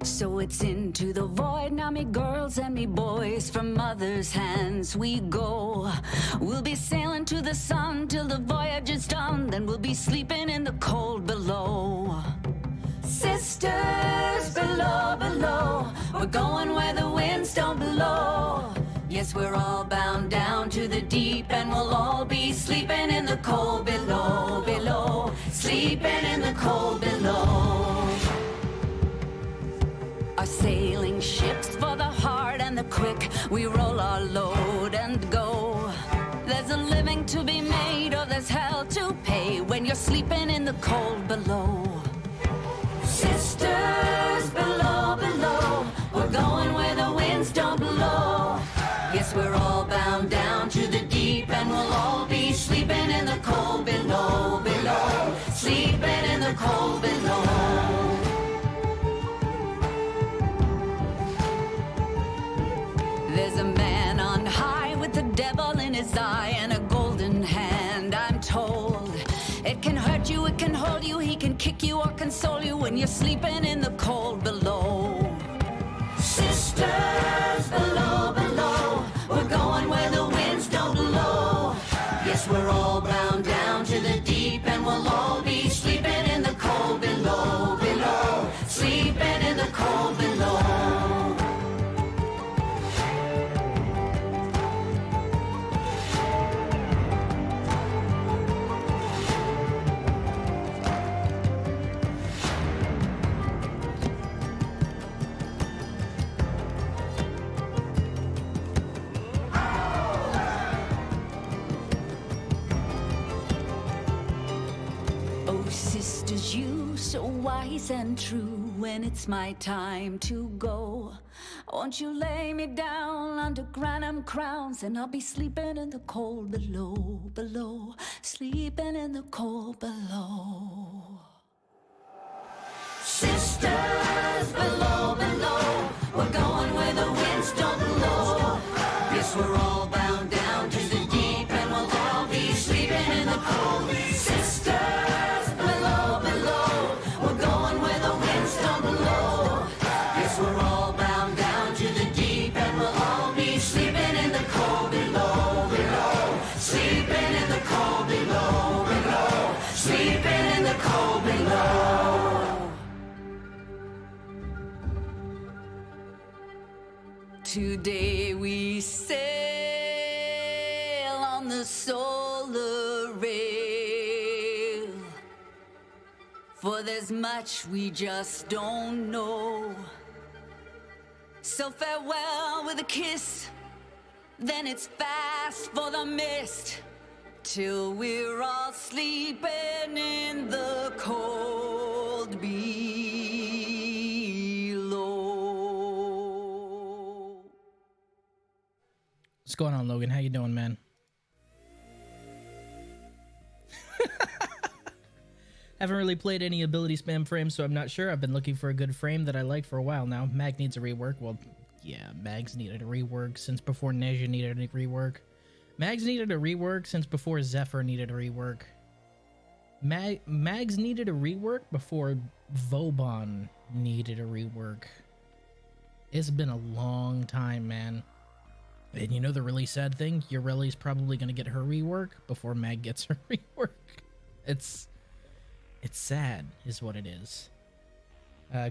So it's into the void, now me girls and me boys, from mother's hands we go. We'll be sailing to the sun till the voyage is done, then we'll be sleeping in the cold below. Sisters below, below, we're going where the winds don't blow. Yes, we're all bound down to the deep, and we'll all be sleeping in the cold below, below, sleeping in the cold below. Our sailing ships for the hard and the quick, we roll our load and go. There's a living to be made, or there's hell to pay when you're sleeping in the cold below. Sisters below, below, we're going where the winds don't blow. Yes, we're all bound down to the deep, and we'll all be sleeping in the cold below, below, sleeping in the cold below. There's a man on high with the devil in his eye and a golden hand, I'm told. It can hurt you, it can hold you, he can kick you or console you when you're sleeping in the cold below. Sisters below, below, we're going where the winds don't blow. Yes, we're all bound down to the deep, and we'll all be sleeping in the cold below, below, sleeping in the cold below. Sisters, you so wise and true, when it's my time to go, won't you lay me down under granum crowns, and I'll be sleeping in the cold below, below, sleeping in the cold below. Sisters below, below, we're going where the winds don't blow. Yes, we're all bound down to the deep, and we'll all be sleeping in the cold. Sisters below, below, we're going where the winds don't blow. Yes, we're all bound down to the deep, and we'll all be sleeping in the cold below, below, sleeping in the cold below, below, sleeping in the cold below. Today we sail on the solar rail, for there's much we just don't know. So farewell with a kiss, then it's fast for the mist, till we're all sleeping in the cold below. What's going on, Logan? How you doing, man? Haven't really played any ability spam frames, so I'm not sure. I've been looking for a good frame that I like for a while now. Mag needs a rework. Well, yeah, Mags needed a rework since before Neja needed a rework. Mags needed a rework since before Zephyr needed a rework. Mags needed a rework before Vauban needed a rework. It's been a long time, man. And you know the really sad thing? Ureli's probably going to get her rework before Mag gets her rework. It's sad, is what it is.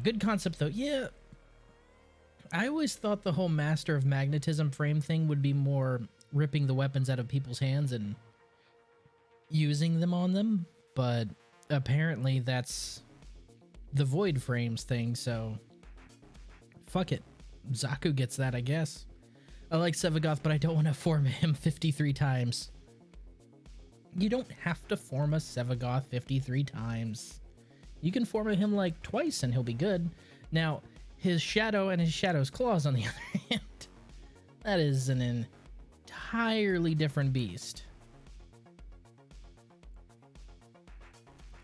Good concept, though. Yeah, I always thought the whole Master of Magnetism frame thing would be more ripping the weapons out of people's hands and using them on them, but apparently that's the Void Frames thing, so fuck it. Zaku gets that, I guess. I like Sevagoth, but I don't want to form him 53 times. You don't have to form a Sevagoth 53 times. You can form him like twice and he'll be good. Now, his Shadow and his Shadow's Claws, on the other hand, that is an entirely different beast.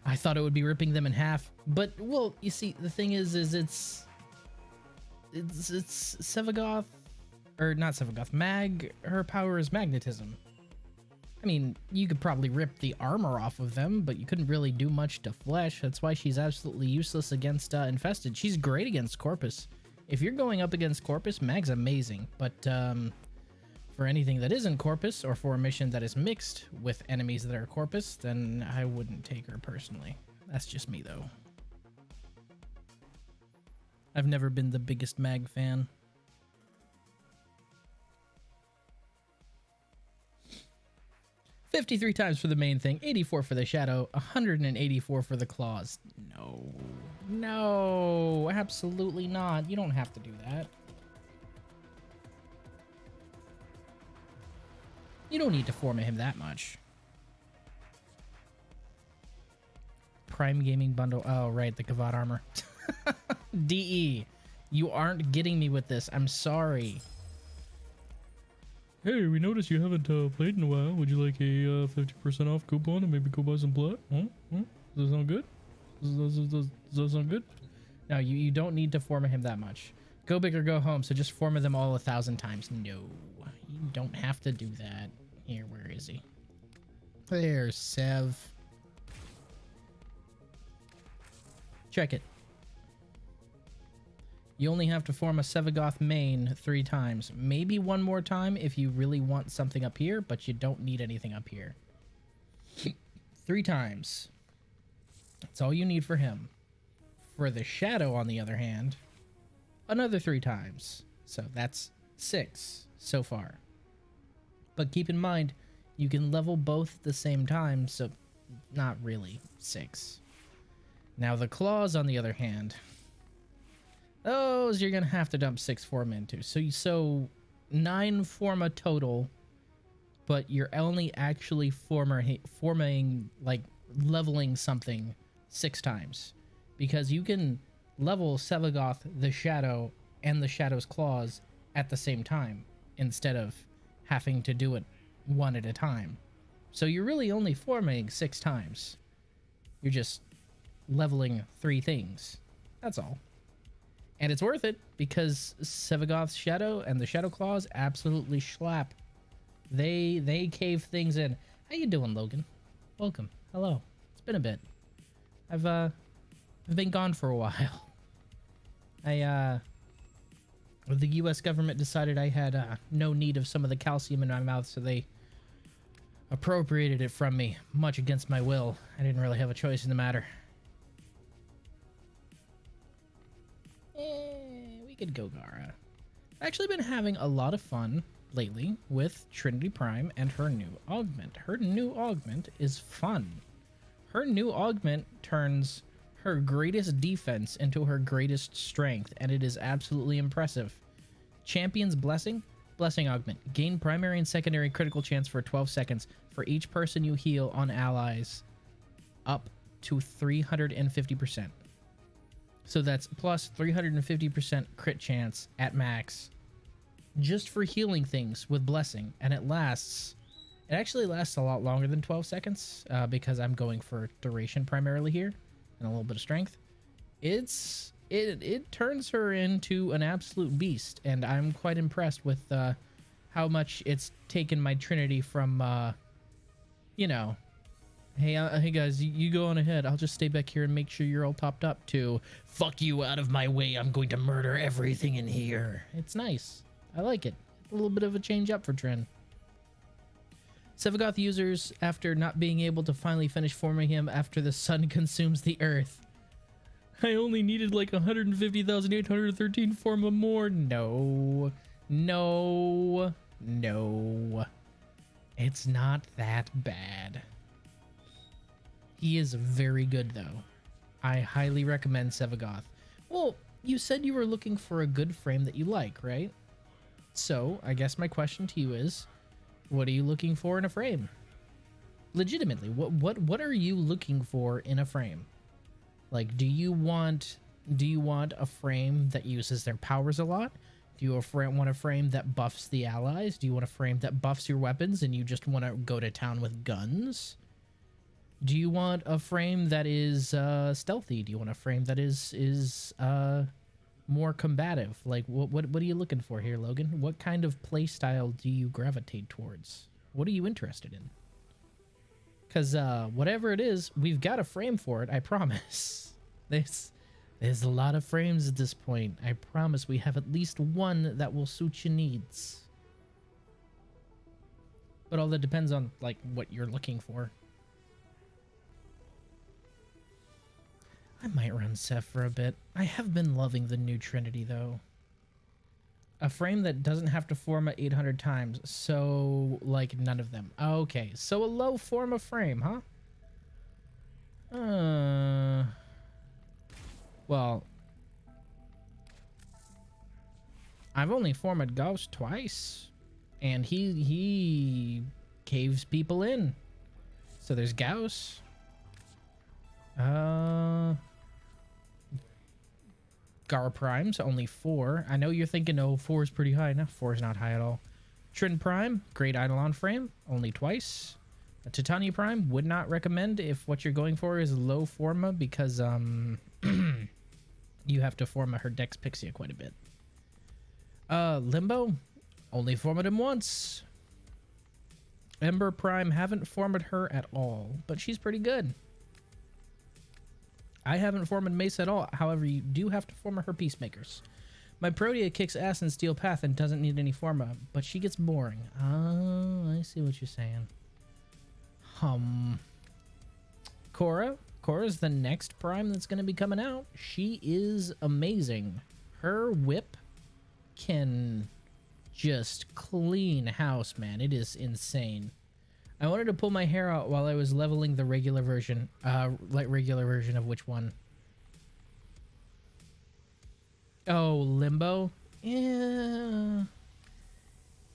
I thought it would be ripping them in half, but, well, you see, the thing is it's Sevagoth, or not Sevagoth, Mag, her power is magnetism. I mean, you could probably rip the armor off of them, but you couldn't really do much to flesh. That's why she's absolutely useless against Infested. She's great against Corpus. If you're going up against Corpus, Mag's amazing. But for anything that isn't Corpus, or for a mission that is mixed with enemies that are Corpus, then I wouldn't take her personally. That's just me, though. I've never been the biggest Mag fan. 53 times for the main thing, 84 for the shadow, 184 for the claws. No. No, absolutely not. You don't have to do that. You don't need to form him that much. Prime Gaming Bundle. Oh, right, the Kavad armor. DE, you aren't getting me with this. I'm sorry. Hey, we noticed you haven't played in a while. Would you like a 50% off coupon and maybe go buy some plot? Huh? Huh? Does that sound good? Does that sound good? No, you don't need to form him that much. Go big or go home, so just form them all 1,000 times. No, you don't have to do that. Here, where is he? There's Sev. Check it. You only have to form a Sevagoth main 3 times. Maybe one more time if you really want something up here, but you don't need anything up here. 3 times. That's all you need for him. For the Shadow, on the other hand, another 3 times. So that's 6 so far. But keep in mind, you can level both at the same time, so not really 6. Now the Claws, on the other hand, those you're gonna have to dump 6 form into. So 9 forma total, but you're only actually forming, like, leveling something 6 times. Because you can level Sevagoth, the Shadow, and the Shadow's Claws at the same time, instead of having to do it one at a time. So you're really only forming 6 times. You're just leveling 3 things. That's all. And it's worth it, because Sevagoth's Shadow and the Shadow Claws absolutely schlap. They cave things in. How you doing, Logan? Welcome. Hello. It's been a bit. I've been gone for a while. The US government decided I had no need of some of the calcium in my mouth, so they appropriated it from me, much against my will. I didn't really have a choice in the matter. We could go Gara. I've actually been having a lot of fun lately with Trinity Prime and her new augment. Her new augment is fun. Her new augment turns her greatest defense into her greatest strength, and it is absolutely impressive. Champion's Blessing. Blessing augment. Gain primary and secondary critical chance for 12 seconds for each person you heal on allies, up to 350%. So that's plus 350% crit chance at max, just for healing things with Blessing. And it actually lasts a lot longer than 12 seconds, because I'm going for duration primarily here, and a little bit of strength. It turns her into an absolute beast, and I'm quite impressed with how much it's taken my Trinity from, you know, hey guys, you go on ahead. I'll just stay back here and make sure you're all topped up, to fuck you out of my way. I'm going to murder everything in here. It's nice. I like it. A little bit of a change up for Trin. Sevagoth users, after not being able to finally finish forming him after the sun consumes the earth. I only needed like 150,813 form or more. No. No. No. It's not that bad. He is very good, though. I highly recommend Sevagoth. Well, you said you were looking for a good frame that you like, right? So, I guess my question to you is, what are you looking for in a frame? Legitimately, what are you looking for in a frame? Like, do you want a frame that uses their powers a lot? Do you want a frame that buffs the allies? Do you want a frame that buffs your weapons and you just want to go to town with guns? Do you want a frame that is stealthy? Do you want a frame that is more combative? Like, what are you looking for here, Logan? What kind of play style do you gravitate towards? What are you interested in? Because whatever it is, we've got a frame for it, I promise. There's a lot of frames at this point. I promise we have at least one that will suit your needs. But all that depends on, like, what you're looking for. I might run Ceph for a bit. I have been loving the new Trinity, though. A frame that doesn't have to forma 800 times, so, like, none of them. Okay, so a low forma frame, huh? Well, I've only formed Gauss twice, and he caves people in. So there's Gauss. Gar Prime's only 4. I know you're thinking, oh, 4 is pretty high. No, 4 is not high at all. Trin Prime, great Eidolon frame, only twice. A Titania Prime, would not recommend if what you're going for is low forma, because you have to forma her Dex Pixia quite a bit. Limbo, only formed him once. Ember Prime, haven't formed her at all, but she's pretty good. I haven't formed Mace at all. However, you do have to form her Peacemakers. My Protea kicks ass in Steel Path and doesn't need any forma, but she gets boring. Oh, I see what you're saying. Cora's the next Prime that's going to be coming out. She is amazing. Her whip can just clean house, man. It is insane. I wanted to pull my hair out while I was leveling the regular version. Regular version of which one? Oh, Limbo? Yeah.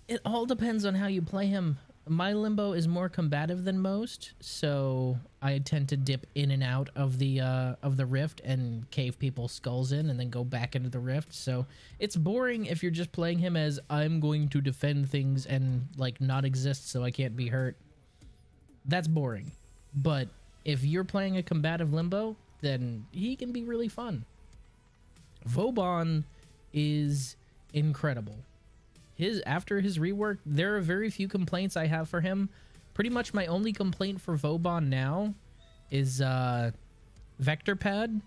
It all depends on how you play him. My Limbo is more combative than most, so I tend to dip in and out of the rift and cave people's skulls in and then go back into the rift. So it's boring if you're just playing him as I'm going to defend things and like not exist so I can't be hurt. That's boring. But if you're playing a combative Limbo, then he can be really fun. Vauban is incredible. After his rework, there are very few complaints I have for him. Pretty much my only complaint for Vauban now is vector pad.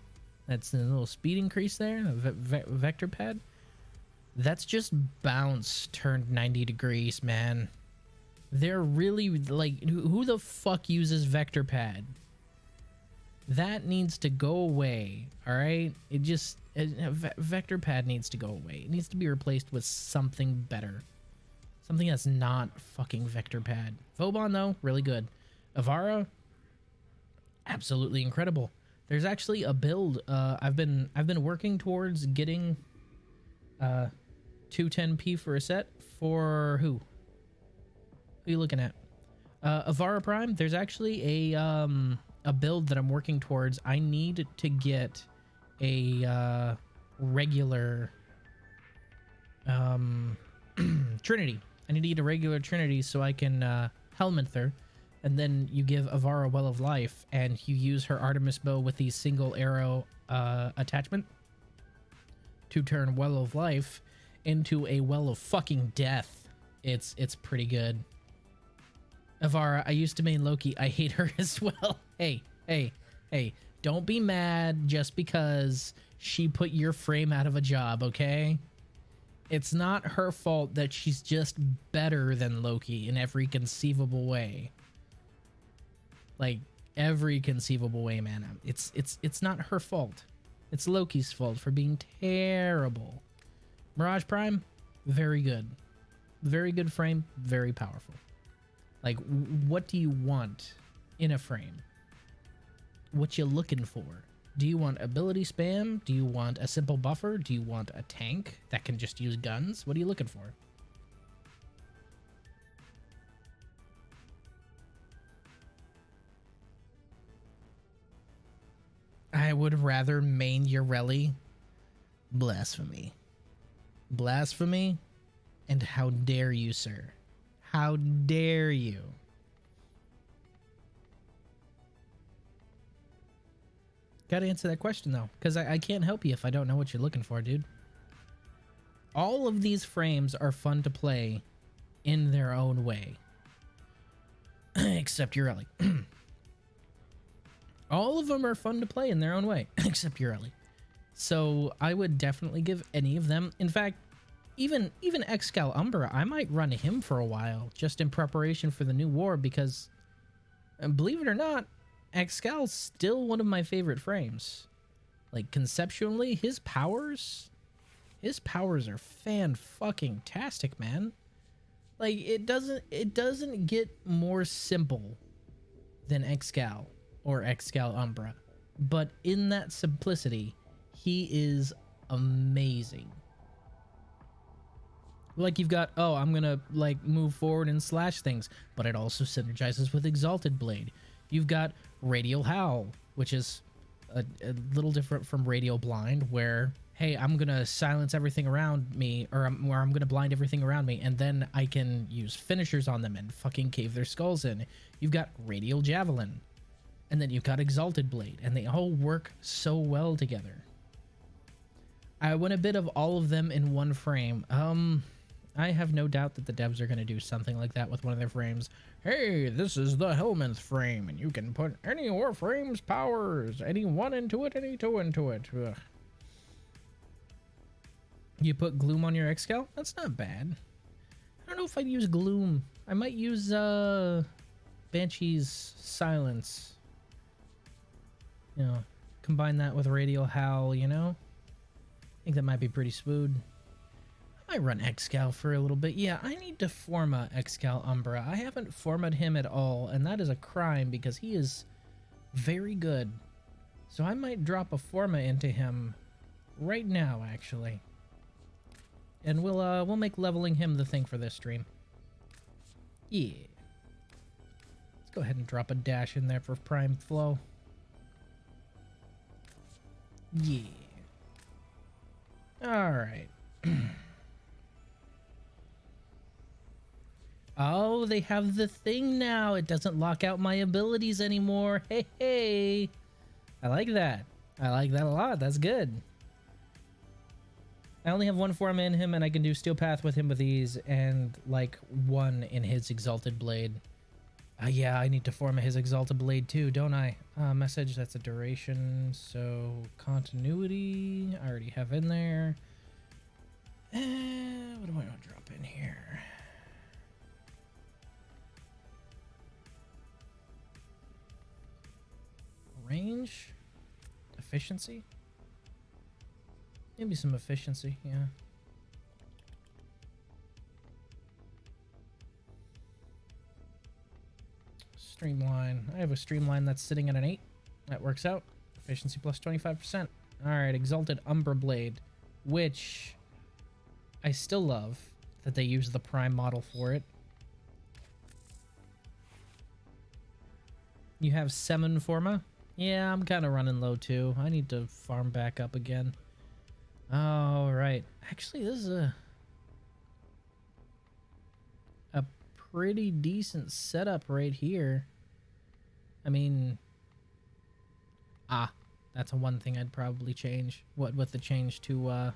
That's a little speed increase there. Vector pad. That's just bounce turned 90 degrees, man. They're really, like, who the fuck uses vector pad? That needs to go away, all right? Vector pad needs to go away. It needs to be replaced with something better. Something that's not fucking vector pad. Vauban, though, really good. Avara, absolutely incredible. There's actually a build I've been working towards getting 210p for a set for who? Who are you looking at? Avara Prime. There's actually a build that I'm working towards. I need to get a regular Trinity. I need to get a regular Trinity so I can helmet her, and then you give Avara Well of Life, and you use her Artemis bow with the single arrow attachment to turn Well of Life into a Well of fucking Death. It's pretty good. Avara, I used to main Loki. I hate her as well. Hey. Don't be mad just because she put your frame out of a job, okay? It's not her fault that she's just better than Loki in every conceivable way. Like, every conceivable way, man. It's not her fault. It's Loki's fault for being terrible. Mirage Prime, very good. Very good frame, very powerful. Like, what do you want in a frame? What you looking for? Do you want ability spam? Do you want a simple buffer? Do you want a tank that can just use guns? What are you looking for? I would rather main Ureli. Blasphemy. Blasphemy? And how dare you, sir? How dare you? Gotta answer that question, though, because I can't help you if I don't know what you're looking for, dude. All of these frames are fun to play in their own way. Except Ureli. All of them are fun to play in their own way, except Ureli. So I would definitely give any of them. In fact, even Excal Umbra, I might run him for a while just in preparation for the new war because, believe it or not, Excal's still one of my favorite frames. Like conceptually, his powers are fan-fucking-tastic, man. Like it doesn't get more simple than Excal or Excal Umbra, but in that simplicity, he is amazing. Like you've got, oh, I'm gonna like move forward and slash things, but it also synergizes with Exalted Blade. You've got Radial Howl, which is a little different from Radial Blind, where hey, I'm gonna silence everything around me, or I'm gonna blind everything around me, and then I can use finishers on them and fucking cave their skulls in. You've got Radial Javelin, and then you've got Exalted Blade, and they all work so well together. I want a bit of all of them in one frame. I have no doubt that the devs are going to do something like that with one of their frames. Hey, this is the Helminth frame, and you can put any Warframe's powers, any one into it, any two into it. Ugh. You put Gloom on your Excal? That's not bad. I don't know if I'd use Gloom. I might use Banshee's Silence. You know, combine that with Radial Howl, you know? I think that might be pretty smooth. I might run Excal for a little bit. Yeah, I need to forma Excal Umbra. I haven't formed him at all, and that is a crime because he is very good. So I might drop a forma into him right now, actually. And we'll make leveling him the thing for this stream. Yeah. Let's go ahead and drop a dash in there for prime flow. Yeah. Alright. Oh, they have the thing now. It doesn't lock out my abilities anymore. Hey, hey. I like that. I like that a lot. That's good. I only have one form in him, and I can do Steel Path with him with ease, and like one in his Exalted Blade. Yeah, I need to form his Exalted Blade too, don't I? Message, that's a duration. So continuity, I already have in there. What do I want to drop in here? Range? Efficiency? Maybe some efficiency, yeah. Streamline. I have a streamline that's sitting at an 8. That works out. Efficiency plus 25%. Alright, Exalted Umbra Blade, which I still love that they use the Prime model for it. You have 7 Forma? Yeah, I'm kind of running low too. I need to farm back up again. All right. Actually, this is a pretty decent setup right here. I mean, that's one thing I'd probably change. What with the change to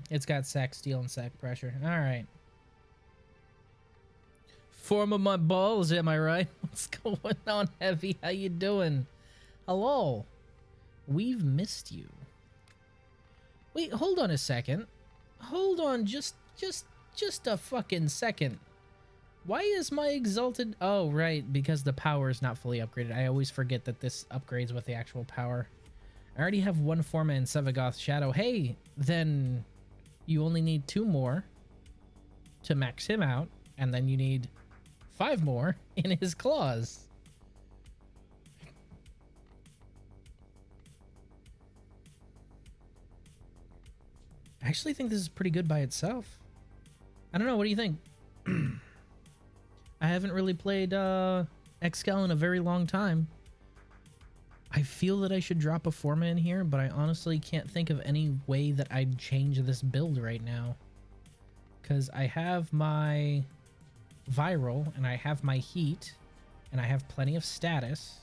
it's got sack steel and sack pressure. All right. Form of my balls, am I right? What's going on, Heavy? How you doing? Hello. We've missed you. Wait, hold on a second. Hold on just a fucking second. Why is my Exalted... Oh, right, because the power is not fully upgraded. I always forget that this upgrades with the actual power. I already have 1 Forma in Sevagoth Shadow. Hey, then you only need 2 more to max him out, and then you need 5 more in his claws. I actually think this is pretty good by itself. I don't know, what do you think? I haven't really played Excal in a very long time. I feel that I should drop a Forma in here, but I honestly can't think of any way that I'd change this build right now. Because I have my Viral, and I have my Heat, and I have plenty of status.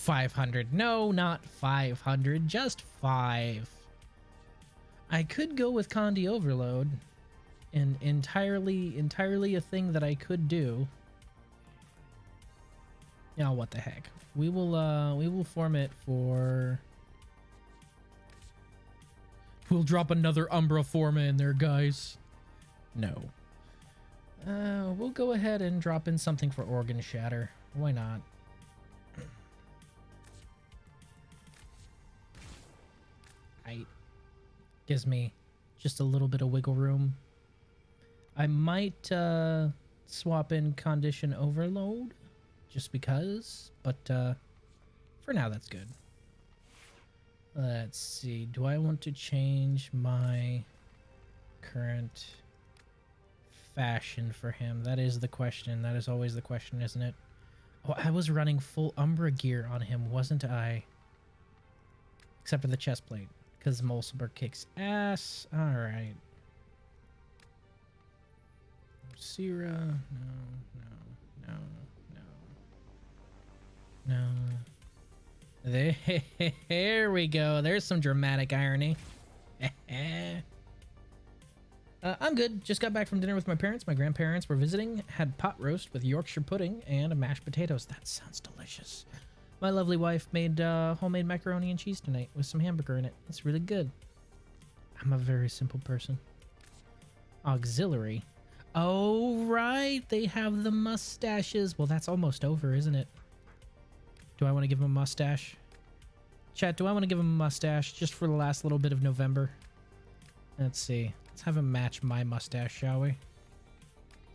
500. No, not 500, just 5. I could go with Condi Overload, and entirely a thing that I could do. Yeah, what the heck. We will form it for... We'll drop another Umbra Forma in there, guys. No. We'll go ahead and drop in something for Organ Shatter. Why not? Right. Gives me just a little bit of wiggle room. I might swap in Condition Overload just because, but for now that's good. Let's see. Do I want to change my current fashion for him? That is the question. That is always the question, isn't it? Oh, I was running full Umbra gear on him, wasn't I? Except for the chest plate, because Molsber kicks ass. All right. Sira, no. There we go. There's some dramatic irony. I'm good. Just got back from dinner with my parents. My grandparents were visiting. Had pot roast with Yorkshire pudding and mashed potatoes. That sounds delicious. My lovely wife made homemade macaroni and cheese tonight with some hamburger in it. It's really good. I'm a very simple person. Auxiliary. Oh, right. They have the mustaches. Well, that's almost over, isn't it? Do I want to give him a mustache? Chat, do I want to give him a mustache just for the last little bit of November? Let's see. Let's have him match my mustache, shall we? Is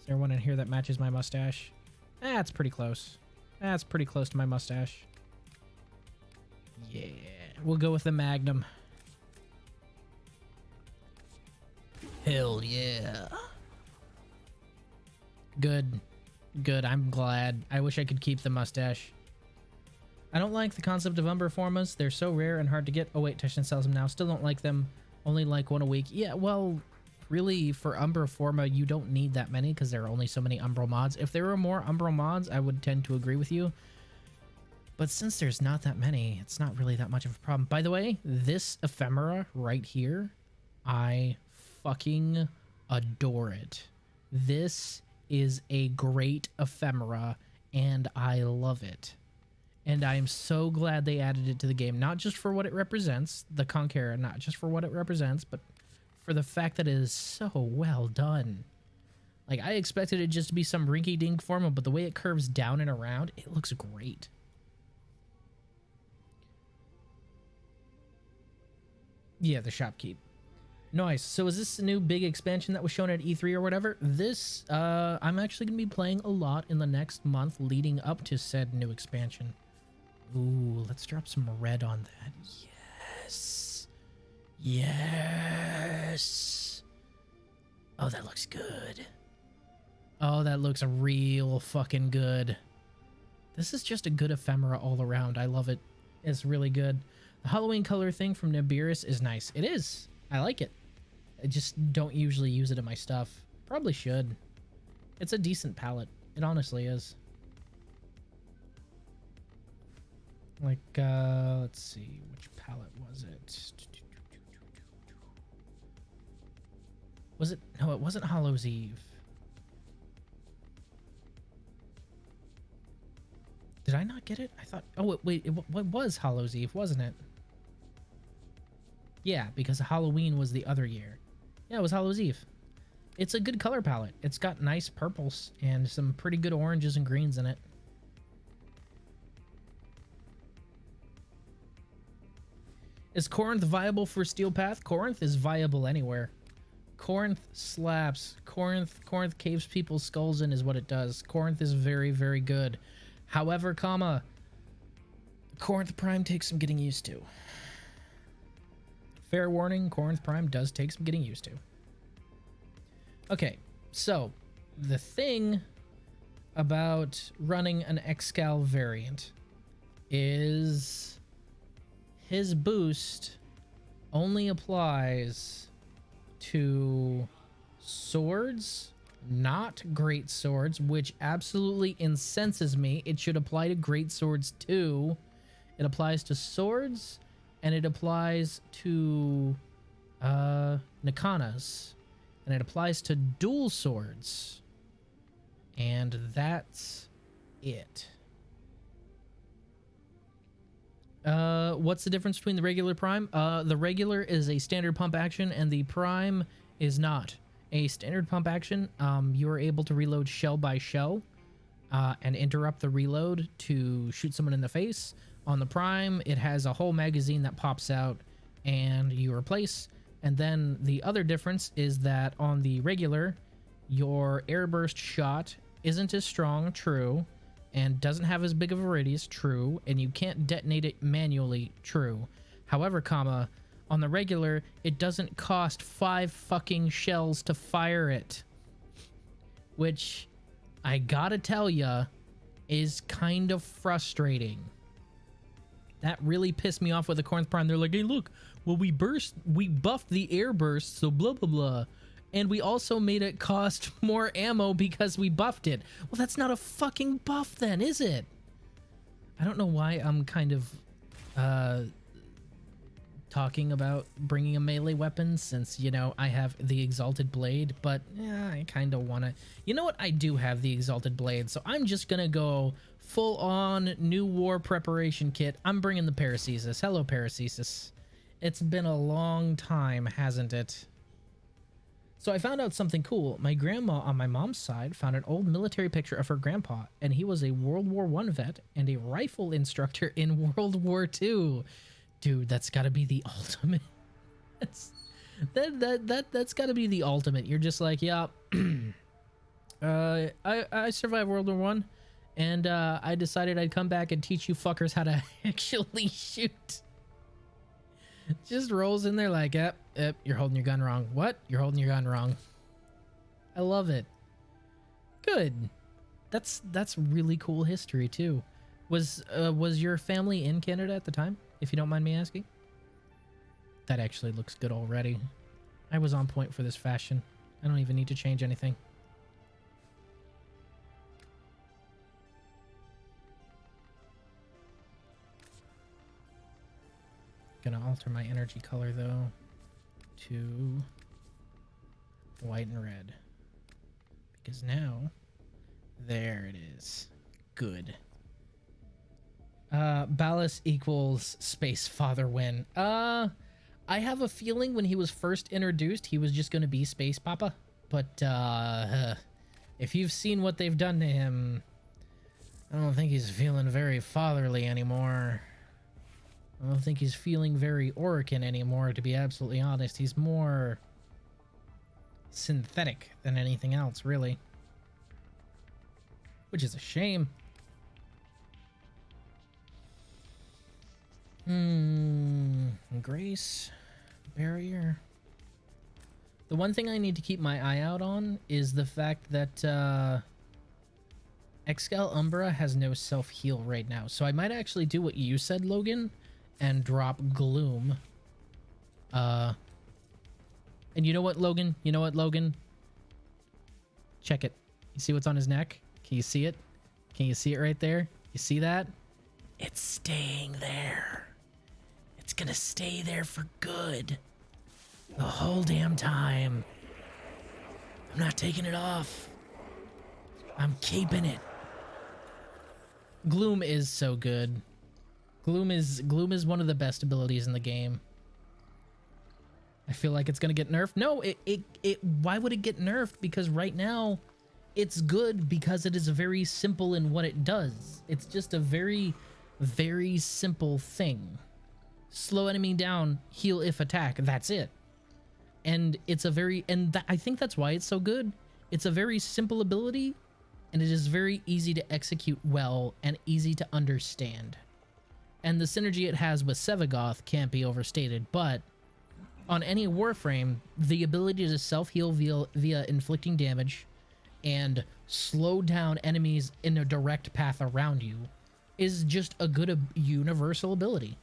there one in here that matches my mustache? That's pretty close. That's pretty close to my mustache. Yeah. We'll go with the Magnum. Hell yeah. Good. Good. I'm glad. I wish I could keep the mustache. I don't like the concept of Umbra Formas. They're so rare and hard to get. Oh wait, Teshin sells them now. Still don't like them. Only like one a week. Yeah, well, really, for Umbra Forma, you don't need that many because there are only so many Umbra mods. If there were more Umbra mods, I would tend to agree with you. But since there's not that many, it's not really that much of a problem. By the way, this ephemera right here, I fucking adore it. This is a great ephemera, and I love it. And I am so glad they added it to the game, not just for what it represents, the Conqueror, not just for what it represents, but for the fact that it is so well done. Like, I expected it just to be some rinky-dink form, but the way it curves down and around, it looks great. Yeah, the shopkeep. Nice. So is this a new big expansion that was shown at E3 or whatever? This, I'm actually going to be playing a lot in the next month leading up to said new expansion. Ooh, let's drop some red on that. Yes. Yes. Oh, that looks good. Oh, that looks real fucking good. This is just a good ephemera all around. I love it. It's really good. The Halloween color thing from Nibiris is nice. It is. I like it. I just don't usually use it in my stuff. Probably should. It's a decent palette. It honestly is. Like, let's see. Which palette was it? Was it? No, it wasn't Hollow's Eve. Did I not get it? I thought... Oh, wait. It was Hollow's Eve, wasn't it? Yeah, because Halloween was the other year. Yeah, it was Hollow's Eve. It's a good color palette. It's got nice purples and some pretty good oranges and greens in it. Is Corinth viable for Steel Path? Corinth is viable anywhere. Corinth slaps. Corinth caves people's skulls in is what it does. Corinth is very, very good. However, Corinth Prime takes some getting used to. Fair warning, Corinth Prime does take some getting used to. Okay, so the thing about running an Excal variant is his boost only applies to swords, not great swords, which absolutely incenses me. It should apply to great swords too, It applies to swords, and it applies to Nakanas, and it applies to dual swords. And that's it. What's the difference between the regular prime? The regular is a standard pump action, and the prime is not. A standard pump action, you are able to reload shell by shell and interrupt the reload to shoot someone in the face. On the prime, it has a whole magazine that pops out and you replace. And then the other difference is that on the regular, your airburst shot isn't as strong, true, and doesn't have as big of a radius, true, and you can't detonate it manually, true. However, comma, on the regular, it doesn't cost 5 fucking shells to fire it, which I gotta tell ya is kind of frustrating. That really pissed me off with the Corn's Prime. They're like, hey, look, well, we buffed the air burst, so blah, blah, blah. And we also made it cost more ammo because we buffed it. Well, that's not a fucking buff then, is it? I don't know why I'm kind of talking about bringing a melee weapon since, you know, I have the Exalted Blade, but yeah, I kind of want to... You know what? I do have the Exalted Blade, so I'm just going to go full-on new war preparation kit. I'm bringing the Paracesis. Hello, Paracesis. It's been a long time, hasn't it? So I found out something cool. My grandma on my mom's side found an old military picture of her grandpa, and he was a World War I vet and a rifle instructor in World War II. Dude, that's got to be the ultimate. That's got to be the ultimate. You're just like, yeah, I survived World War I, and I decided I'd come back and teach you fuckers how to actually shoot. Just rolls in there like, yep, you're holding your gun wrong. What? You're holding your gun wrong. I love it. Good. That's really cool history too. Was your family in Canada at the time, if you don't mind me asking? That actually looks good already. I was on point for this fashion. I don't even need to change anything. Gonna alter my energy color though to white and red, because now there it is. Good. Ballast equals space father win. I have a feeling when he was first introduced he was just gonna be Space Papa, but if you've seen what they've done to him, I don't think he's feeling very fatherly anymore. I don't think he's feeling very Orican anymore, to be absolutely honest. He's more synthetic than anything else, really. Which is a shame. Grace. Barrier. The one thing I need to keep my eye out on is the fact that Excal Umbra has no self-heal right now. So I might actually do what you said, Logan, and drop Gloom. And you know what, Logan? You know what, Logan? Check it. You see what's on his neck? Can you see it? Can you see it right there? You see that? It's staying there. It's gonna stay there for good. The whole damn time. I'm not taking it off. I'm keeping it. Gloom is so good. Gloom is one of the best abilities in the game. I feel like it's gonna get nerfed. No, why would it get nerfed? Because right now, it's good because it is very simple in what it does. It's just a very, very simple thing. Slow enemy down, heal if attack. That's it. And it's a very, I think that's why it's so good. It's a very simple ability, and it is very easy to execute well and easy to understand. And the synergy it has with Sevagoth can't be overstated, but on any Warframe, the ability to self-heal via inflicting damage and slow down enemies in a direct path around you is just a good universal ability.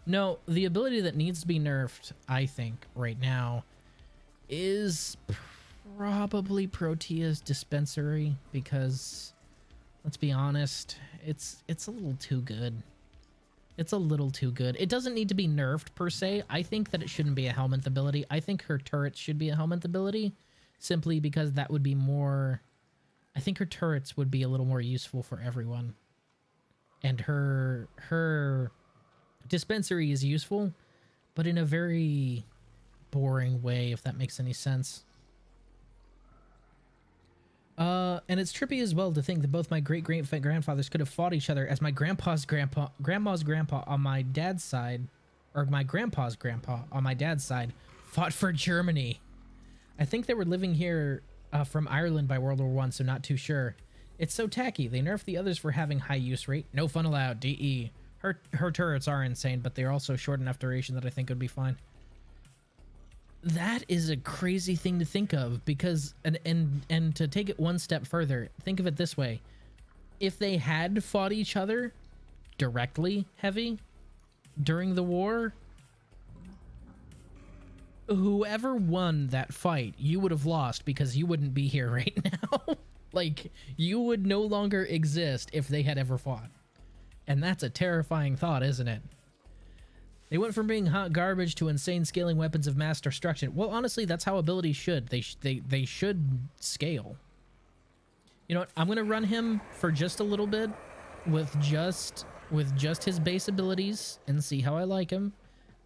No, the ability that needs to be nerfed, I think, right now is probably Protea's Dispensary, because let's be honest, it's a little too good. It's a little too good. It doesn't need to be nerfed per se. I think that it shouldn't be a helmet ability. I think her turrets should be a helmet ability simply because that would be more... I think her turrets would be a little more useful for everyone. And her dispensary is useful, but in a very boring way, if that makes any sense. And it's trippy as well to think that both my great-great-grandfathers could have fought each other, as my grandma's grandpa on my dad's side, or my grandpa's grandpa on my dad's side, fought for Germany. I think they were living here from Ireland by World War I, so not too sure. It's so tacky. They nerfed the others for having high use rate. No fun allowed. DE. Her turrets are insane, but they're also short enough duration that I think would be fine. That is a crazy thing to think of, because and to take it one step further, think of it this way. If they had fought each other directly heavy during the war, whoever won that fight, you would have lost because you wouldn't be here right now. Like, you would no longer exist if they had ever fought. And that's a terrifying thought, isn't it? They went from being hot garbage to insane scaling weapons of mass destruction. Well, honestly, that's how abilities should. They should scale. You know what? I'm gonna run him for just a little bit with just his base abilities and see how I like him,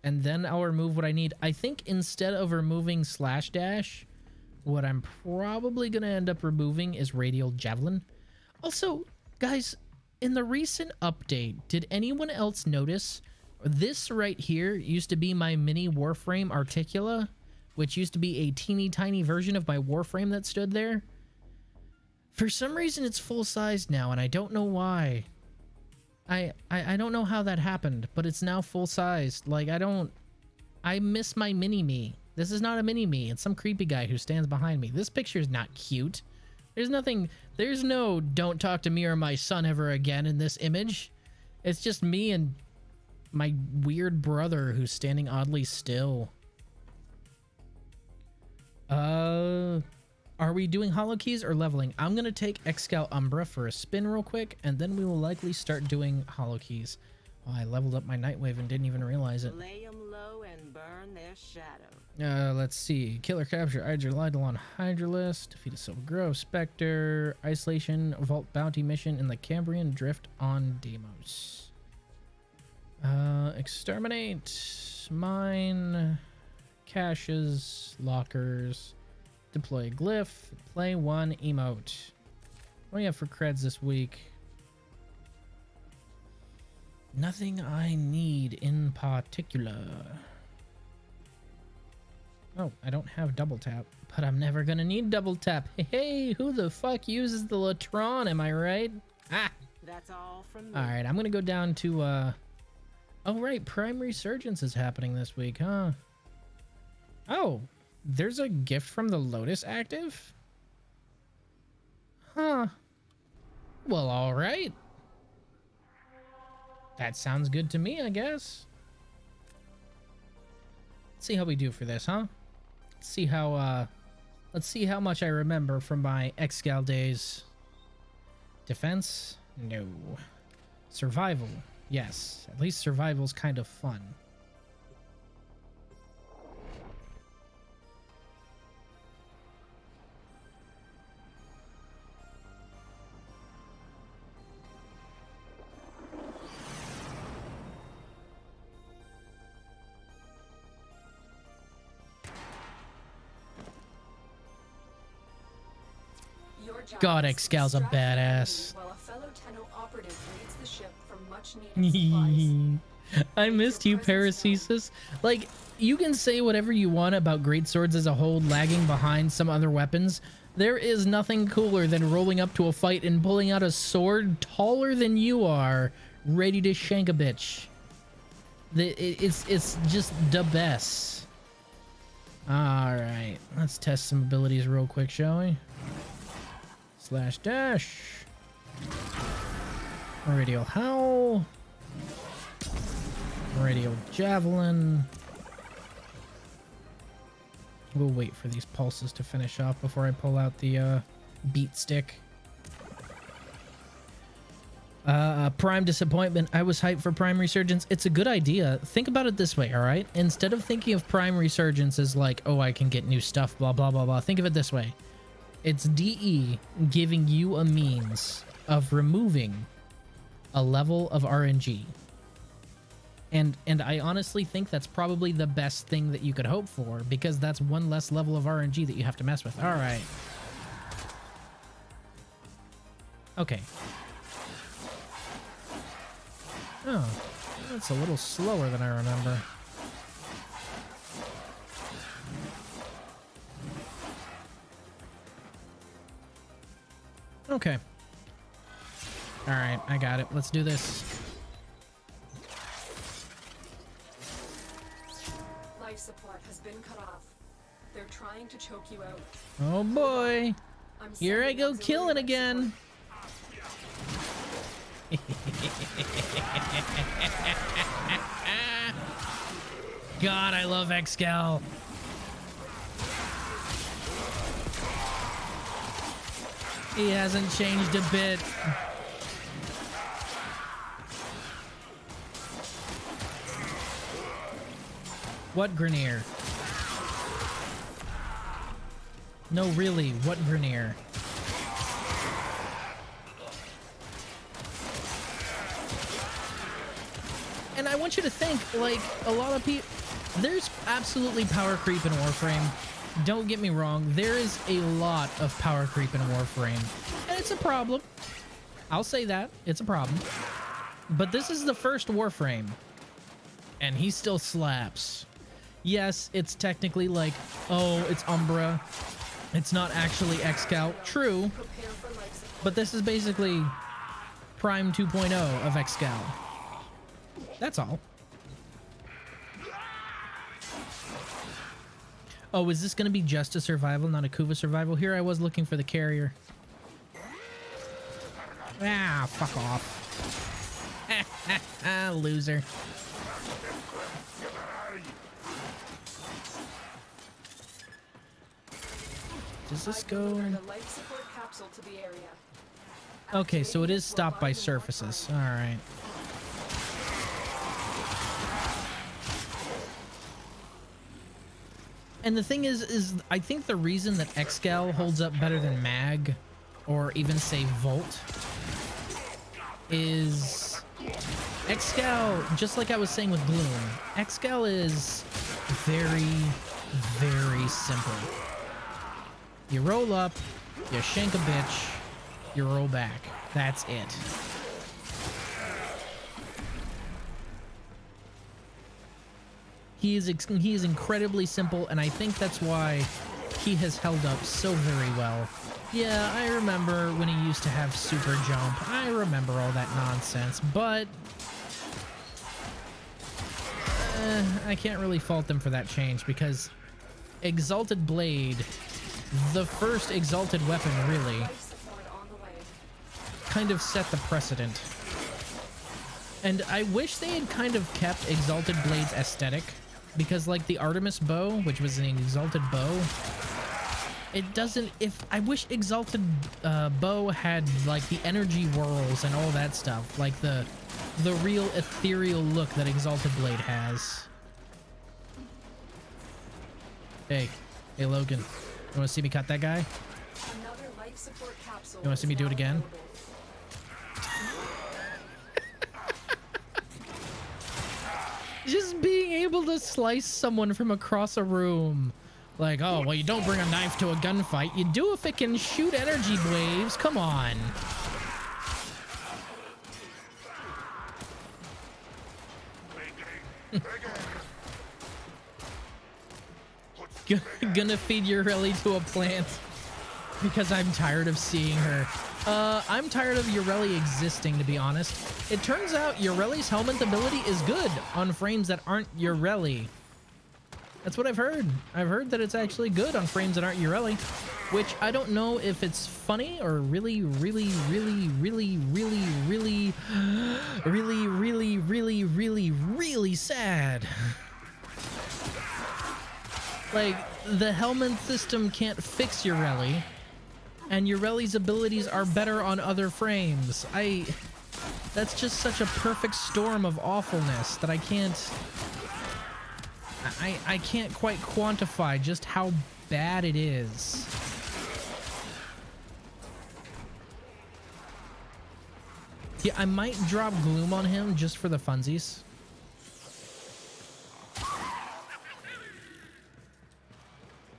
and then I'll remove what I need. I think instead of removing slash dash, what I'm probably gonna end up removing is radial javelin. Also, guys, in the recent update, did anyone else notice? This right here used to be my mini Warframe Articula, which used to be a teeny tiny version of my Warframe that stood there. For some reason, it's full size now, and I don't know why. I don't know how that happened, but it's now full size. Like, I miss my mini-me. This is not a mini-me. It's some creepy guy who stands behind me. This picture is not cute. There's no don't talk to me or my son ever again in this image. It's just me and my weird brother who's standing oddly still. Are we doing holo keys or leveling? I'm gonna take Excal Umbra for a spin real quick, and then we will likely start doing holo keys. Oh, I leveled up my Nightwave and didn't even realize it. Lay 'em low and burn their shadow. Let's see. Killer capture Hydra Lidl Hydralist. Defeat a Silver Grove Spectre. Isolation Vault Bounty Mission in the Cambrian Drift on Deimos. Exterminate, mine, caches, lockers, deploy glyph, play one emote. What do you have for creds this week? Nothing I need in particular. Oh, I don't have double tap, but I'm never gonna need double tap. Hey, who the fuck uses the Latron, am I right? Ah! That's all from me. Alright, I'm gonna go down to, oh, right, Prime Resurgence is happening this week, huh? Oh, there's a gift from the Lotus active? Huh. Well, alright. That sounds good to me, I guess. Let's see how we do for this, huh? Let's see how much I remember from my Excal days. Defense? No. Survival? Yes. At least survival's kind of fun. God, Excal's a badass. While a fellow Tenno operative leads the ship for much needed supplies. I missed you, Paracesis. Like, you can say whatever you want about greatswords as a whole lagging behind some other weapons. There is nothing cooler than rolling up to a fight and pulling out a sword taller than you are, ready to shank a bitch. It's just the best. Alright, let's test some abilities real quick, shall we? Slash dash. Radial Howl. Radial Javelin. We'll wait for these pulses to finish off before I pull out the beat stick. Prime disappointment. I was hyped for Prime Resurgence. It's a good idea. Think about it this way, all right? Instead of thinking of Prime Resurgence as like, oh, I can get new stuff, blah, blah, blah, blah. Think of it this way. It's DE giving you a means of removing a level of RNG. And I honestly think that's probably the best thing that you could hope for, because that's one less level of RNG that you have to mess with. All right. Okay. Oh, that's a little slower than I remember. Okay. All right, I got it. Let's do this. Life support has been cut off. They're trying to choke you out. Oh boy. I'm Here I sending go auxiliary killing life again. God, I love Excal. He hasn't changed a bit. What Grenier? No, really, what Grenier? And I want you to think, like, a lot of people... There's absolutely power creep in Warframe. Don't get me wrong. There is a lot of power creep in Warframe. And it's a problem. I'll say that. It's a problem. But this is the first Warframe. And he still slaps. Yes, it's technically like, oh, it's Umbra. It's not actually Excal. True. Prepare for life support. But this is basically Prime 2.0 of Excal. That's all. Oh, is this going to be just a survival, not a Kuva survival? Here I was looking for the carrier. Ah, fuck off. Loser. Does this I've go... delivered a life support capsule to the area. Okay, so it is Activating stopped by frontline surfaces. warfare. All right. And the thing is I think the reason that Excal holds up better than Mag, or even say Volt, is Excal, just like I was saying with Gloom, Excal is very, very simple. You roll up, you shank a bitch, you roll back. That's it. He is incredibly simple, and I think that's why he has held up so very well. Yeah, I remember when he used to have super jump. I remember all that nonsense, but I can't really fault them for that change, because Exalted Blade, the first Exalted weapon really, Life support on the way. kind of set the precedent. And I wish they had kind of kept Exalted Blade's aesthetic, because like the Artemis bow, which was an Exalted bow, it doesn't... I wish Exalted bow had like the energy whirls and all that stuff, like the real ethereal look that Exalted Blade has. Hey Logan, you want to see me cut that guy? Another life support capsule. You want to see me is do it now again? available. Just being able to slice someone from across a room. Like, oh, well, you don't bring a knife to a gunfight. You do if it can shoot energy waves. Come on. Gonna feed Ureli to a plant because I'm tired of seeing her. I'm tired of Ureli existing, to be honest. It turns out Ureli's helmet ability is good on frames that aren't Ureli. That's what I've heard. I've heard that it's actually good on frames that aren't Ureli, which I don't know if it's funny or really, really, really, really, really, really, really, really, really, really, really sad. Like, the helmet system can't fix Ureli, and Ureli's abilities are better on other frames. That's just such a perfect storm of awfulness that I can't quite quantify just how bad it is. Yeah, I might drop Gloom on him just for the funsies.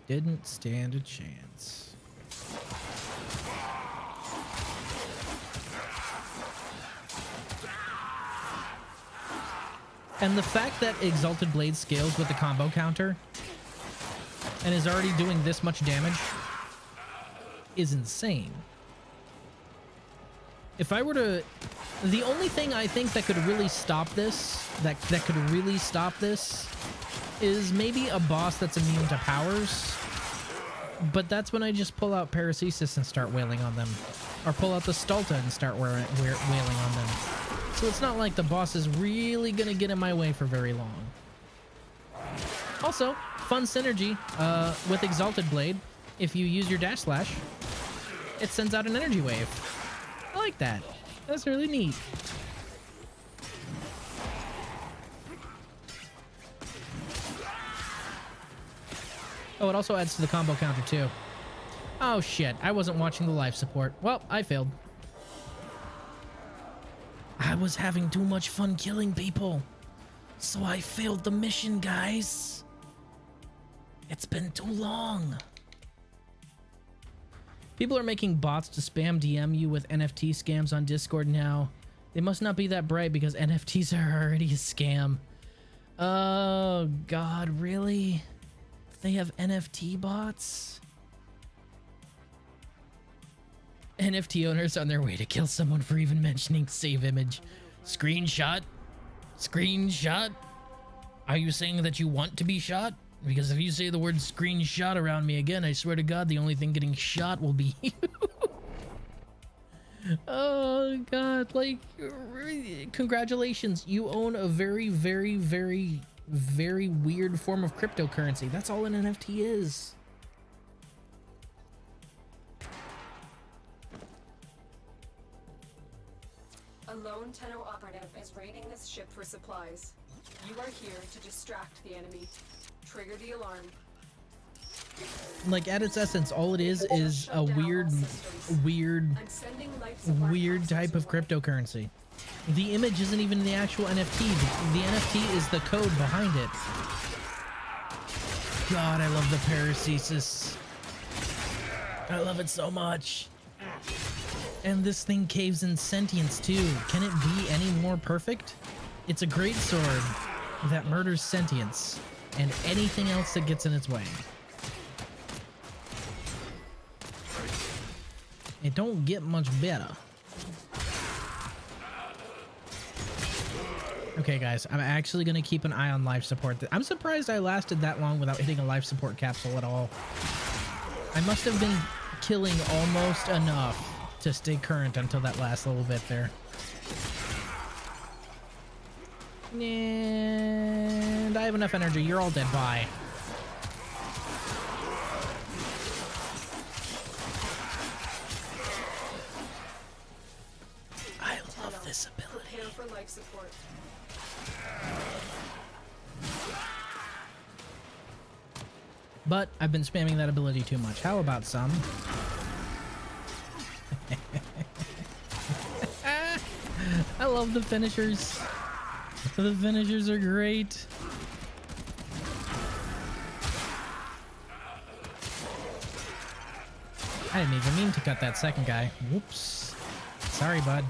Didn't stand a chance. And the fact that Exalted Blade scales with the combo counter and is already doing this much damage is insane. If I were to... The only thing I think that could really stop this, that could really stop this, is maybe a boss that's immune to powers. But that's when I just pull out Paracesis and start wailing on them. Or pull out the Stulta and start wailing on them. So it's not like the boss is really going to get in my way for very long. Also, fun synergy with Exalted Blade. If you use your dash slash, it sends out an energy wave. I like that. That's really neat. Oh, it also adds to the combo counter too. Oh shit, I wasn't watching the life support. Well, I failed. I was having too much fun killing people, so I failed the mission, guys. It's been too long. People are making bots to spam DM you with NFT scams on Discord now. They must not be that bright because NFTs are already a scam. Oh god, really? They have NFT bots? NFT owners on their way to kill someone for even mentioning save image. Screenshot? Screenshot? Are you saying that you want to be shot? Because if you say the word screenshot around me again, I swear to God, the only thing getting shot will be you. Oh God, like, congratulations. You own a very, very, very, very weird form of cryptocurrency. That's all an NFT is. A lone Tenno operative is raiding this ship for supplies. You are here to distract the enemy. Trigger the alarm. Like, at its essence, all it is a weird type of cryptocurrency. The image isn't even the actual NFT. The NFT is the code behind it. God, I love the Paracesis. I love it so much. And this thing caves in sentience too. Can it be any more perfect? It's a great sword that murders sentience and anything else that gets in its way. It don't get much better. Okay, guys, I'm actually going to keep an eye on life support. I'm surprised I lasted that long without hitting a life support capsule at all. I must have been killing almost enough to stay current until that last little bit there. And I have enough energy. You're all dead. Bye. I love this ability. Prepare for life support. But I've been spamming that ability too much. How about some? I love the finishers. The finishers are great. I didn't even mean to cut that second guy. Whoops. Sorry, bud.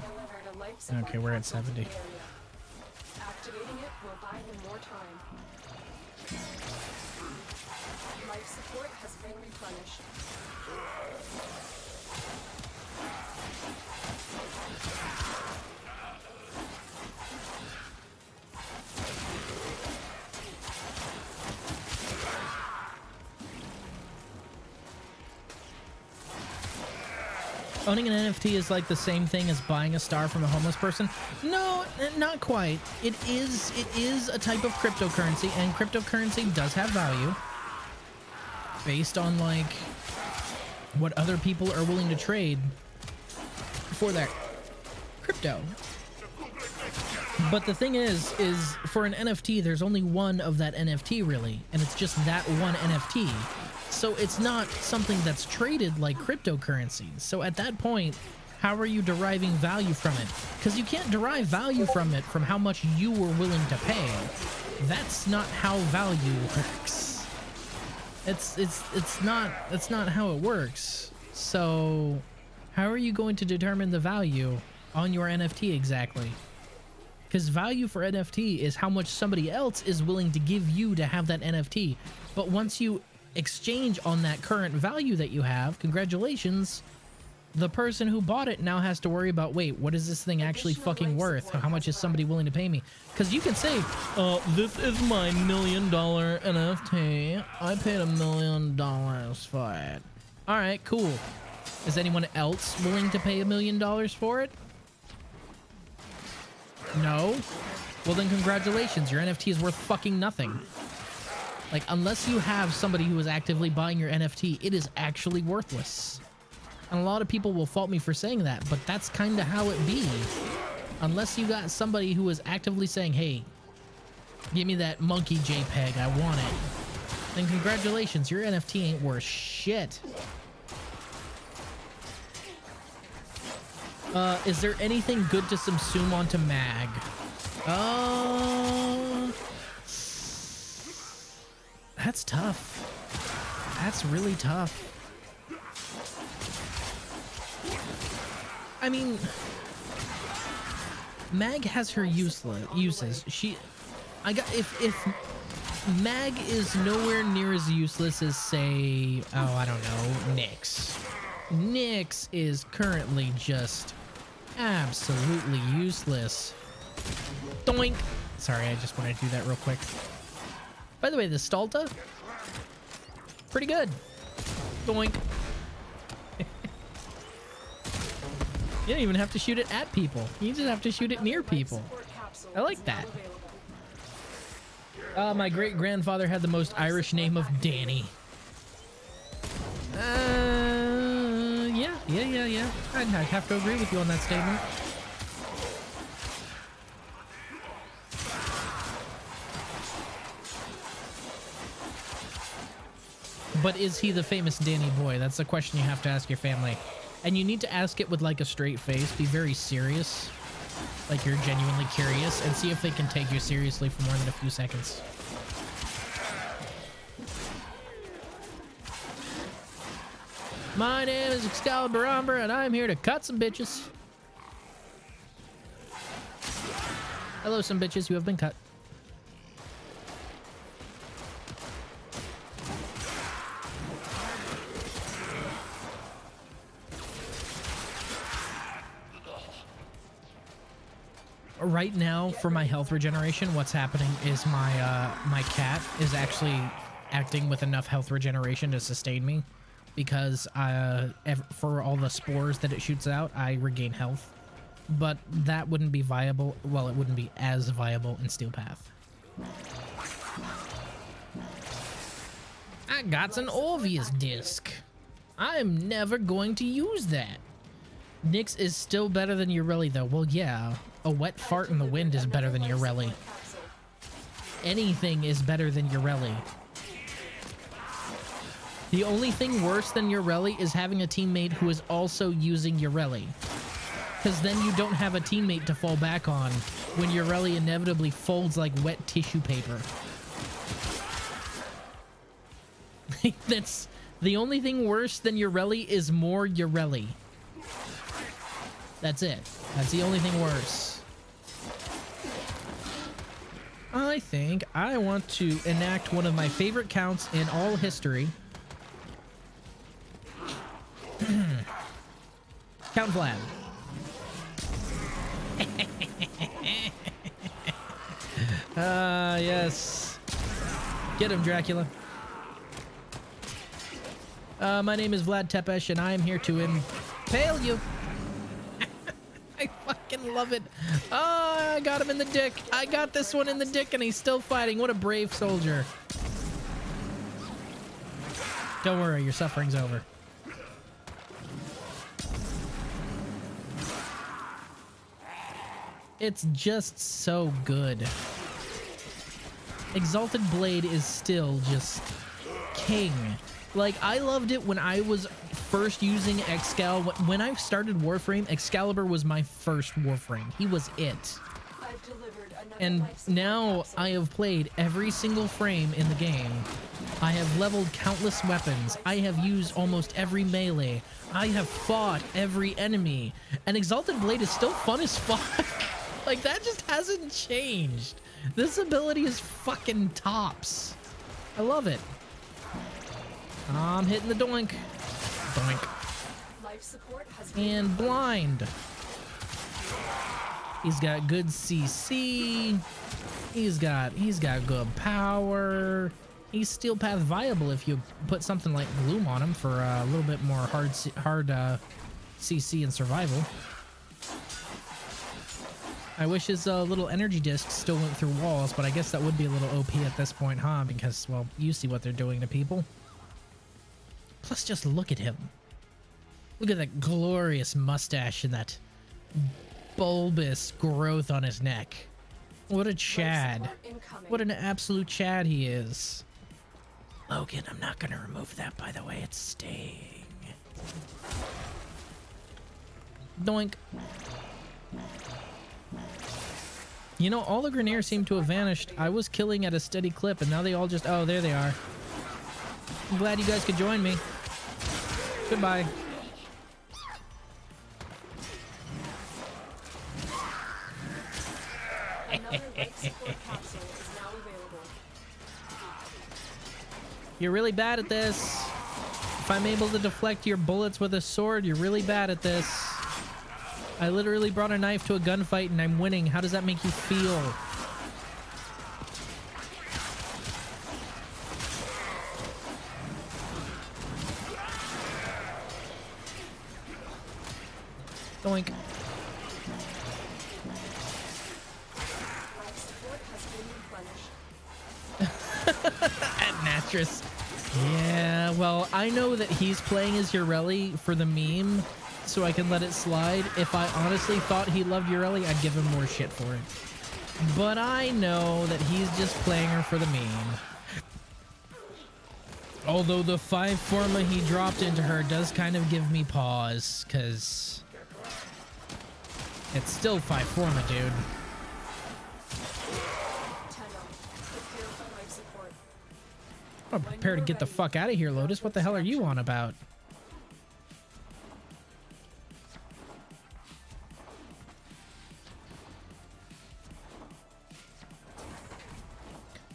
Okay, we're at 70. Activating it will buy him more time. Life support has been replenished. Owning an NFT is like the same thing as buying a star from a homeless person. No, not quite. It is a type of cryptocurrency, and cryptocurrency does have value based on like what other people are willing to trade for that crypto. But the thing is for an NFT, there's only one of that NFT really, and it's just that one NFT. So it's not something that's traded like cryptocurrencies. So at that point, how are you deriving value from it? Because you can't derive value from it from how much you were willing to pay. That's not how value works. That's not how it works. So how are you going to determine the value on your NFT exactly? Because value for NFT is how much somebody else is willing to give you to have that NFT. But once you exchange on that current value that you have, congratulations, the person who bought it now has to worry about, wait, what is this thing actually fucking worth? How much is somebody willing to pay me? Because you can say, this is my $1 million NFT. I paid $1 million for it. All right, cool. Is anyone else willing to pay $1 million for it? No? Well then congratulations, your NFT is worth fucking nothing. Like, unless you have somebody who is actively buying your NFT, it is actually worthless. And a lot of people will fault me for saying that, but that's kind of how it be. Unless you got somebody who is actively saying, hey, give me that monkey JPEG, I want it. Then congratulations, your NFT ain't worth shit. Is there anything good to subsume onto mag? That's tough. That's really tough. I mean, mag has her uses. If mag is nowhere near as useless as, say, oh, I don't know, Nyx. Nyx is currently just absolutely useless. Doink! Sorry, I just wanted to do that real quick. By the way, the Stalta, pretty good. Doink. You don't even have to shoot it at people. You just have to shoot it near people. I like that. My great-grandfather had the most Irish name of Danny. Yeah. I'd have to agree with you on that statement. But is he the famous Danny boy? That's the question you have to ask your family. And you need to ask it with like a straight face. Be very serious. Like you're genuinely curious, and see if they can take you seriously for more than a few seconds. My name is Excalibur Umber, and I'm here to cut some bitches. Hello, some bitches. You have been cut. Right now, for my health regeneration, what's happening is my cat is actually acting with enough health regeneration to sustain me, because for all the spores that it shoots out, I regain health. But that wouldn't be viable. Well, it wouldn't be as viable in Steel Path. I got an Orpheus disc. I'm never going to use that. Nyx is still better than Ureli, though. Well, yeah. A wet fart in the wind is better than Ureli. Anything is better than Ureli. The only thing worse than Ureli is having a teammate who is also using Ureli. Because then you don't have a teammate to fall back on when Ureli inevitably folds like wet tissue paper. That's the only thing worse than Ureli is more Ureli. That's it. That's the only thing worse. I think I want to enact one of my favorite counts in all history. Count Vlad. Yes. Get him, Dracula. My name is Vlad Tepesh, and I am here to impale you. I fucking love it. Oh, I got him in the dick. I got this one in the dick, and he's still fighting. What a brave soldier. Don't worry, your suffering's over. It's just so good. Exalted Blade is still just king. Like, I loved it when I was first using Excal. When I started Warframe, Excalibur was my first Warframe. He was it. I've delivered another And life support now capsule. I have played every single frame in the game. I have leveled countless weapons. I have used almost every melee. I have fought every enemy. And Exalted Blade is still fun as fuck. Like, that just hasn't changed. This ability is fucking tops. I love it. I'm hitting the doink. Doink. Life support has been And blind. He's got good CC. He's got good power. He's steel path viable if you put something like Gloom on him for a little bit more hard CC and survival. I wish his little energy disc still went through walls, but I guess that would be a little OP at this point, huh? Because, well, you see what they're doing to people. Plus, just look at him. Look at that glorious mustache and that bulbous growth on his neck. What a Chad. support incoming. What an absolute Chad he is. Logan, I'm not going to remove that, by the way. It's staying. Doink. You know, all the Greniers seem to have vanished. I was killing at a steady clip, and now they all just... Oh, there they are. I'm glad you guys could join me. Goodbye. Another life support capsule is now available. You're really bad at this. If I'm able to deflect your bullets with a sword, you're really bad at this. I literally brought a knife to a gunfight and I'm winning. How does that make you feel? Doink. Life support has been replenished. At Mattress. Yeah, well, I know that he's playing as Ureli for the meme, so I can let it slide. If I honestly thought he loved Ureli, I'd give him more shit for it. But I know that he's just playing her for the meme. Although the 5 forma he dropped into her does kind of give me pause, because it's still 5 forma, dude. Tenno, prepare for life support. I'm prepared to get the fuck out of here, Lotus. What the hell are you on about?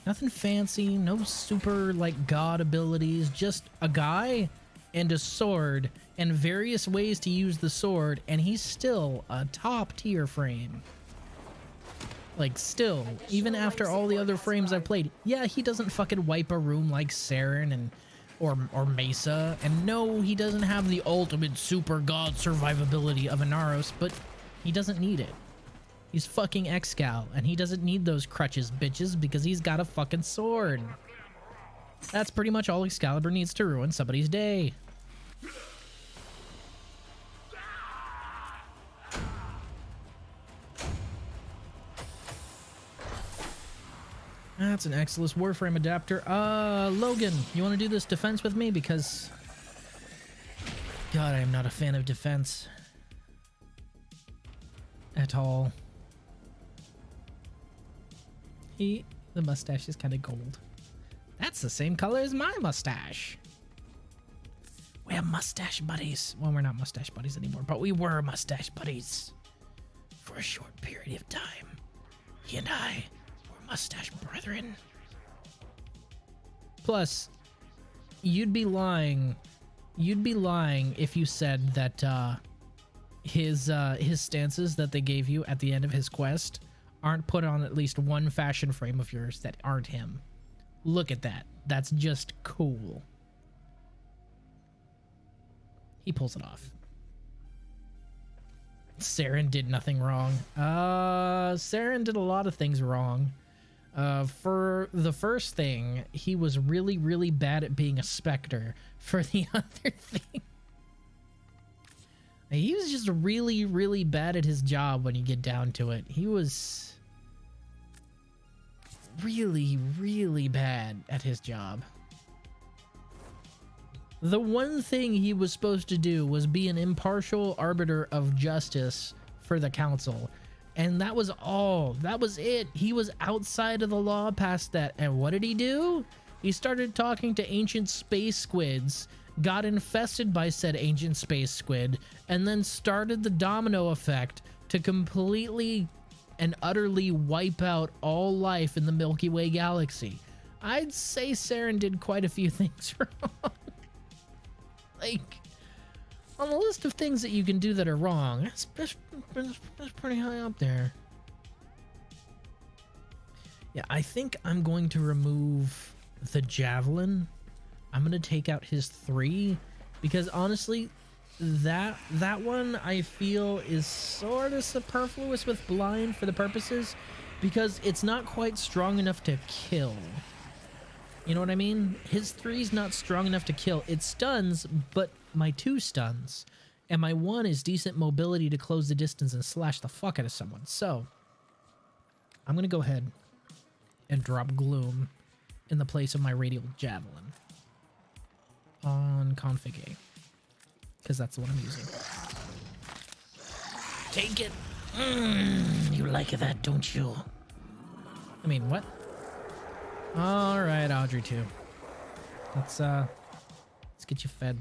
Nothing fancy, no super, like, god abilities, just a guy and a sword and various ways to use the sword, and he's still a top tier frame. Like, still, even after all the other frames I've played, yeah, he doesn't fucking wipe a room like Saren and or Mesa, and no, he doesn't have the ultimate super god survivability of Inaros, but he doesn't need it. He's fucking Excal, and he doesn't need those crutches, bitches, because he's got a fucking sword. That's pretty much all Excalibur needs to ruin somebody's day. That's an Exilus Warframe adapter. Logan, you want to do this defense with me? Because, God, I am not a fan of defense. At all. The mustache is kind of gold. That's the same color as my mustache. We have mustache buddies. Well, we're not mustache buddies anymore, but we were mustache buddies for a short period of time. He and I were mustache brethren. Plus, you'd be lying. You'd be lying if you said that his stances that they gave you at the end of his quest aren't put on at least one fashion frame of yours that aren't him. Look at that. That's just cool. He pulls it off. Saren did nothing wrong. Saren did a lot of things wrong. For the first thing, he was really, really bad at being a Spectre. For the other thing, He was just really, really bad at his job when you get down to it. He was really, really bad at his job. The one thing he was supposed to do was be an impartial arbiter of justice for the council. And that was all. That was it. He was outside of the law past that. And what did he do? He started talking to ancient space squids, got infested by said ancient space squid, and then started the domino effect to completely and utterly wipe out all life in the Milky Way galaxy. I'd say Saren did quite a few things wrong. Like, on the list of things that you can do that are wrong, that's pretty high up there. Yeah, I think I'm going to remove the javelin. I'm going to take out his 3, because honestly, that one I feel is sort of superfluous with blind for the purposes, because it's not quite strong enough to kill. You know what I mean? His 3's not strong enough to kill. It stuns, but my 2 stuns. And my 1 is decent mobility to close the distance and slash the fuck out of someone. So, I'm going to go ahead and drop Gloom in the place of my Radial Javelin on Config A, because that's the one I'm using. Take it. You like that, don't you? I mean, what? All right, Audrey 2. Let's get you fed.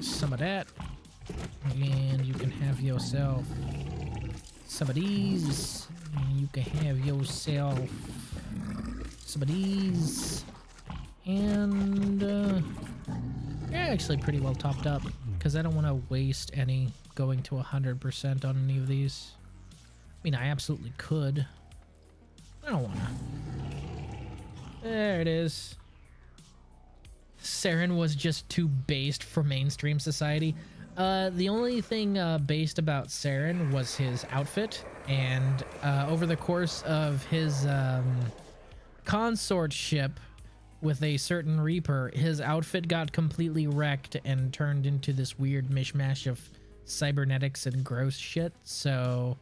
Some of that, and you can have yourself some of these. And you can have yourself some of these, and you're actually pretty well topped up, because I don't want to waste any going to 100% on any of these. I mean, I absolutely could. I don't want to. There it is. Saren was just too based for mainstream society. The only thing based about Saren was his outfit, and over the course of his consortship with a certain Reaper, his outfit got completely wrecked and turned into this weird mishmash of cybernetics and gross shit, so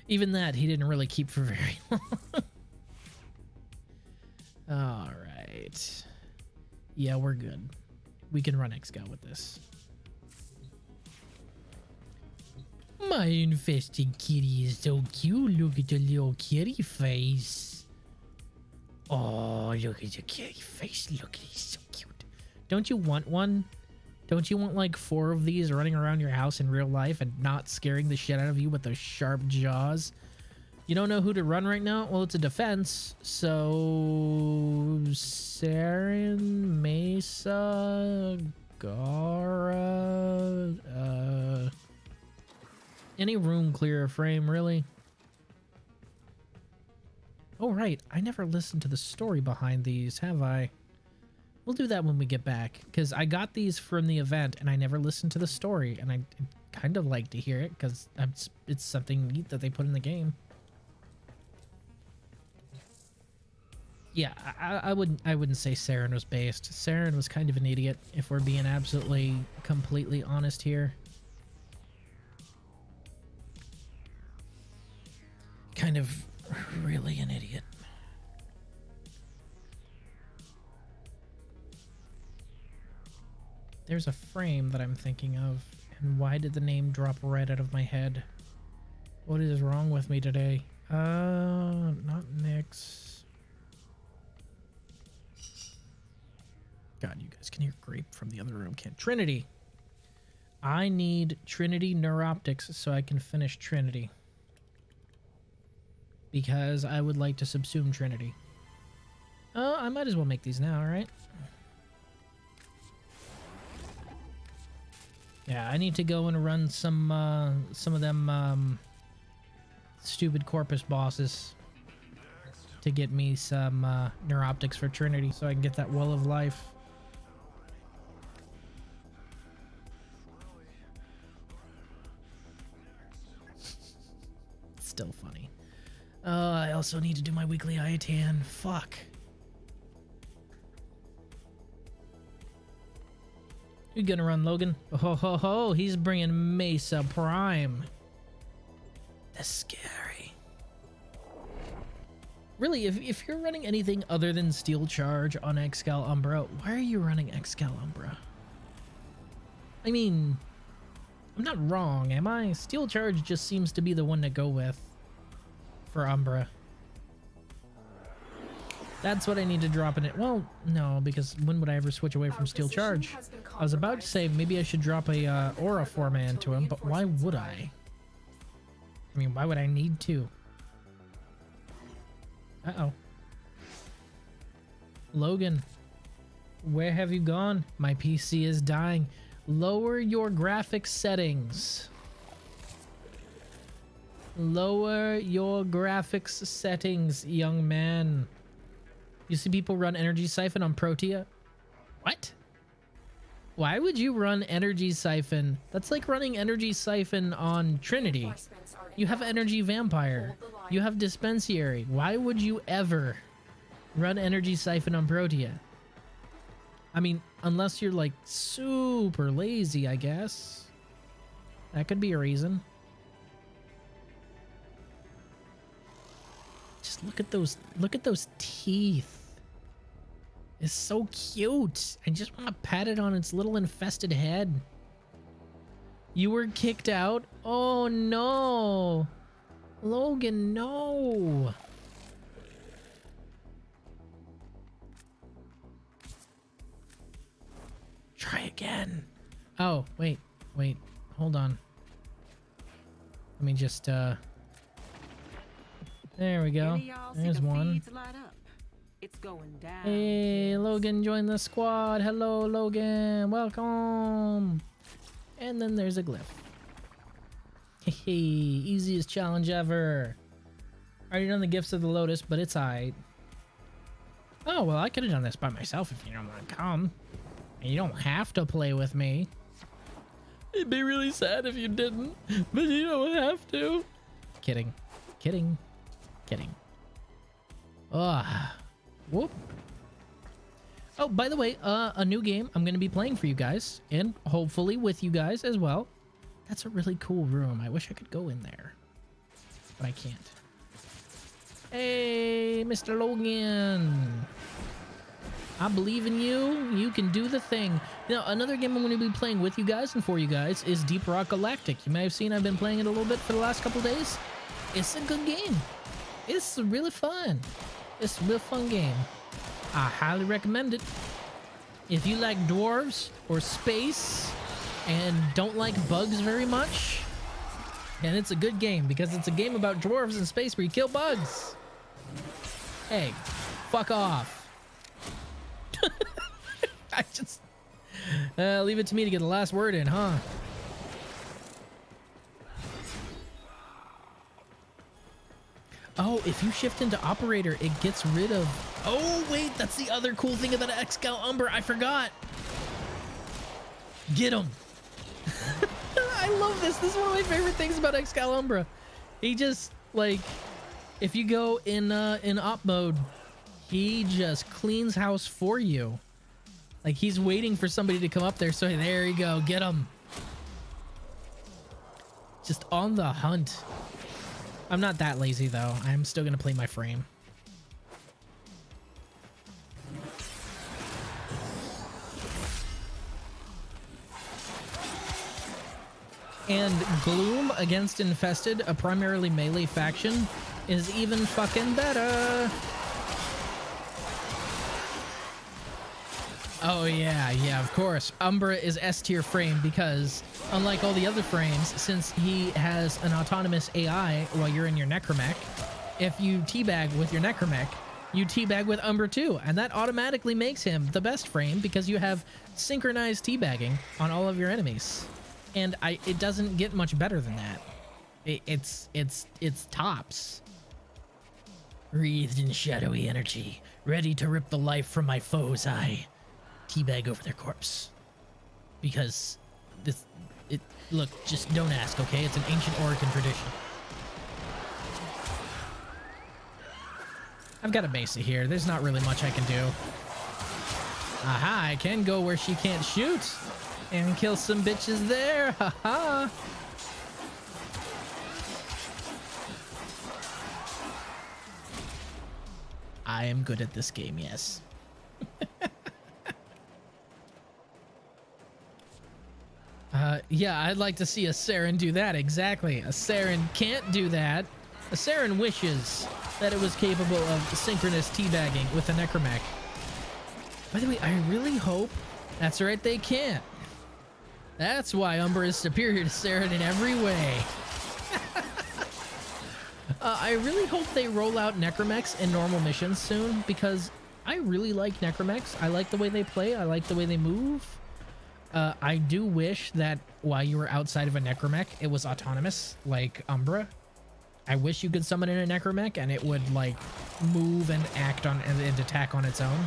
even that he didn't really keep for very long. Alright. Yeah, we're good. We can run Excal with this. My infested kitty is so cute. Look at the little kitty face. Oh, look at the kitty face. Look, he's so cute. Don't you want one? Don't you want like 4 of these running around your house in real life and not scaring the shit out of you with those sharp jaws? You don't know who to run right now? Well, it's a defense. So, Saren, Mesa, Gara, any room clear frame, really? Oh, right. I never listened to the story behind these, have I? We'll do that when we get back, because I got these from the event, and I never listened to the story, and I kind of like to hear it, because it's something neat that they put in the game. Yeah, I wouldn't say Saren was based. Saren was kind of an idiot, if we're being absolutely, completely honest here. Kind of really an idiot. There's a frame that I'm thinking of, and why did the name drop right out of my head? What is wrong with me today? Not Nyx. God, you guys can hear Grape from the other room, can't? Trinity. I need Trinity Neuroptics so I can finish Trinity. Because I would like to subsume Trinity. Oh, I might as well make these now, alright? Yeah, I need to go and run some of them stupid Corpus bosses to get me some Neuroptics for Trinity so I can get that Well of Life. Still funny. I also need to do my weekly IATAN. Fuck. You gonna run, Logan? Ho ho ho! He's bringing Mesa Prime. That's scary. Really, if you're running anything other than Steel Charge on Excalibur, why are you running Excalibur? I mean, I'm not wrong, am I? Steel Charge just seems to be the one to go with for Umbra. That's what I need to drop in it. Well, no, because when would I ever switch away from Steel Charge? I was about to say maybe I should drop a Aura Format into him, but why would I? I mean, why would I need to? Uh-oh. Logan, where have you gone? My PC is dying. Lower your graphics settings. Lower your graphics settings, young man. You see people run Energy Siphon on Protea? What? Why would you run Energy Siphon? That's like running Energy Siphon on Trinity. You have Energy Vampire. You have Dispensary. Why would you ever run Energy Siphon on Protea? I mean, unless you're like super lazy, I guess. That could be a reason. Just look at those teeth. It's so cute. I just want to pat it on its little infested head. You were kicked out? Oh no. Logan, no. Try again. Oh, wait. Hold on. Let me just there we go. There's one. It's going down. Hey, Logan joined the squad. Hello, Logan. Welcome. And then there's a glyph. Hey, easiest challenge ever. Already done the Gifts of the Lotus, but it's alright. Oh, well, I could have done this by myself if you don't want to come. And you don't have to play with me. It'd be really sad if you didn't, but you don't have to. Kidding. Ugh. Whoop. Oh, by the way, a new game I'm going to be playing for you guys, and hopefully with you guys as well. That's a really cool room. I wish I could go in there, but I can't. Hey, Mr. Logan. I believe in you. You can do the thing. Now, another game I'm going to be playing with you guys and for you guys is Deep Rock Galactic. You may have seen I've been playing it a little bit for the last couple days. It's a good game. It's really fun. It's a real fun game. I highly recommend it. If you like dwarves or space and don't like bugs very much, then it's a good game because it's a game about dwarves in space where you kill bugs. Hey, fuck off. I just leave it to me to get the last word in, huh? Oh, if you shift into operator, it gets rid of... Oh, wait, that's the other cool thing about Excalibur. I forgot. Get him. I love this. This is one of my favorite things about Excalibur. He just, like, if you go in op mode, he just cleans house for you. Like, he's waiting for somebody to come up there. So there you go. Get him. Just on the hunt. I'm not that lazy, though. I'm still going to play my frame. And Gloom against Infested, a primarily melee faction, is even fucking better. Oh yeah, of course. Umbra is S tier frame because, unlike all the other frames, since he has an autonomous AI while you're in your Necromech, if you teabag with your Necromech, you teabag with Umbra too, and that automatically makes him the best frame because you have synchronized teabagging on all of your enemies. And it doesn't get much better than that. It's tops. Wreathed in shadowy energy, ready to rip the life from my foe's eye. Teabag over their corpse. Because look, just don't ask, okay? It's an ancient Oricon tradition. I've got a Mesa here. There's not really much I can do. Aha, I can go where she can't shoot. And kill some bitches there. Haha. I am good at this game, yes. Yeah, I'd like to see a Saren do that, exactly. A Saren can't do that. A Saren wishes that it was capable of synchronous teabagging with a Necromech. By the way, I really hope... That's right, they can't. That's why Umbra is superior to Saren in every way. I really hope they roll out Necromechs in normal missions soon, because I really like Necromechs. I like the way they play. I like the way they move. I do wish that while you were outside of a Necromech, it was autonomous, like Umbra. I wish you could summon in a Necromech and it would, like, move and act on and attack on its own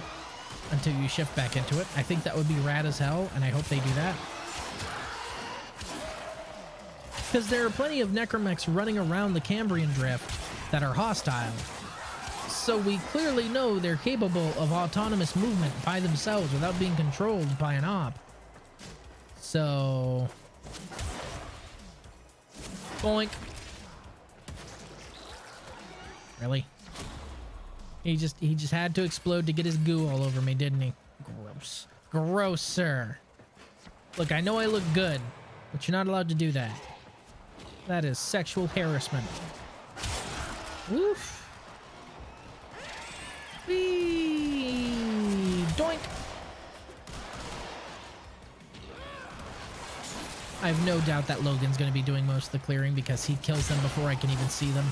until you shift back into it. I think that would be rad as hell, and I hope they do that. Because there are plenty of Necromechs running around the Cambrian Drift that are hostile. So we clearly know they're capable of autonomous movement by themselves without being controlled by an op. So... Boink. Really? He just had to explode to get his goo all over me, didn't he? Gross. Gross, sir. Look, I know I look good, but you're not allowed to do that. That is sexual harassment. Woof. Whee! Doink! I have no doubt that Logan's going to be doing most of the clearing because he kills them before I can even see them.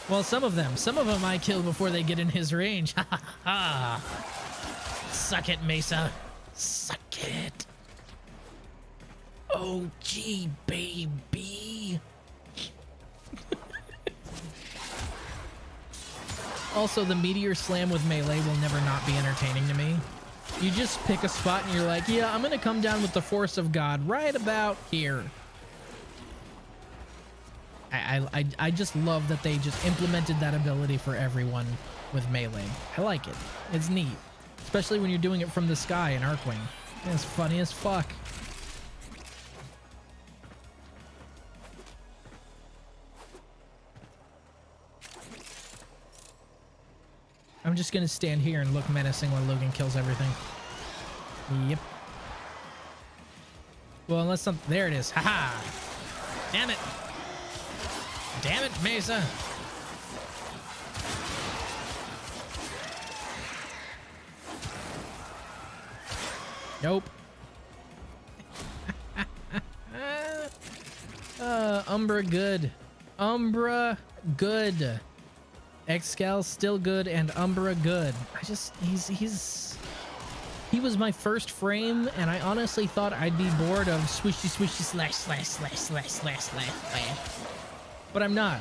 Well, some of them I kill before they get in his range. Ha ha ha! Suck it, Mesa. Suck it. Oh, gee, baby. Also, the meteor slam with melee will never not be entertaining to me. You just pick a spot and you're like, yeah, I'm gonna come down with the force of God right about here. I just love that they just implemented that ability for everyone with melee. I like it. It's neat. Especially when you're doing it from the sky in Arcwing. It's funny as fuck. I'm just gonna stand here and look menacing while Logan kills everything. Yep. Well, unless some... There it is. Haha! Damn it! Damn it, Mesa! Nope. Umbra good. Umbra good. Excal still good and Umbra good. He was my first frame, and I honestly thought I'd be bored of swishy swishy slash slash slash slash slash slash slash. But I'm not.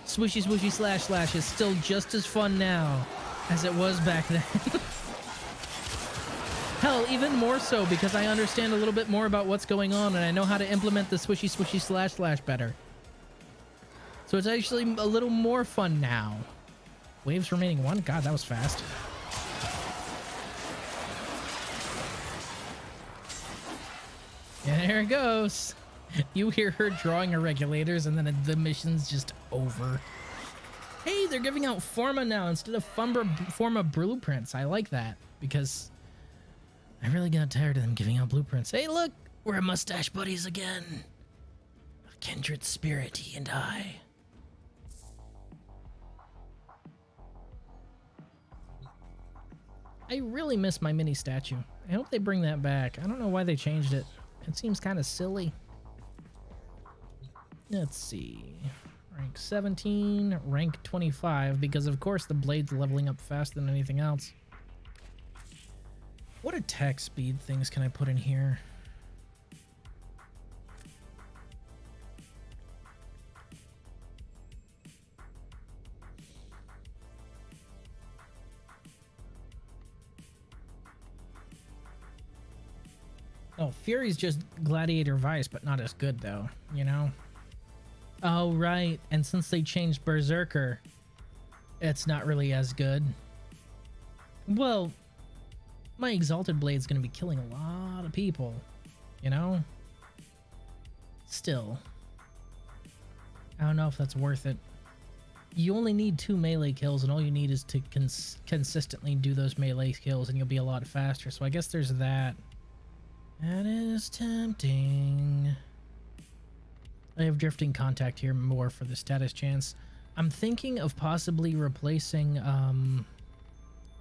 Swishy swishy slash slash is still just as fun now as it was back then. Hell, even more so because I understand a little bit more about what's going on and I know how to implement the swishy swishy slash slash better. So it's actually a little more fun now. Waves remaining 1? God, that was fast. And there it goes. You hear her drawing her regulators and then the mission's just over. Hey, they're giving out Forma now instead of Forma blueprints. I like that because I really got tired of them giving out blueprints. Hey, look, we're mustache buddies again. A kindred spirit, he and I. I really miss my mini statue. I hope they bring that back. I don't know why they changed it. It seems kind of silly. Let's see. Rank 17, rank 25, because of course the blade's leveling up faster than anything else. What attack speed things can I put in here? Oh, Fury's just Gladiator Vice, but not as good though, you know? Oh, right. And since they changed Berserker, it's not really as good. Well, my Exalted Blade's gonna be killing a lot of people. you know? Still, I don't know if that's worth it. You only need 2 melee kills, and all you need is to consistently do those melee kills, and you'll be a lot faster. So I guess there's that. That is tempting. I have drifting contact here more for the status chance. I'm thinking of possibly replacing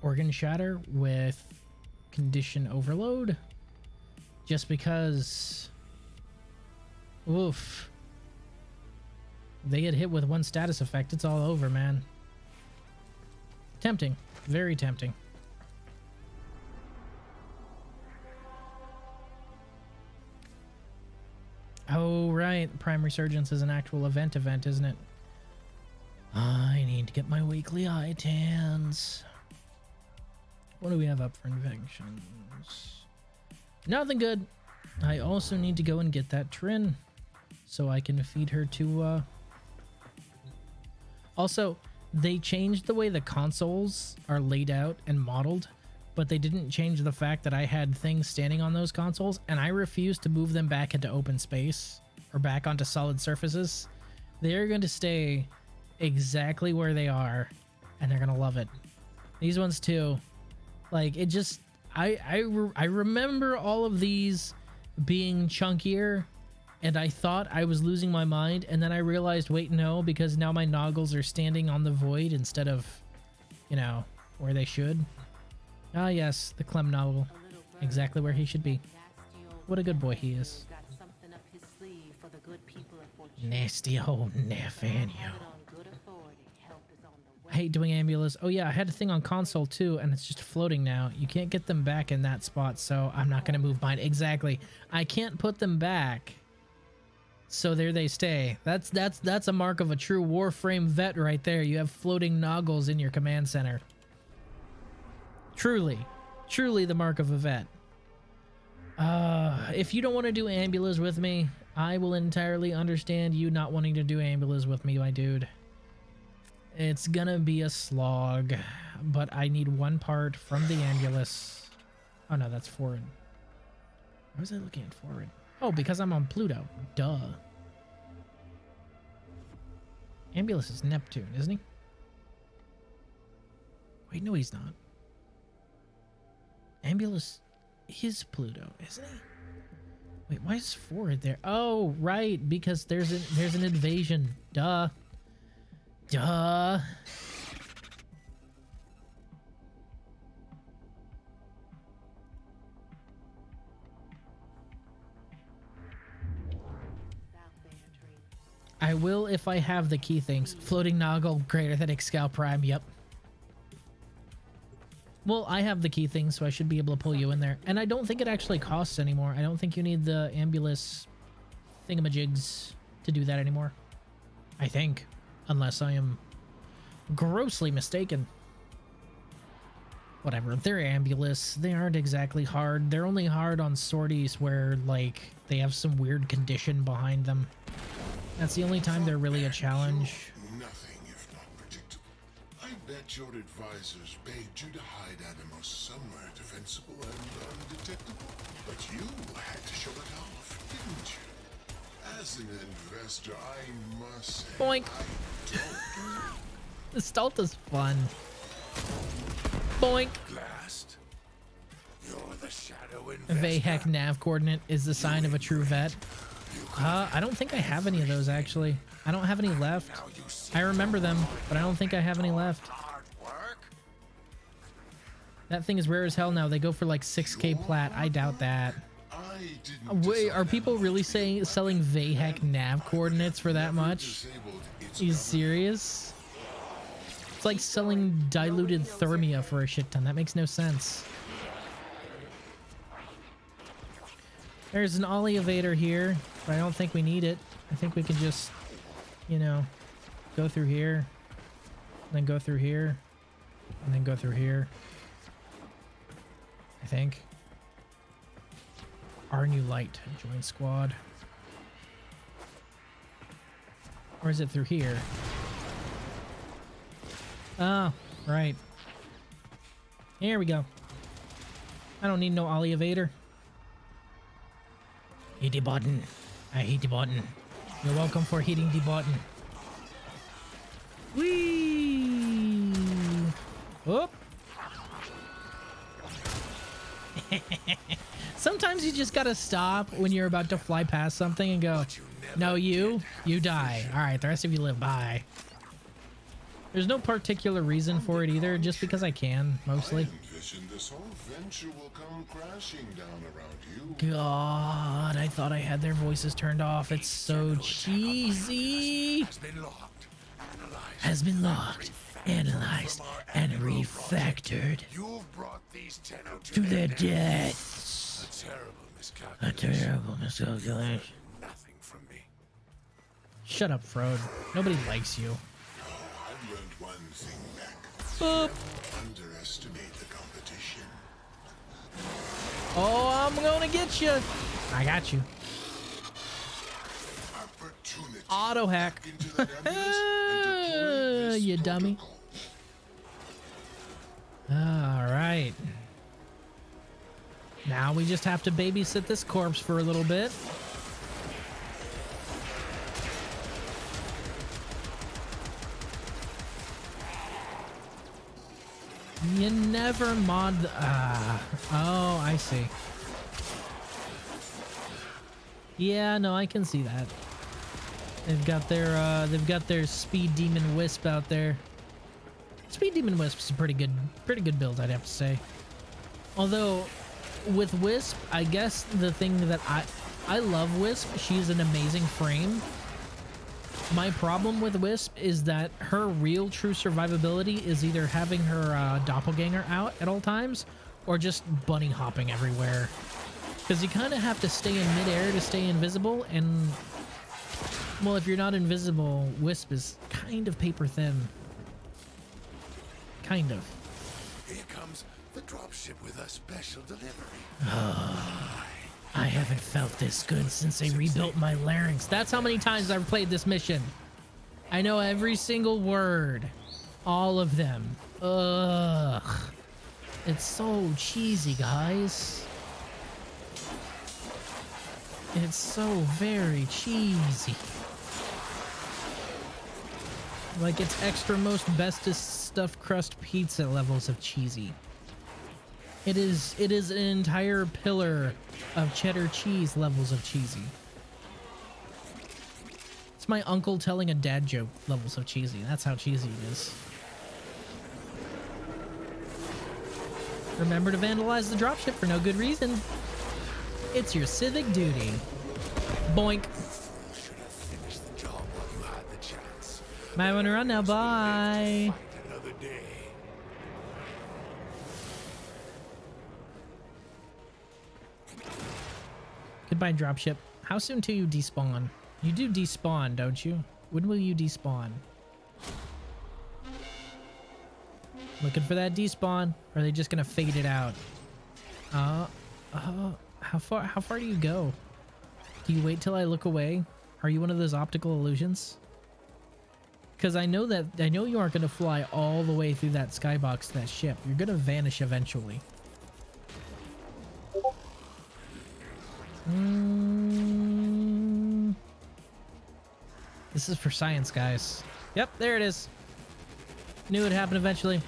organ shatter with condition overload, just because, oof, they get hit with one status effect, it's all over, man. Tempting, very tempting. Oh right, Prime Resurgence is an actual event, isn't it? I need to get my weekly eye tans. What do we have up for infections? Nothing good. I also need to go and get that Trin so I can feed her to Also, they changed the way the consoles are laid out and modeled, but they didn't change the fact that I had things standing on those consoles, and I refuse to move them back into open space or back onto solid surfaces. They're going to stay exactly where they are, and they're going to love it. These ones too. Like, it just, I remember all of these being chunkier, and I thought I was losing my mind, and then I realized, wait, no, because now my noggles are standing on the void instead of, you know, where they should. Ah, yes, the Clem noggle. Exactly where he should be. What a good boy he is. Nasty old Nathaniel. I hate doing ambulas. Oh yeah, I had a thing on console too, and it's just floating now. You can't get them back in that spot, so I'm not gonna move mine. Exactly. I can't put them back, so there they stay. That's a mark of a true Warframe vet right there. You have floating noggles in your command center. Truly the mark of a vet. If you don't want to do ambulas with me, I will entirely understand you not wanting to do ambulas with me, my dude. It's gonna be a slog, but I need one part from the ambulus. Oh no, that's foreign. Why was I looking at foreign? Oh, because I'm on Pluto. Duh. Ambulus is Neptune, isn't he? Wait, no, he's not. Ambulus is Pluto, isn't he? Wait, why is forward there? Oh, right, because there's an invasion. Duh. Duh. I will if I have the key things. Floating noggle greater than Excal Prime. Yep. Well, I have the key things, so I should be able to pull you in there. And I don't think it actually costs anymore. I don't think you need the ambulus thingamajigs to do that anymore. I think. Unless I am grossly mistaken. Whatever. They're ambulus. They aren't exactly hard. They're only hard on sorties where, like, they have some weird condition behind them. That's the only time they're really a challenge. Nothing if not predictable. I bet your advisors begged you to hide animals somewhere defensible and undetectable. But you had to show it off, didn't you? As an investor, I must say, Boink. The stealth is fun. Boink. Blast. You're the shadow investor. Vahek nav coordinate is the sign of a true vet. I don't think I have any of those, actually. I don't have any left. I remember them, but I don't think I have any left. That thing is rare as hell now. They go for like 6k plat. I doubt that. Wait, are people really selling Vahek nav coordinates for that much? Are you serious? It's like selling diluted thermia for a shit ton. That makes no sense. There's an elevator here, but I don't think we need it. I think we can just, you know, go through here, then go through here, and then go through here. I think. Our new light. Join squad. Or is it through here? Oh, right. Here we go. I don't need no elevator. Hit the button. I hit the button. You're welcome for hitting the button. Whee! Whoop! Sometimes you just gotta stop when you're about to fly past something and go, no, you die. All right, the rest of you live. Bye. There's no particular reason for it either, just because I can, mostly. I envision this whole venture will come crashing down around you. God, I thought I had their voices turned off. It's so cheesy. Has been locked, analyzed, and refactored You've brought these Tenno to their deaths. A terrible A miscalculation. terrible miscalculation. Nothing from me. Shut up, Frode. Nobody likes you. I've learned one thing back. Boop. Underestimate the competition. Oh, I'm gonna get you. I got you. Opportunity. Auto hack. Into that amulet and deploy this You dummy. protocol. All right. Now we just have to babysit this corpse for a little bit. You never mod the, oh, I see. Yeah, no, I can see that. They've got their Speed Demon Wisp out there. Speed Demon Wisp is a pretty good build, I'd have to say. Although with Wisp, I guess the thing that I love Wisp, she's an amazing frame. My problem with Wisp is that her real true survivability is either having her doppelganger out at all times or just bunny hopping everywhere. Because you kind of have to stay in midair to stay invisible, and well, if you're not invisible, Wisp is kind of paper thin. Kind of. Here comes the dropship with a special delivery. I haven't felt this good since they rebuilt my larynx. That's how many times I've played this mission. I know every single word. All of them. Ugh. It's so cheesy, guys. It's so very cheesy. Like it's extra most bestest stuffed crust pizza levels of cheesy. It is an entire pillar of cheddar cheese levels of cheesy. It's my uncle telling a dad joke levels of cheesy. That's how cheesy it is. Remember to vandalize the dropship for no good reason. It's your civic duty. Boink. Should have finished the job while you had the chance. Might want to run now. Bye. Another day. Goodbye, dropship. How soon till you despawn? You do despawn, don't you? When will you despawn? Looking for that despawn, or are they just gonna fade it out? How far do you go? Do you wait till I look away? Are you one of those optical illusions? Because I know you aren't gonna fly all the way through that skybox to that ship. You're gonna vanish eventually. This is for science, guys. Yep, there it is. Knew it happened eventually.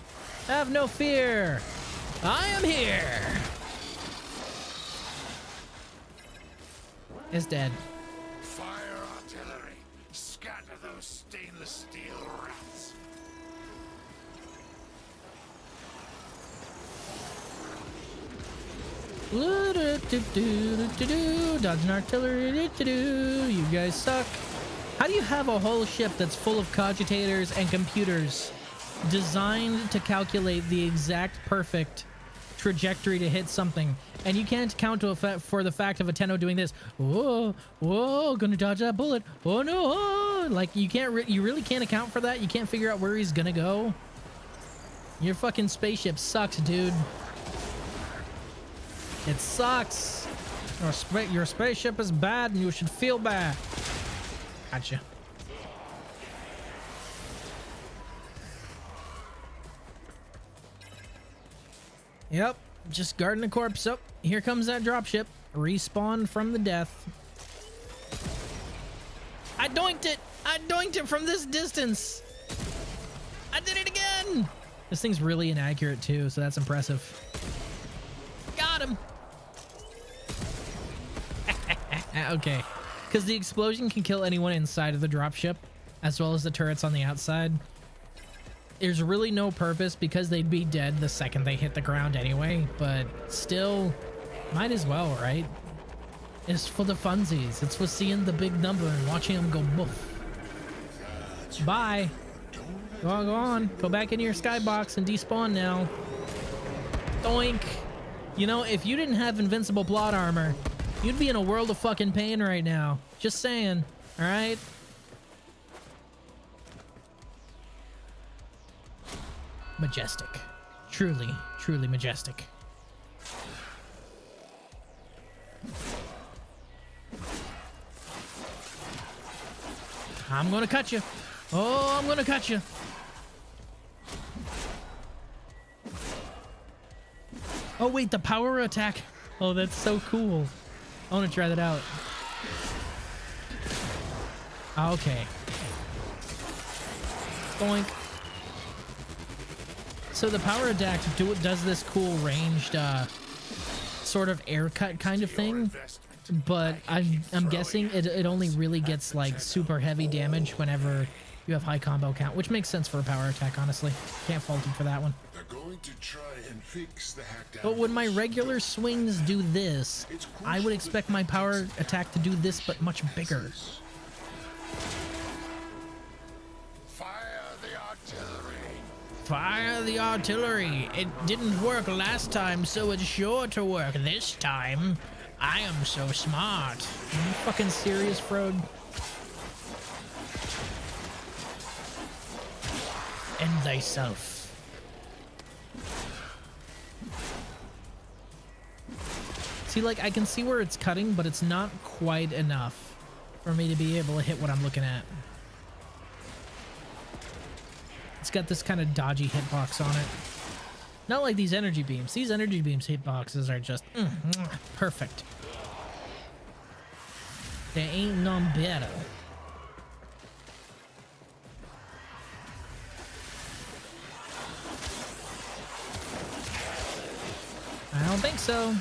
Have no fear. I am here. It's dead. Fire artillery. Scatter those stainless steel rats. Dodging artillery. You guys suck. How do you have a whole ship that's full of cogitators and computers designed to calculate the exact perfect trajectory to hit something, and you can't count for the fact of a Tenno doing this? Whoa, whoa, gonna dodge that bullet. Oh no, oh. Like you can't, you really can't account for that. You can't figure out where he's gonna go. Your fucking spaceship sucks, dude. It sucks. Your spaceship is bad, and you should feel bad. Gotcha. Yep, just guarding the corpse. Oh, here comes that dropship. Respawn from the death. I doinked it! I doinked it from this distance! I did it again! This thing's really inaccurate too, so that's impressive. Got him! Okay. Because the explosion can kill anyone inside of the dropship, as well as the turrets on the outside. There's really no purpose because they'd be dead the second they hit the ground anyway, but still, might as well, right? It's for the funsies. It's for seeing the big number and watching them go boof. Bye. Go on. Go back into your skybox and despawn now. Doink. You know, if you didn't have invincible plot armor, you'd be in a world of fucking pain right now. Just saying. All right? Majestic. Truly, truly majestic. I'm gonna cut you. Oh, I'm gonna cut you. Oh, wait, the power attack. Oh, that's so cool. I want to try that out. Okay. Boink. So the power attack does this cool ranged sort of air cut kind of thing, but I'm guessing it only really gets like super heavy damage whenever you have high combo count, which makes sense for a power attack, honestly. Can't fault him for that one. They're going to try and fix the hacked But when my animals. regular swings do this, I would expect my power attack to do this, but much bigger. Fire the artillery. Fire the artillery. It didn't work last time, so it's sure to work this time. I am so smart. Are you fucking serious, Frode? End thyself. See, like, I can see where it's cutting, but it's not quite enough for me to be able to hit what I'm looking at. It's got this kind of dodgy hitbox on it. Not like these energy beams. These energy beams hitboxes are just perfect. There ain't none better. I don't think so.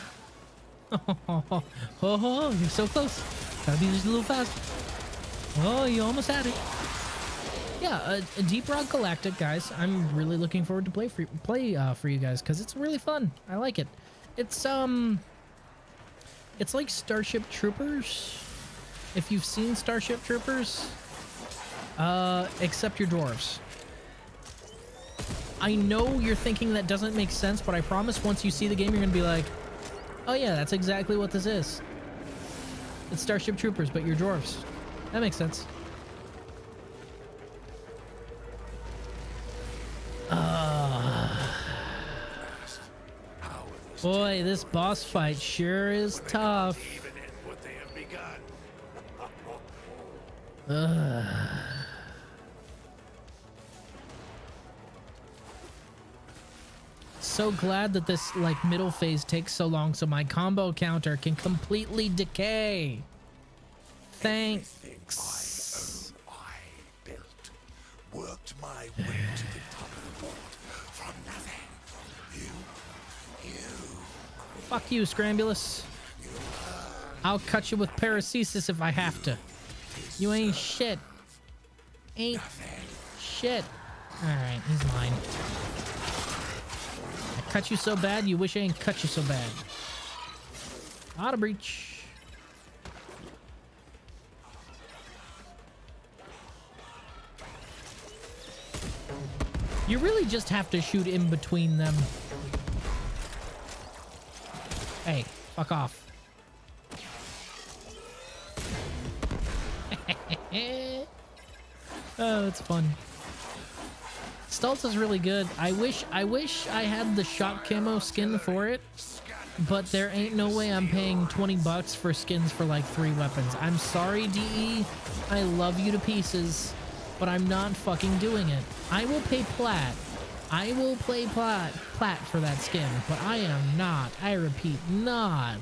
Oh, you're so close. Gotta be just a little fast. Oh, you almost had it. Yeah, Deep Rock Galactic, guys. I'm really looking forward to play for you guys because it's really fun. I like it. It's like Starship Troopers. If you've seen Starship Troopers, except you're dwarves. I know you're thinking that doesn't make sense, but I promise once you see the game, you're gonna be like, oh yeah, that's exactly what this is. It's Starship Troopers, but you're dwarves. That makes sense. Boy, this boss fight sure is tough. So glad that this like middle phase takes so long so my combo counter can completely decay. Thanks. I built, worked my way to the top of the board from nothing. Fuck you, Scrambulus. I'll cut you with paracesis if I have to. You ain't shit. Ain't shit. Alright, he's mine. I cut you so bad, you wish I ain't cut you so bad. Auto breach. You really just have to shoot in between them. Hey, fuck off. Oh, it's fun. Stults is really good. I wish I had the shot camo skin for it, but there ain't no way I'm paying 20 bucks for skins for like 3 weapons. I'm sorry, DE. I love you to pieces, but I'm not fucking doing it. I will pay plat. I will play plat for that skin, but I am not, I repeat, not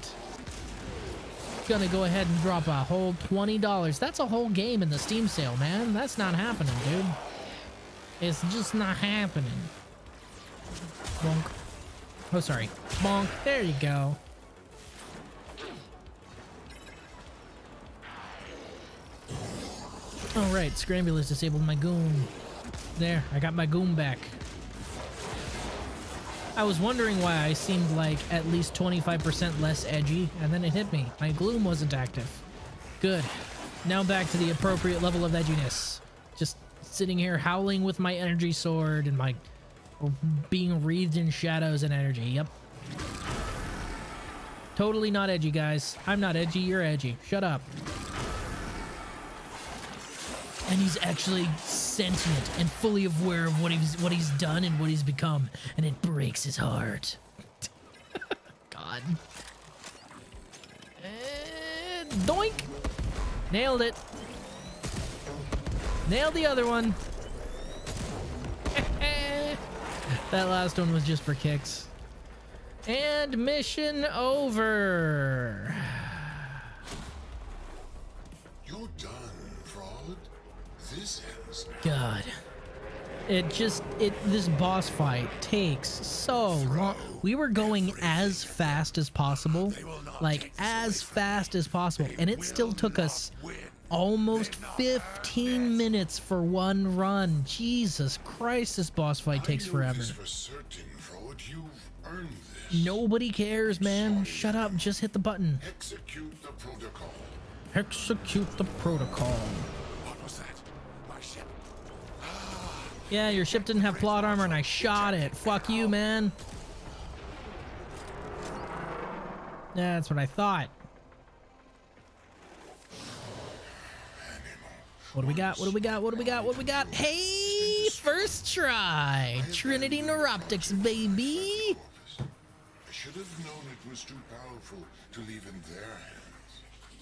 gonna go ahead and drop a whole $20. That's a whole game in the Steam sale, man. That's not happening, dude. It's just not happening. Bonk. Oh, sorry. Bonk. There you go. All right, Scrambulas disabled my goon. There, I got my goon back. I was wondering why I seemed like at least 25% less edgy, and then it hit me. My gloom wasn't active. Good. Now back to the appropriate level of edginess. Just sitting here howling with my energy sword and my being wreathed in shadows and energy. Yep. Totally not edgy, guys. I'm not edgy, you're edgy. Shut up. And he's actually sentient and fully aware of what he's done and what he's become, and it breaks his heart. God. And doink! Nailed it. Nailed the other one. That last one was just for kicks. And mission over. You're done, fraud. This ends now. God. This boss fight takes so long. We were going as fast as possible, like as fast as possible, and it still took us almost 15 minutes for one run. Jesus Christ, this boss fight takes forever. For certain, fraud. You've earned this. Nobody cares, man. Shut up, just hit the button. Execute the protocol. Execute the protocol. What was that? My ship. Yeah, your ship didn't have plot armor and I shot it. Fuck you, man. Yeah, that's what I thought. What do we got? What do we got? What do we got? What do we got? Hey, first try. Trinity Neuroptics, baby. I should have known it was too powerful to leave in their hands.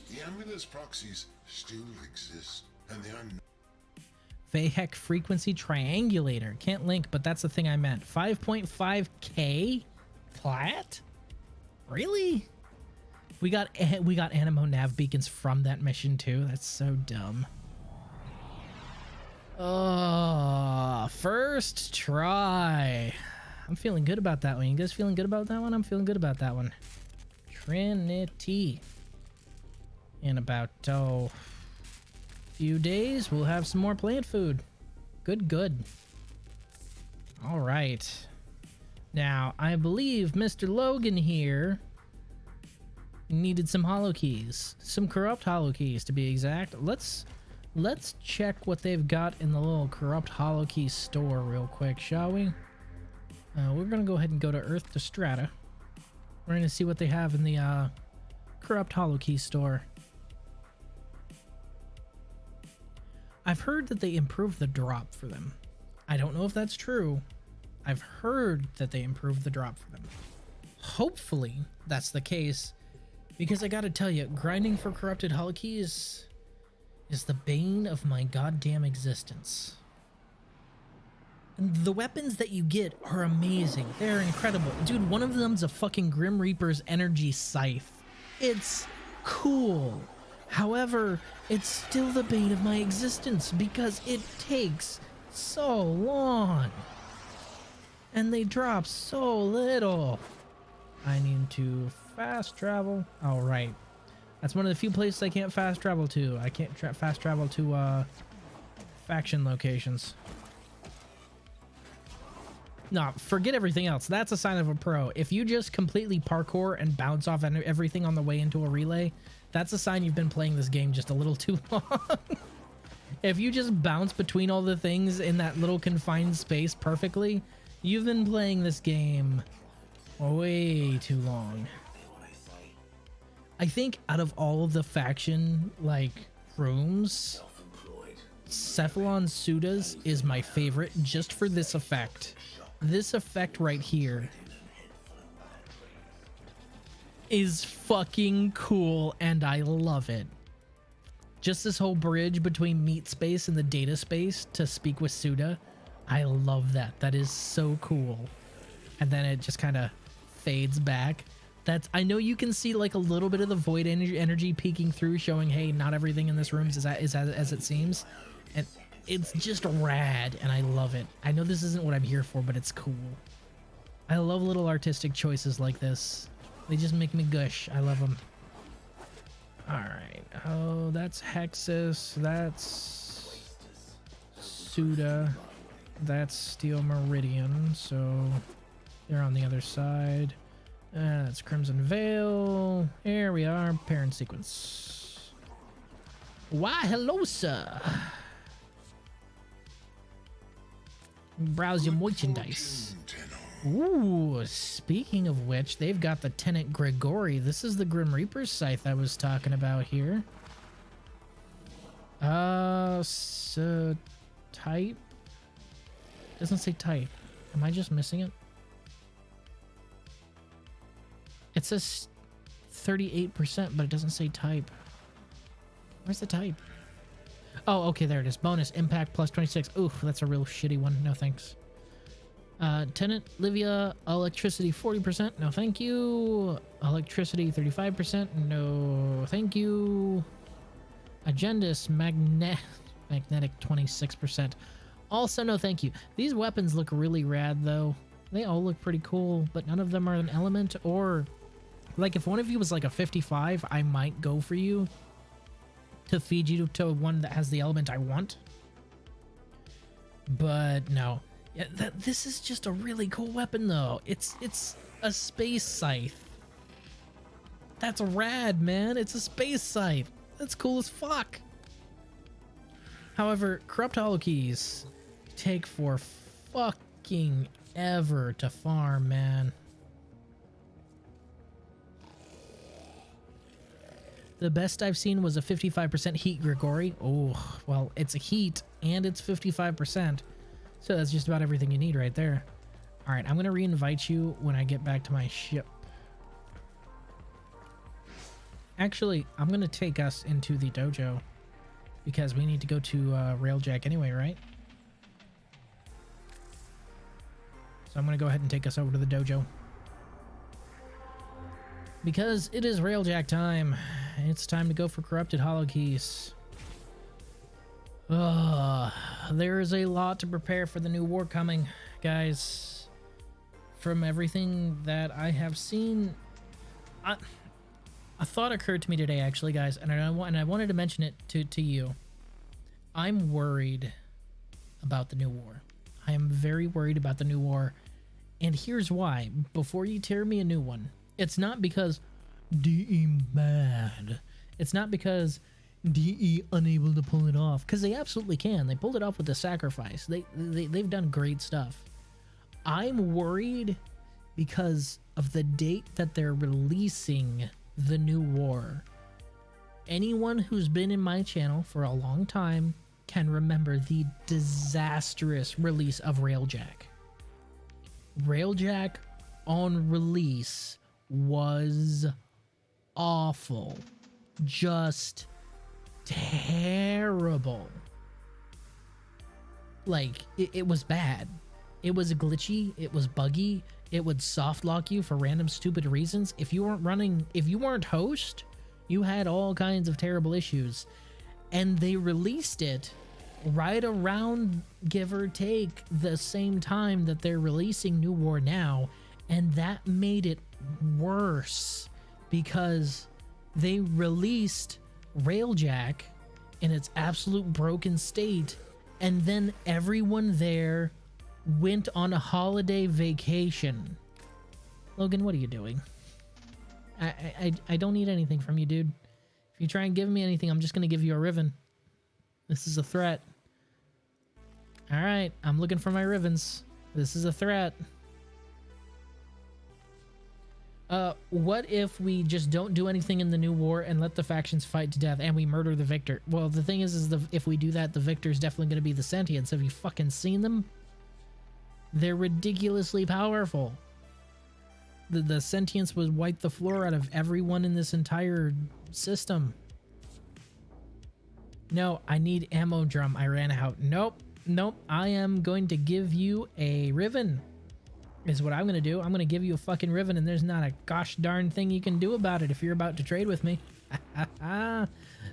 The Amulus proxies still exist, and they are Vahek Frequency Triangulator. Can't link, but that's the thing I meant. 5.5K plat? Really? We got Animo nav beacons from that mission too. That's so dumb. Oh, first try. I'm feeling good about that one. You guys feeling good about that one? I'm feeling good about that one. Trinity. In about few days, we'll have some more plant food. Good, good. All right. Now, I believe Mr. Logan here needed some hollow keys. Some corrupt hollow keys, to be exact. Let's check what they've got in the little corrupt hollow key store real quick, shall we? We're gonna go ahead and go to Earth to Strata. We're gonna see what they have in the corrupt hollow key store. I've heard that they improved the drop for them. I don't know if that's true. I've heard that they improved the drop for them. Hopefully that's the case, because I gotta tell you, grinding for corrupted hollow keys is the bane of my goddamn existence. And the weapons that you get are amazing. They're incredible. Dude, one of them's a fucking Grim Reaper's energy scythe. It's cool. However, it's still the bane of my existence because it takes so long. And they drop so little. I need to fast travel. All right. That's one of the few places I can't fast travel to. I can't fast travel to faction locations. No, forget everything else. That's a sign of a pro. If you just completely parkour and bounce off everything on the way into a relay, that's a sign you've been playing this game just a little too long. If you just bounce between all the things in that little confined space perfectly, you've been playing this game way too long. I think out of all of the faction like rooms, Cephalon Suda's is my favorite just for this effect. This effect right here is fucking cool and I love it. Just this whole bridge between meat space and the data space to speak with Suda. I love that. That is so cool. And then it just kind of fades back. That's, I know you can see like a little bit of the void energy peeking through, showing, hey, not everything in this room is as it seems. And it's just rad, and I love it. I know this isn't what I'm here for, but it's cool. I love little artistic choices like this. They just make me gush. I love them. Alright. Oh, that's Hexus. That's Suda. That's Steel Meridian. So they're on the other side. That's Crimson Veil. Here we are. Parent sequence. Why, hello, sir. Browse your merchandise. Ooh, speaking of which, they've got the Tenant Gregory. This is the Grim Reaper's scythe I was talking about here. So type? Doesn't say type. Am I just missing it? It says 38%, but it doesn't say type. Where's the type? Oh, okay, there it is. Bonus, impact plus 26. Oof, that's a real shitty one. No thanks. Tenant, Livia, electricity 40%. No thank you. Electricity 35%. No thank you. Agendus, magnetic 26%. Also no thank you. These weapons look really rad though. They all look pretty cool, but none of them are an element, or like if one of you was like a 55, I might go for you to feed you to one that has the element I want. But no. Yeah, this is just a really cool weapon though. It's a space scythe. That's rad, man. It's a space scythe. That's cool as fuck. However, corrupt hollow keys take for fucking ever to farm, man. The best I've seen was a 55% heat Grigori. Oh, well, it's a heat and it's 55%. So that's just about everything you need right there. All right, I'm going to re-invite you when I get back to my ship. Actually, I'm going to take us into the dojo because we need to go to Railjack anyway, right? So I'm going to go ahead and take us over to the dojo. Because it is Railjack time. It's time to go for corrupted hollow keys. There is a lot to prepare for the new war coming, guys. From everything that I have seen, a thought occurred to me today, actually, guys, and I wanted to mention it to you. I'm worried about the new war. I am very worried about the new war, and here's why. Before you tear me a new one, it's not because DE bad. It's not because DE unable to pull it off, because they absolutely can. They pulled it off with the sacrifice. They've done great stuff. I'm worried because of the date that they're releasing the new war. Anyone who's been in my channel for a long time can remember the disastrous release of Railjack. Railjack on release was awful. Just terrible. Like, it was bad. It was glitchy, it was buggy, it would soft lock you for random stupid reasons. If you weren't host, you had all kinds of terrible issues. And they released it right around, give or take, the same time that they're releasing New War now, and that made it worse because they released Railjack in its absolute broken state, and then everyone there went on a holiday vacation. Logan, what are you doing? I don't need anything from you, dude. If you try and give me anything, I'm just gonna give you a Riven. This is a threat. Alright, I'm looking for my Rivens. This is a threat. What if we just don't do anything in the new war and let the factions fight to death and we murder the victor? Well, the thing is if we do that, the victor's definitely going to be the Sentients. Have you fucking seen them? They're ridiculously powerful. The Sentients would wipe the floor out of everyone in this entire system. No, I need ammo drum. I ran out. Nope. I am going to give you a Riven. is what I'm gonna do. I'm gonna give you a fucking riven, and there's not a gosh darn thing you can do about it if you're about to trade with me.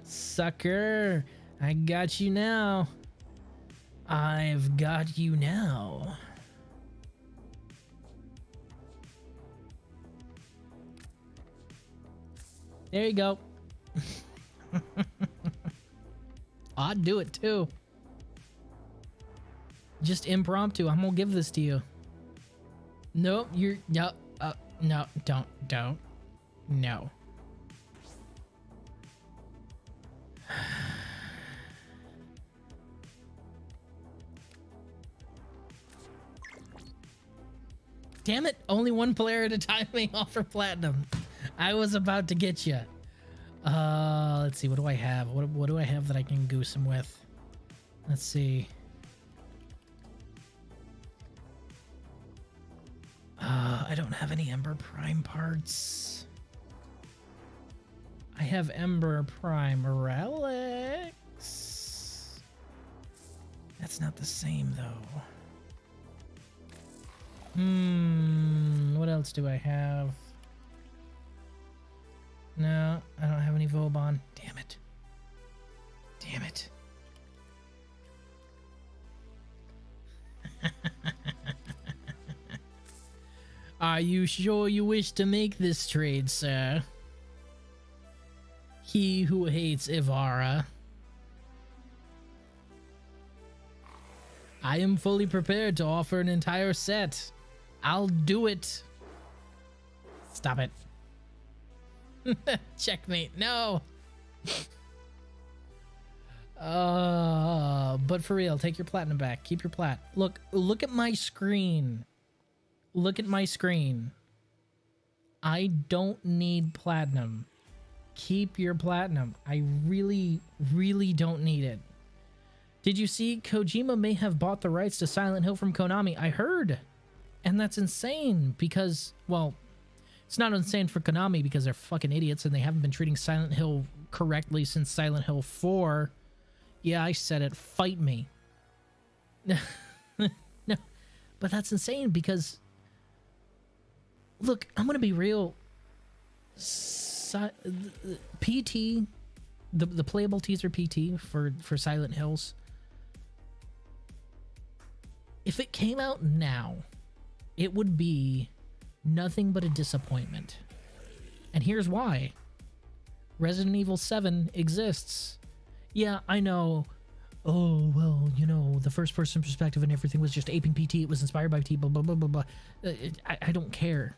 Sucker. I got you now. I've got you now. There you go. I'd do it too. Just impromptu. I'm gonna give this to you. Nope, you're no, no, don't, no. Damn it! Only one player at a time may offer platinum. I was about to get you. Let's see. What do I have? What do I have that I can goose him with? Let's see. I don't have any Ember Prime parts. I have Ember Prime relics. That's not the same though. What else do I have? No, I don't have any Vauban. Damn it. Damn it. Are you sure you wish to make this trade, sir? He who hates Ivara. I am fully prepared to offer an entire set. I'll do it. Stop it. Checkmate. No. But for real, take your platinum back. Keep your plat. Look at my screen. Look at my screen. I don't need platinum. Keep your platinum. I really, really don't need it. Did you see Kojima may have bought the rights to Silent Hill from Konami? I heard. And that's insane because, well, it's not insane for Konami because they're fucking idiots and they haven't been treating Silent Hill correctly since Silent Hill 4. Yeah, I said it. Fight me. No, but that's insane because, look, I'm going to be real. PT, the playable teaser PT for Silent Hills, if it came out now, it would be nothing but a disappointment. And here's why. Resident Evil 7 exists. Yeah, I know. Oh, well, you know, the first person perspective and everything was just aping PT. It was inspired by PT, blah, blah, blah, blah, blah. I don't care.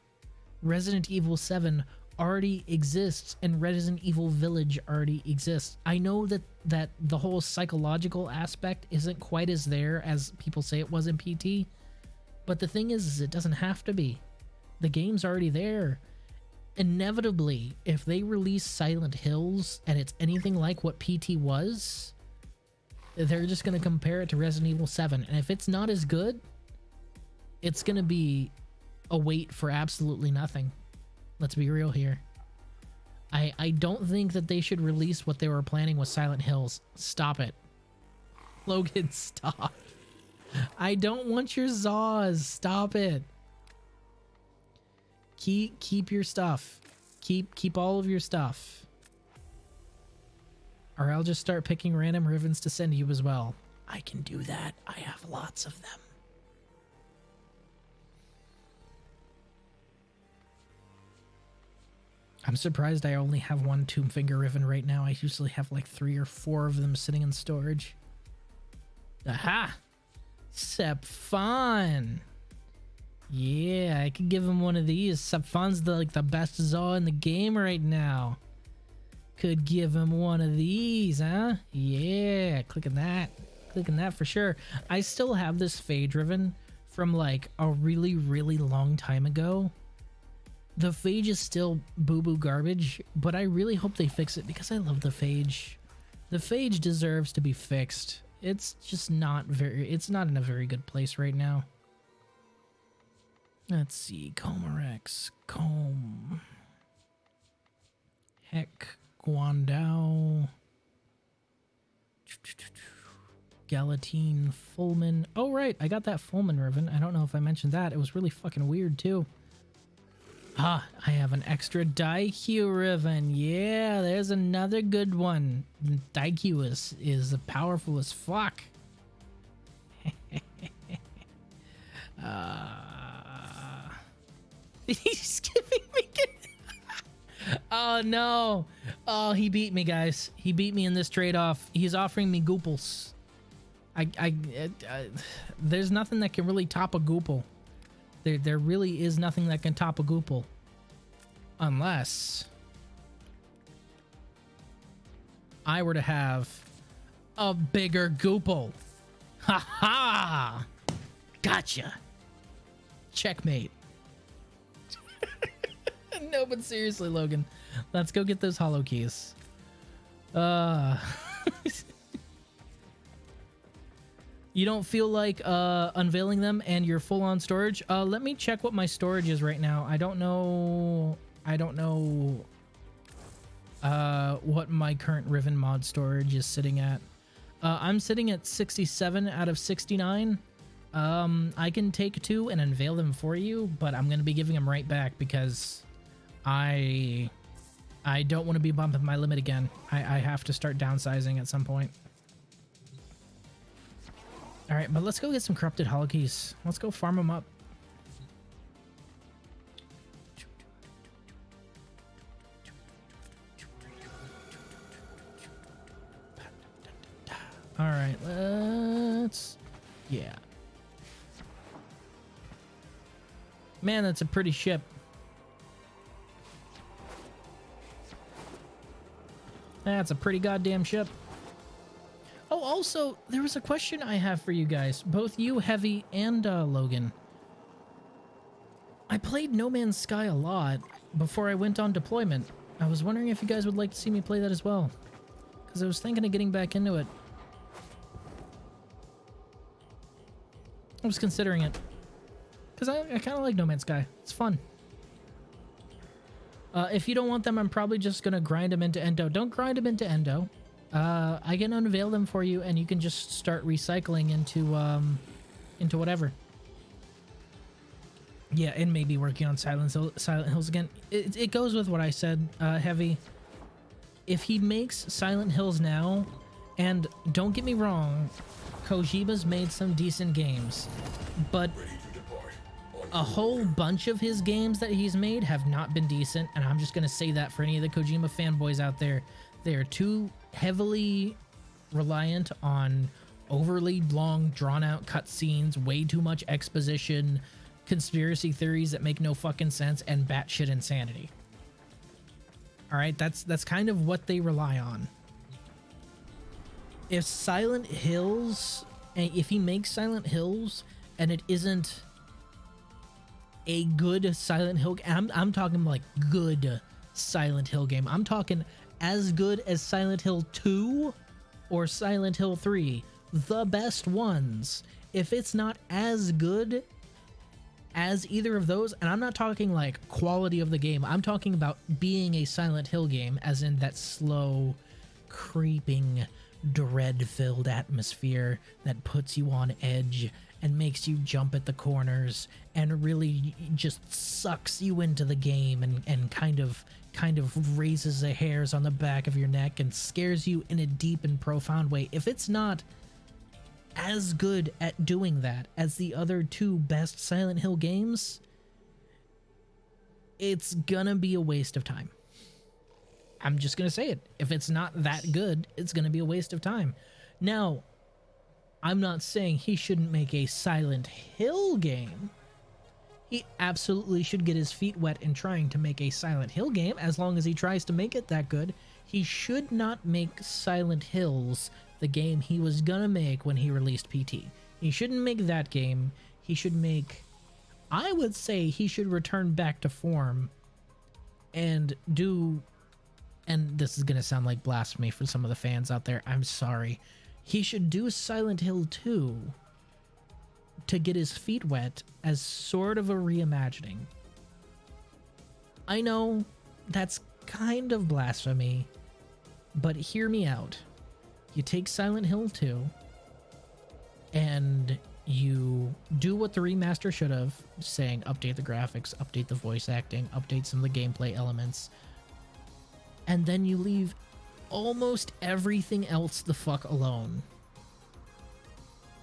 Resident Evil 7 already exists and Resident Evil Village already exists. I know that the whole psychological aspect isn't quite as there as people say it was in PT, but the thing is it doesn't have to be. The game's already there. Inevitably, if they release Silent Hills and it's anything like what PT was, they're just going to compare it to Resident Evil 7, and if it's not as good, it's going to be a wait for absolutely nothing. Let's be real here. I don't think that they should release what they were planning with Silent Hills. Stop it. Logan, stop. I don't want your Zaws. Stop it. Keep your stuff. Keep all of your stuff. Or I'll just start picking random rivens to send you as well. I can do that. I have lots of them. I'm surprised I only have one Tomb Finger Riven right now. I usually have like 3 or 4 of them sitting in storage. Aha! Sepfon! Yeah, I could give him one of these. Sepfon's the best Zaw in the game right now. Could give him one of these, huh? Yeah, clicking that. Clicking that for sure. I still have this Phage Riven from like a really, really long time ago. The Phage is still boo-boo garbage, but I really hope they fix it because I love the Phage. The Phage deserves to be fixed. It's just not it's not in a very good place right now. Let's see, Comarex, Comb, Heck, Guandao. Galatine Fulman. Oh, right. I got that Fulman ribbon. I don't know if I mentioned that. It was really fucking weird, too. Ah, I have an extra Daikyu ribbon. Yeah, there's another good one. Daikyu is powerful as fuck. He's giving me... Oh, no. Oh, he beat me, guys. He beat me in this trade-off. He's offering me Gooples. There's nothing that can really top a Goople. There really is nothing that can top a Goople. Unless I were to have a bigger Goople. Ha ha! Gotcha. Checkmate. No, but seriously, Logan, let's go get those holo keys. You don't feel like unveiling them and you're full on storage? Let me check what my storage is right now. I don't know what my current Riven mod storage is sitting at. I'm sitting at 67 out of 69. I can take 2 and unveil them for you, but I'm going to be giving them right back because I don't want to be bumping my limit again. I have to start downsizing at some point. All right, but let's go get some corrupted holokeys. Let's go farm them up. All right, yeah. Man, that's a pretty ship. That's a pretty goddamn ship. Oh, also, there was a question I have for you guys, both you, Heavy, and Logan. I played No Man's Sky a lot before I went on deployment. I was wondering if you guys would like to see me play that as well, because I was thinking of getting back into it. I was considering it, because I kind of like No Man's Sky. It's fun. If you don't want them, I'm probably just going to grind them into Endo. Don't grind them into Endo. I can unveil them for you, and you can just start recycling into whatever. Yeah, and maybe working on Silent Hills again. It goes with what I said, Heavy. If he makes Silent Hills now, and don't get me wrong, Kojima's made some decent games, but a whole bunch of his games that he's made have not been decent, and I'm just going to say that for any of the Kojima fanboys out there. They are too heavily reliant on overly long, drawn-out cutscenes, way too much exposition, conspiracy theories that make no fucking sense, and batshit insanity. All right, that's kind of what they rely on. If Silent Hills, if he makes Silent Hills, and it isn't a good Silent Hill, I'm talking like good Silent Hill game. I'm talking as good as Silent Hill 2 or Silent Hill 3, the best ones. If it's not as good as either of those, and I'm not talking like quality of the game, I'm talking about being a Silent Hill game, as in that slow, creeping, dread-filled atmosphere that puts you on edge and makes you jump at the corners and really just sucks you into the game and kind of raises the hairs on the back of your neck and scares you in a deep and profound way. If it's not as good at doing that as the other two best Silent Hill games, it's gonna be a waste of time. I'm just gonna say it. If it's not that good, it's gonna be a waste of time. Now, I'm not saying he shouldn't make a Silent Hill game. He absolutely should get his feet wet in trying to make a Silent Hill game, as long as he tries to make it that good. He should not make Silent Hills the game he was gonna make when he released PT. He shouldn't make that game. He should make... I would say he should return back to form and do... And this is gonna sound like blasphemy for some of the fans out there. I'm sorry. He should do Silent Hill 2 to get his feet wet as sort of a reimagining. I know that's kind of blasphemy, but hear me out. You take Silent Hill 2, and you do what the remaster should have, saying update the graphics, update the voice acting, update some of the gameplay elements, and then you leave almost everything else the fuck alone.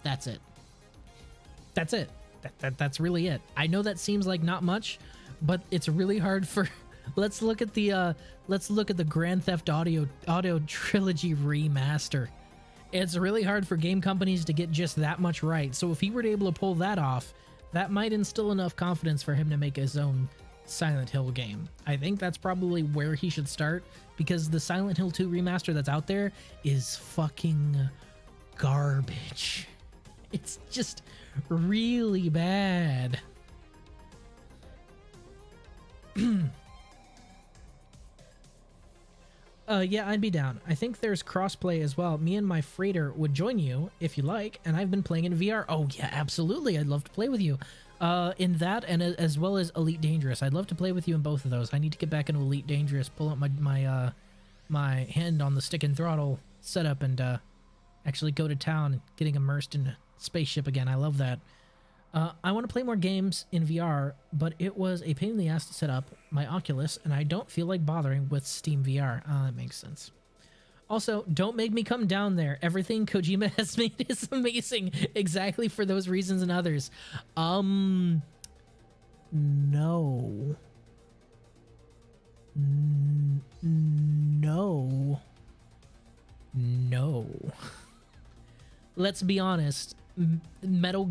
That's it. That's it. That's really it. I know that seems like not much, but it's really hard for let's look at the Grand Theft Auto Trilogy remaster. It's really hard for game companies to get just that much right. So if he were able to pull that off, that might instill enough confidence for him to make his own Silent Hill game. I think that's probably where he should start, because the Silent Hill 2 remaster that's out there is fucking garbage. It's just really bad. Yeah, I'd be down. I think there's crossplay as well. Me and my freighter would join you if you like, and I've been playing in VR. Oh yeah, absolutely. I'd love to play with you. In that, and as well as Elite Dangerous. I'd love to play with you in both of those. I need to get back into Elite Dangerous, pull up my hand on the stick and throttle setup, and actually go to town, getting immersed in a spaceship again. I love that. I want to play more games in VR, but it was a pain in the ass to set up my Oculus, and I don't feel like bothering with Steam VR. That makes sense. Also, don't make me come down there. Everything Kojima has made is amazing, exactly for those reasons and others. No. No. No. Let's be honest. Metal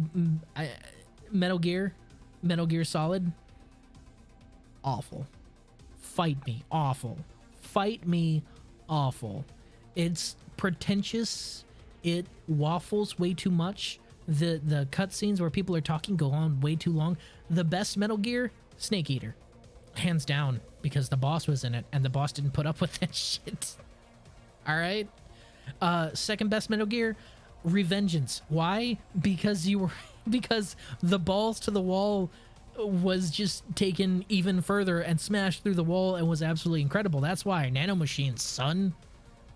Gear Solid, awful. Fight me, awful. Fight me, awful. It's pretentious. It waffles way too much. The cutscenes where people are talking go on way too long. The best Metal Gear, Snake Eater, hands down, because the boss was in it and the boss didn't put up with that shit. All right. Second best Metal Gear, Revengeance. Why? Because the balls to the wall was just taken even further and smashed through the wall and was absolutely incredible. That's why. Nanomachines, son.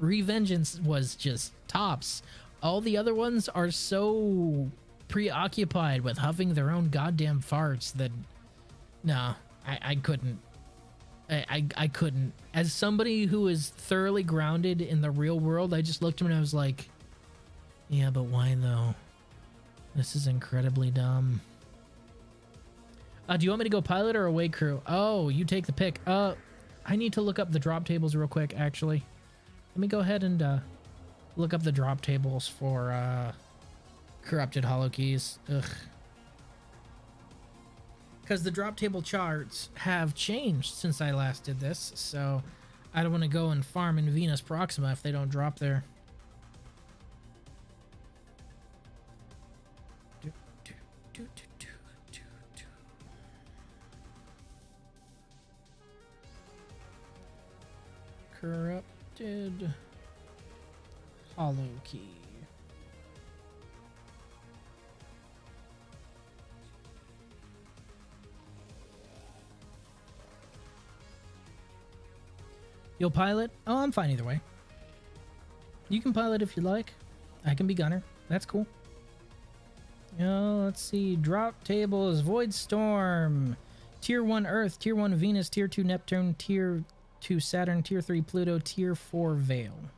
Revengeance was just tops. All the other ones are so preoccupied with huffing their own goddamn farts that no, I couldn't. I couldn't. As somebody who is thoroughly grounded in the real world, I just looked at him and I was like, yeah, but why though? This is incredibly dumb. Do you want me to go pilot or away crew? Oh, you take the pick. I need to look up the drop tables real quick, actually. Let me go ahead and look up the drop tables for corrupted hollow keys. Ugh. Because the drop table charts have changed since I last did this, so I don't want to go and farm in Venus Proxima if they don't drop there. Corrupted hollow key. You'll pilot? Oh, I'm fine either way. You can pilot if you like. I can be gunner. That's cool. Let's see. Drop tables. Void Storm. Tier 1 Earth. Tier 1 Venus. Tier 2 Neptune. Tier 2 Saturn. Tier 3 Pluto. Tier 4 Vale.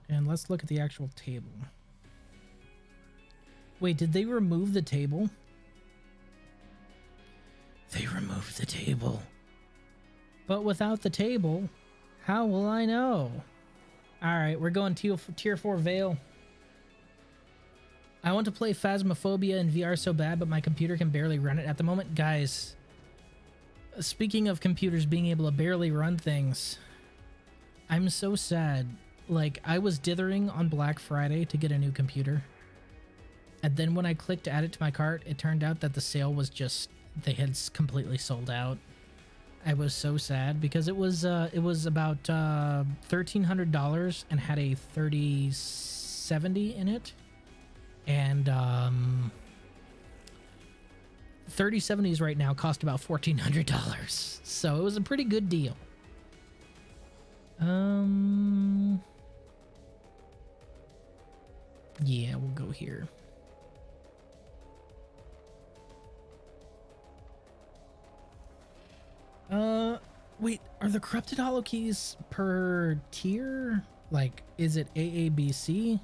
And let's look at the actual table. Wait, did they remove the table? They removed the table. But without the table, how will I know? Alright, we're going tier 4 Vale. I want to play Phasmophobia in VR so bad, but my computer can barely run it at the moment. Guys, speaking of computers being able to barely run things, I'm so sad. Like, I was dithering on Black Friday to get a new computer. And then when I clicked to add it to my cart, it turned out that the sale was just, they had completely sold out. I was so sad because it was about $1,300 and had a 3070 in it, and 3070s right now cost about $1,400, so it was a pretty good deal. Yeah, we'll go here. Wait, are the corrupted hollow keys per tier? Like, is it AABC?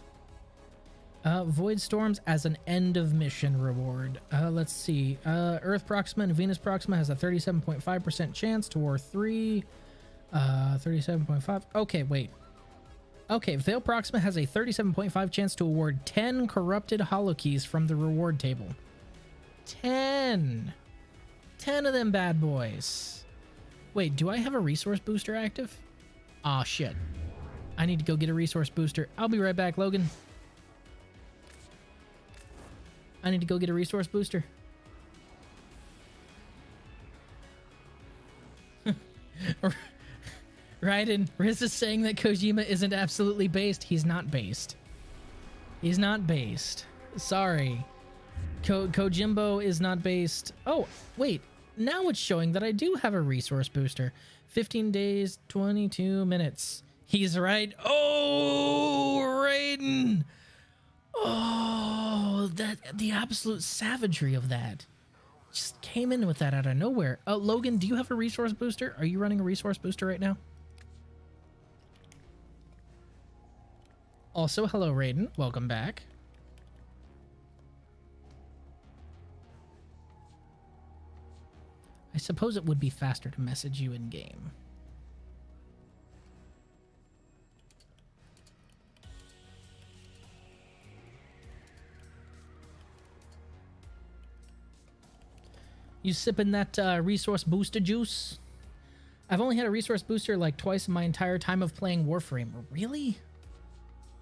Void Storms as an end of mission reward. Let's see. Earth Proxima and Venus Proxima has a 37.5% chance to War 3. 37.5. Okay, wait. Okay, Veil Proxima has a 37.5 chance to award 10 corrupted hollow keys from the reward table. 10. 10 of them bad boys. Wait, do I have a resource booster active? Aw, shit. I need to go get a resource booster. I'll be right back, Logan. I need to go get a resource booster. Raiden, Riz is saying that Kojima isn't absolutely based. He's not based. He's not based. Sorry. Kojimbo is not based. Oh, wait. Now it's showing that I do have a resource booster. 15 days, 22 minutes. He's right. Oh, Raiden. Oh, the absolute savagery of that. Just came in with that out of nowhere. Logan, do you have a resource booster? Are you running a resource booster right now? Also, hello, Raiden. Welcome back. I suppose it would be faster to message you in game. You sipping that resource booster juice? I've only had a resource booster like twice in my entire time of playing Warframe. Really?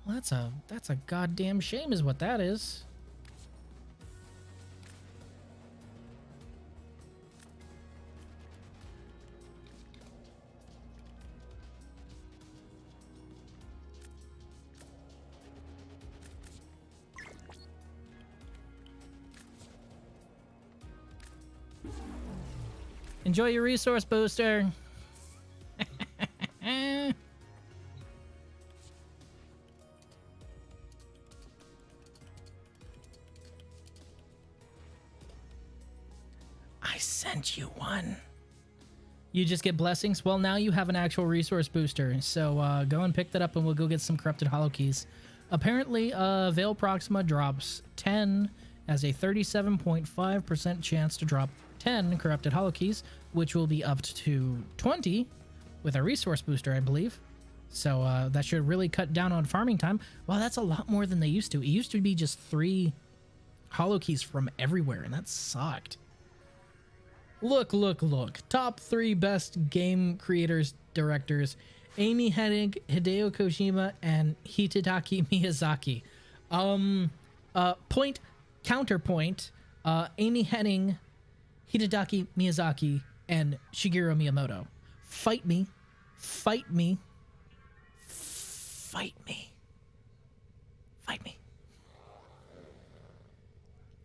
Well, that's a goddamn shame is what that is. Enjoy your resource booster. I sent you one. You just get blessings? Well, now you have an actual resource booster. So go and pick that up and we'll go get some corrupted hollow keys. Apparently, Veil Proxima drops 10 as a 37.5% chance to drop 10 corrupted hollow keys, which will be up to 20 with a resource booster, I believe. So that should really cut down on farming time. Wow, that's a lot more than they used to. It used to be just 3 hollow keys from everywhere, and that sucked. Look. Top 3 best game creators, directors. Amy Hennig, Hideo Kojima, and Hidetaki Miyazaki. Counterpoint. Amy Hennig, Hidetaki Miyazaki, and Shigeru Miyamoto. Fight me. Fight me. Fight me. Fight me.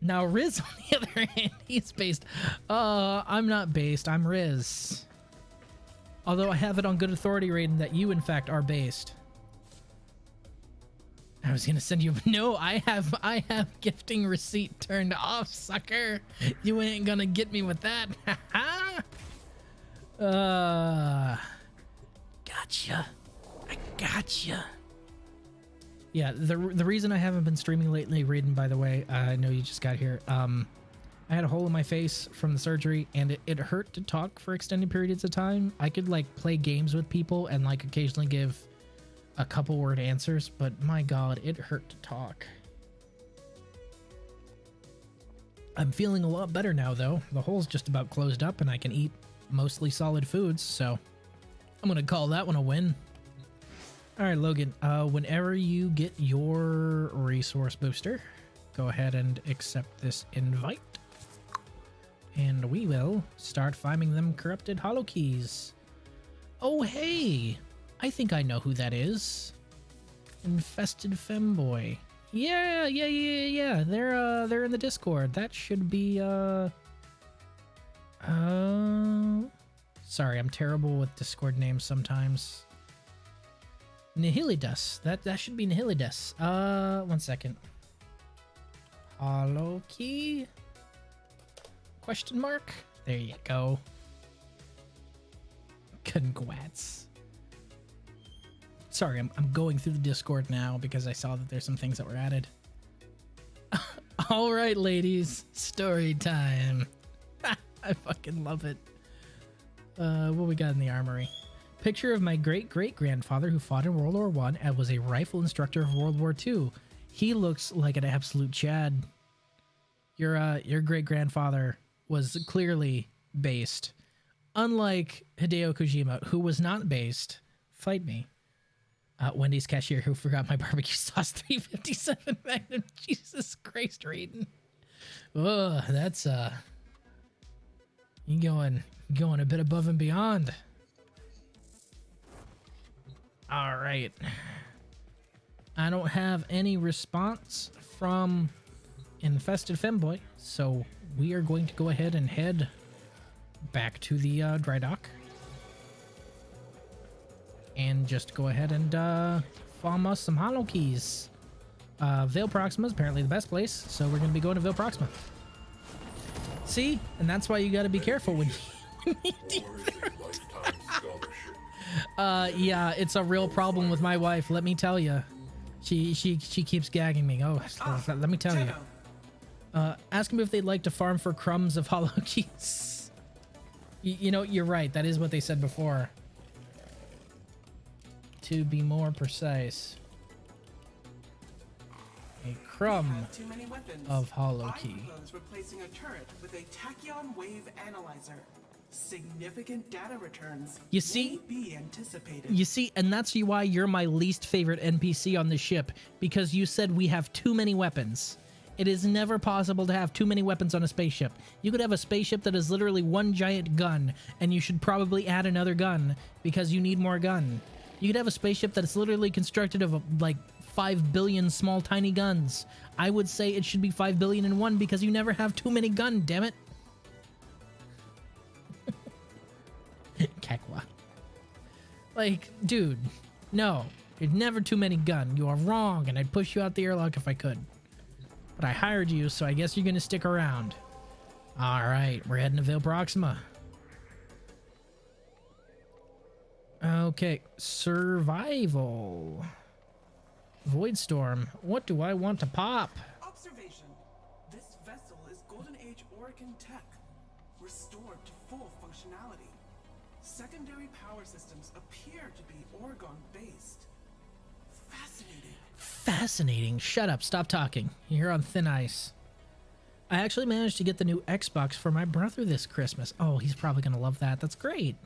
Now, Riz, on the other hand, he's based. I'm not based. I'm Riz. Although I have it on good authority, Raiden, that you, in fact, are based. I was gonna send you. No, I have gifting receipt turned off, sucker. You ain't gonna get me with that. Gotcha. I gotcha. Yeah, the reason I haven't been streaming lately, Raiden, by the way, I know you just got here. I had a hole in my face from the surgery, and it hurt to talk for extended periods of time. I could like play games with people and like occasionally give a couple word answers, but my god, it hurt to talk. I'm feeling a lot better now, though. The hole's just about closed up, and I can eat mostly solid foods, so I'm gonna call that one a win. All right, Logan, whenever you get your resource booster, go ahead and accept this invite. And we will start finding them corrupted hollow keys. Oh, hey! I think I know who that is. Infested femboy. Yeah. They're in the Discord. That should be, sorry, I'm terrible with Discord names sometimes. Nihilidus. That should be Nihilidus. 1 second. Hollow key? Question mark? There you go. Congrats. Sorry, I'm going through the Discord now because I saw that there's some things that were added. All right, ladies, story time. I fucking love it. What we got in the armory? Picture of my great-great-grandfather who fought in World War I and was a rifle instructor of World War II. He looks like an absolute Chad. Your great-grandfather was clearly based. Unlike Hideo Kojima, who was not based. Fight me. Wendy's cashier who forgot my barbecue sauce 357 Magnum. Jesus Christ, Raiden. Oh, that's you going a bit above and beyond. All right. I don't have any response from Infested Femboy, so we are going to go ahead and head back to the dry dock. And just go ahead and farm us some hollow keys. Vale Proxima is apparently the best place, so we're going to be going to Vale Proxima. See? And that's why you got to be careful when you do that. Yeah, it's a real problem with my wife, let me tell you. She keeps gagging me. Oh, let me tell you. Ask them if they'd like to farm for crumbs of hollow keys. You know, you're right. That is what they said before. To be more precise, a crumb Too many weapons. of hollow I key. propose replacing a turret with a tachyon wave analyzer. Significant data returns. You see? Won't be anticipated. You see, and that's why you're my least favorite NPC on the ship, because you said we have too many weapons. It is never possible to have too many weapons on a spaceship. You could have a spaceship that is literally one giant gun, and you should probably add another gun because you need more gun. You could have a spaceship that's literally constructed of like 5 billion small tiny guns. I would say it should be 5 billion in one because you never have too many gun, damn it. Kakwa. Like, dude, no. There's never too many gun. You are wrong, and I'd push you out the airlock if I could. But I hired you, so I guess you're gonna stick around. Alright, we're heading to Vale Proxima. Okay, survival. Voidstorm. What do I want to pop? Observation. This vessel is Golden Age Orokin tech, restored to full functionality. Secondary power systems appear to be Oregon-based. Fascinating. Fascinating. Shut up. Stop talking. You're on thin ice. I actually managed to get the new Xbox for my brother this Christmas. Oh, he's probably going to love that. That's great.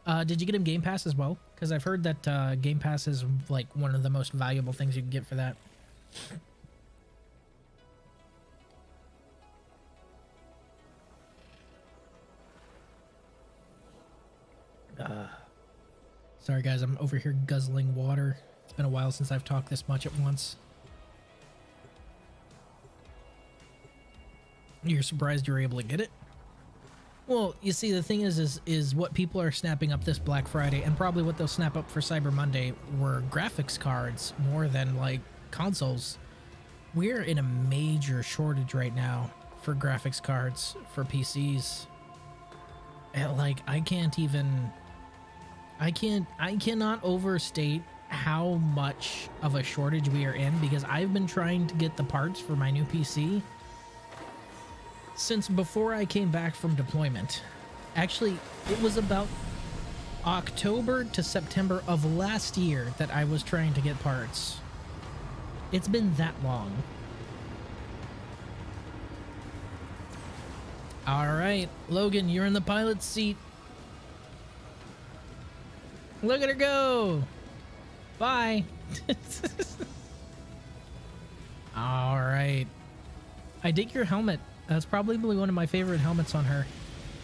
Did you get him Game Pass as well? Because I've heard that Game Pass is like one of the most valuable things you can get for that. Sorry guys, I'm over here guzzling water. It's been a while since I've talked this much at once. You're surprised you're able to get it? Well, you see, the thing is what people are snapping up this Black Friday, and probably what they'll snap up for Cyber Monday, were graphics cards more than like consoles. We're in a major shortage right now for graphics cards for PCs. And like, I cannot overstate how much of a shortage we are in, because I've been trying to get the parts for my new PC since before I came back from deployment. Actually, it was about October to September of last year that I was trying to get parts. It's been that long. All right, Logan, you're in the pilot's seat. Look at her go. Bye. All right. I dig your helmet. That's probably one of my favorite helmets on her.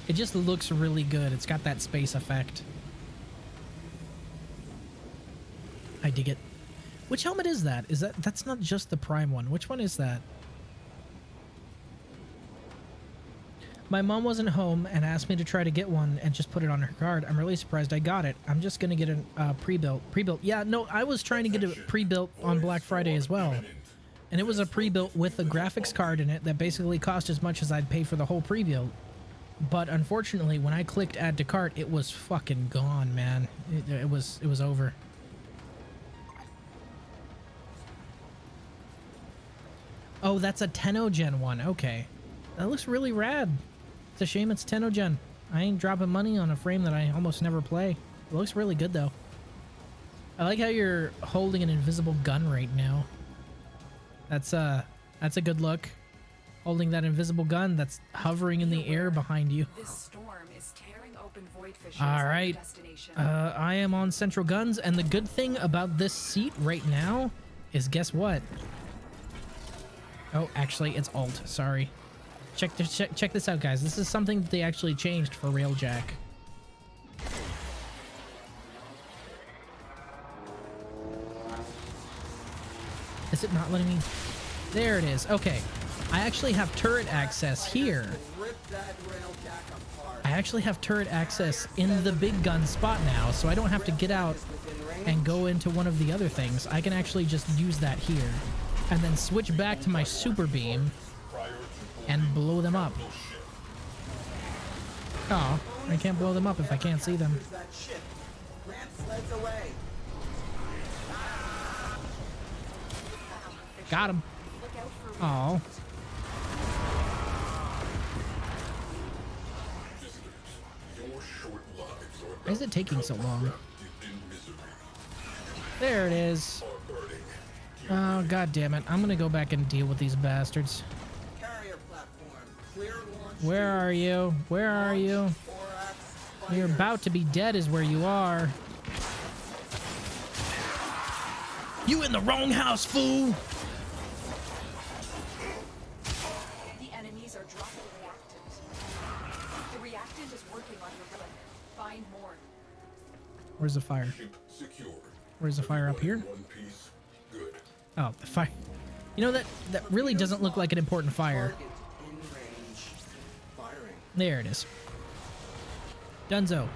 It just looks really good. It's got that space effect. I dig it. Which helmet is that? That's not just the Prime one. Which one is that? My mom wasn't home and asked me to try to get one and just put it on her card. I'm really surprised I got it. I'm just gonna get a pre-built. Yeah, no, I was trying to get a pre-built on Black Friday as well. And it was a pre-built with a graphics card in it that basically cost as much as I'd pay for the whole pre-built. But unfortunately, when I clicked add to cart, it was fucking gone, man. It was over. Oh, that's a Gen 1. Okay. That looks really rad. It's a shame it's Gen. I ain't dropping money on a frame that I almost never play. It looks really good, though. I like how you're holding an invisible gun right now. That's a good look. Holding that invisible gun that's hovering in the air behind you. This storm is tearing open void fissures All at your right. destination. I am on Central Guns, and the good thing about this seat right now is guess what? Oh, actually, it's Alt. Sorry. Check this out, guys. This is something that they actually changed for Railjack. Is it not letting me? There it is. Okay. I actually have turret access here. I actually have turret access in the big gun spot now, so I don't have to get out and go into one of the other things. I can actually just use that here and then switch back to my super beam and blow them up. Oh, I can't blow them up if I can't see them. Got him. Oh. Why is it taking so long? There it is. Oh, god damn it. I'm gonna go back and deal with these bastards. Where are you? Where are you? You're about to be dead is where you are. You in the wrong house, fool! The enemies are dropping reactants. The reactant is working on your gun. Find more. Where's the fire? Where's the fire up here? Oh, the fire. You know, that really doesn't look like an important fire. There it is. Dunzo.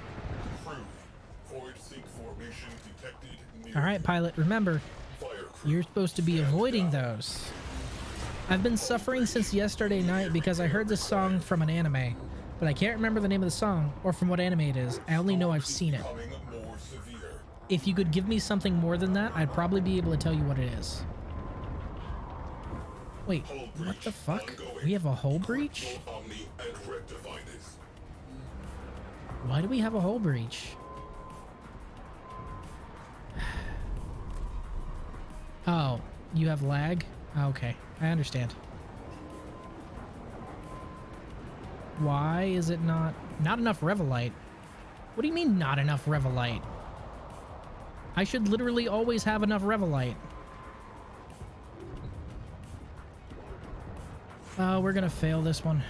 Alright, pilot, remember, you're supposed to be avoiding those. I've been suffering since yesterday night because I heard this song from an anime, but I can't remember the name of the song or from what anime it is. I only know I've seen it. If you could give me something more than that, I'd probably be able to tell you what it is. Wait, what the fuck? We have a hull breach? Why do we have a hull breach? Oh, you have lag? Okay, I understand. Why is it not enough Revelite? What do you mean not enough Revelite? I should literally always have enough Revelite. Oh, we're gonna fail this one.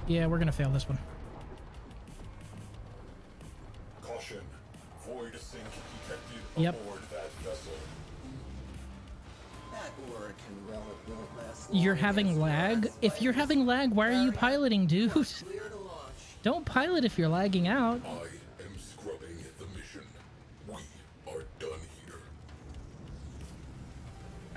Yeah, we're gonna fail this one. Caution. Void sink detected Yep. aboard that vessel. You're having lag? If you're having lag, why are you piloting, dude? Don't pilot if you're lagging out. I am scrubbing the mission. We are done here.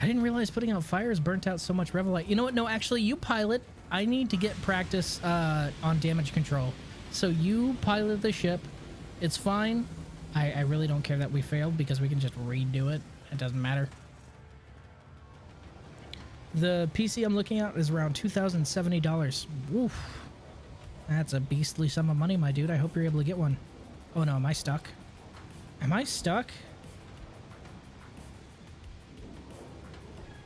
I didn't realize putting out fires burnt out so much Revelite. You know what? No, actually, you pilot. I need to get practice on damage control. So you pilot the ship. It's fine. I really don't care that we failed because we can just redo it. It doesn't matter. The PC I'm looking at is around $2,070. Woof. That's a beastly sum of money, my dude. I hope you're able to get one. Oh no, am I stuck? Am I stuck?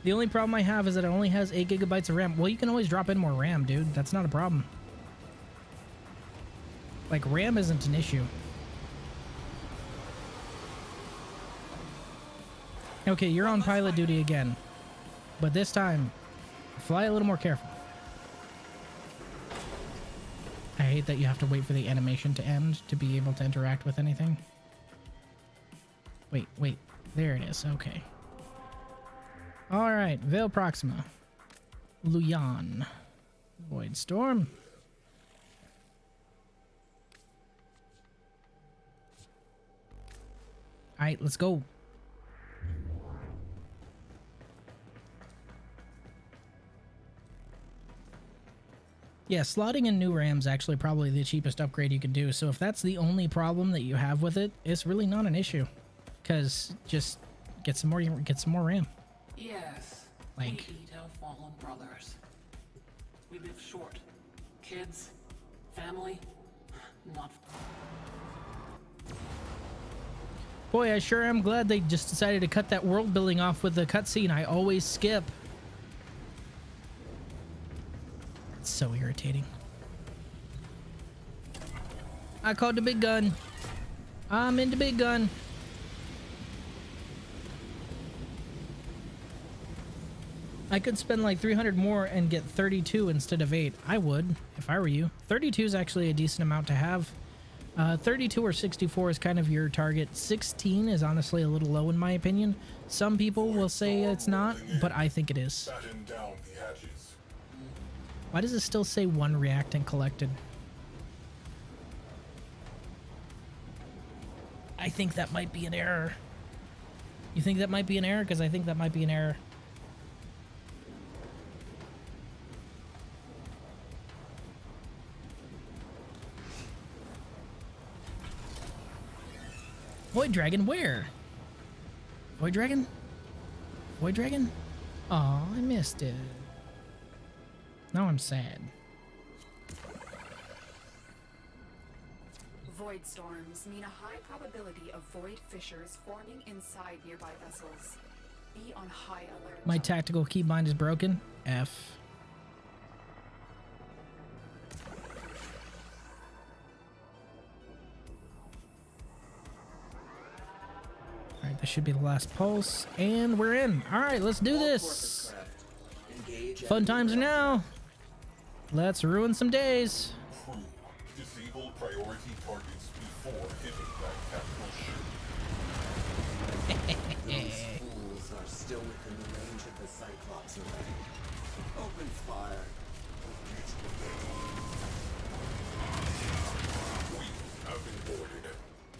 The only problem I have is that it only has 8 gigabytes of RAM. Well, you can always drop in more RAM, dude. That's not a problem. Like, RAM isn't an issue. Okay, you're on pilot duty again. But this time, fly a little more careful. I hate that you have to wait for the animation to end to be able to interact with anything. Wait. There it is. Okay. All right, Veil Proxima. Luyan. Void Storm. All right, let's go. Yeah, slotting in new RAM's actually probably the cheapest upgrade you can do. So if that's the only problem that you have with it, it's really not an issue. Because just get some more RAM. Yes. Like- we eat our fallen brothers. We live short. Kids, family, not. Boy, I sure am glad they just decided to cut that world building off with the cutscene I always skip. It's so irritating. I called the big gun. I'm into big gun. I could spend like 300 more and get 32 instead of 8. I would, if I were you. 32 is actually a decent amount to have. 32 or 64 is kind of your target. 16 is honestly a little low in my opinion. Some people will say it's not, but I think it is. Batten down the hatches. Why does it still say 1 reactant collected? I think that might be an error. You think that might be an error? Because I think that might be an error. Void Dragon, where? Void Dragon? Void Dragon? Aw, I missed it. Now I'm sad. Void storms mean a high probability of void fissures forming inside nearby vessels. Be on high alert. My tactical keybind is broken. F. Alright, this should be the last pulse. And we're in. Alright, let's do this. Fun times are now. Let's ruin some days. Crew, disable priority targets before hitting that capital ship. Those fools are still within the range of the Cyclops array. Open fire. We have been boarded.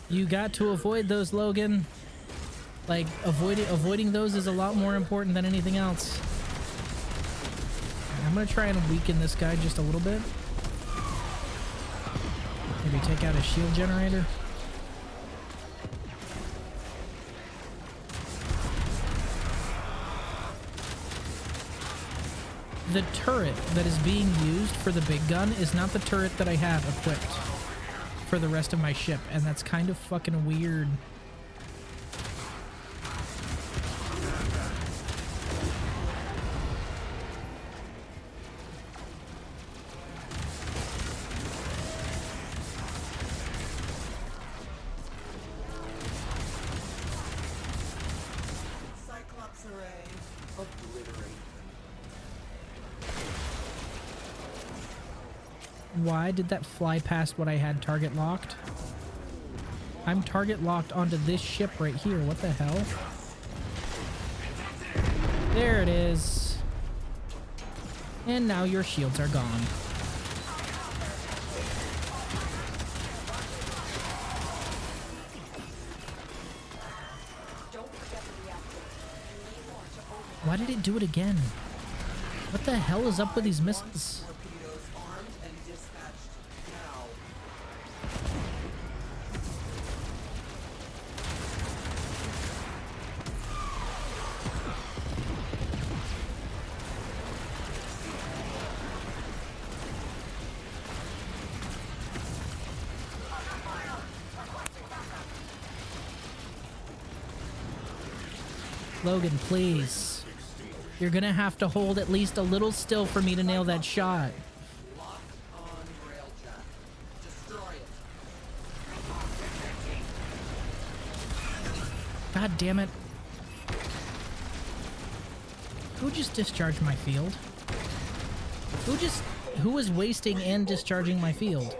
You got to avoid those, Logan. Like, avoiding those is a lot more important than anything else. I'm gonna try and weaken this guy just a little bit. Maybe take out his shield generator. The turret that is being used for the big gun is not the turret that I have equipped for the rest of my ship, and that's kind of fucking weird. Cyclops array. Obliterate them. Why did that fly past what I had target locked? I'm target locked onto this ship right here. What the hell? There it is. And now your shields are gone. Don't forget the reactor. You need more to open. Why did it do it again? What the hell is up with these missiles? Torpedoes armed and dispatched now. Logan, please. You're gonna have to hold at least a little still for me to nail that shot. Lock on railjack. Destroy it. God damn it. Who just discharged my field? Who was wasting and discharging my field?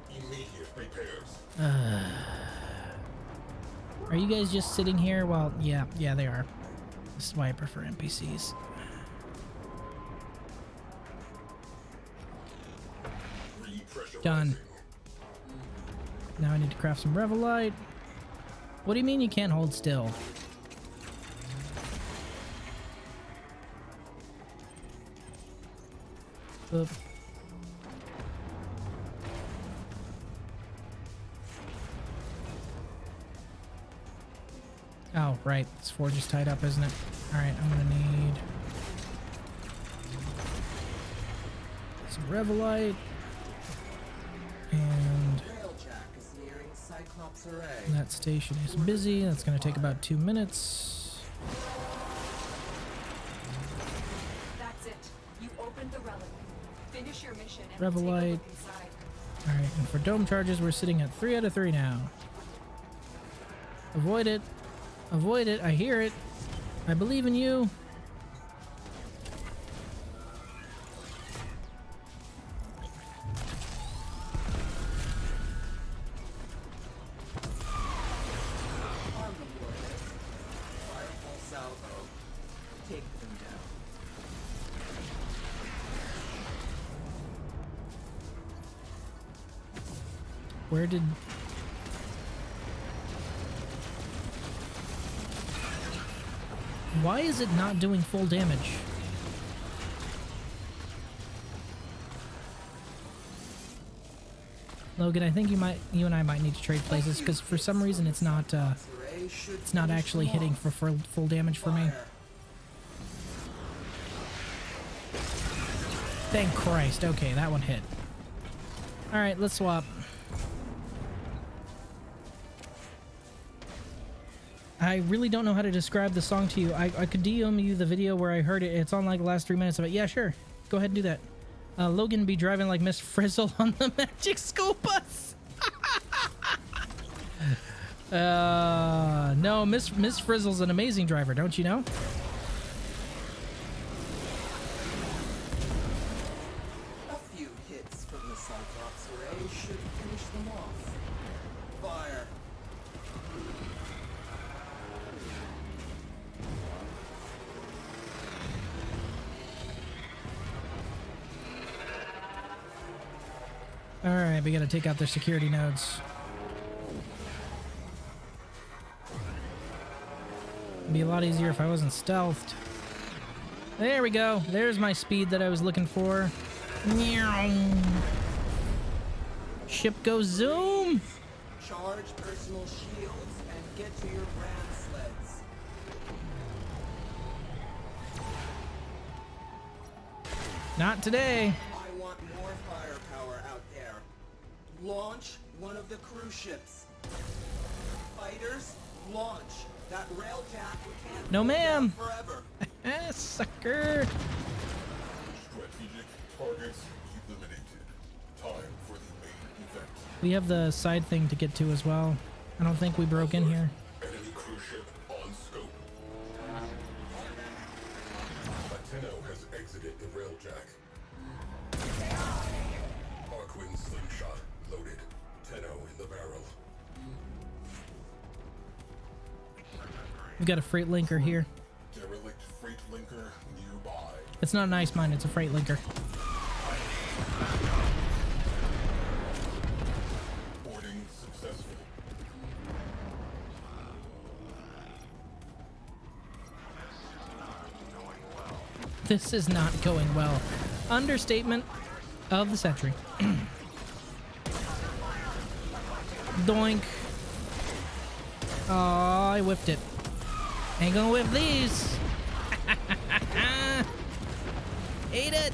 Immediate repairs. Are you guys just sitting here while... Yeah, they are. This is why I prefer NPCs. Done. Now I need to craft some Revelite. What do you mean you can't hold still? Oop. Oh, right. This forge is tied up, isn't it? Alright, I'm gonna need some Revelite. And Railjack is nearing Cyclops Array. that station is busy. That's gonna take about 2 minutes. That's it. You opened the relic. Finish your mission and Revelite. take a look inside. Alright, and for dome charges, we're sitting at 3 out of 3 now. Avoid it. Avoid it. I hear it. I believe in you. On the warhead. Firefall salvo. Take them down. Where did... Why is it not doing full damage? Logan, I think you and I might need to trade places because for some reason it's not actually hitting for full damage for me. Thank Christ. Okay, that one hit. All right, let's swap. I really don't know how to describe the song to you. I could DM you the video where I heard it. It's on like the last 3 minutes of it. Yeah, sure. Go ahead and do that. Logan be driving like Miss Frizzle on the Magic School Bus. No, Miss Frizzle's an amazing driver, don't you know? A few hits from the Cyclops Array should finish them off. Fire. Alright, we gotta take out their security nodes. It'd be a lot easier if I wasn't stealthed. There we go. There's my speed that I was looking for. Meow. Ship goes zoom! Charge personal shields and get to your ram sleds. Not today. I want more firepower out there. Launch one of the cruise ships. Fighters, launch. That railjack can't No, hold ma'am. down forever. Ah, sucker. Strategic targets eliminated. Time for the main event. We have the side thing to get to as well. I don't think we broke in here. Enemy cruise ship on scope. Latino has exited the railjack. Arquin slingshot loaded. Tenno in the barrel. We've got a freight linker here. Derelict freight linker nearby. It's not an ice mine, it's a freight linker. Boarding successful. This is not going well. Understatement of the century. Doink. Oh, I whiffed it. Ain't gonna whip these. Ate it.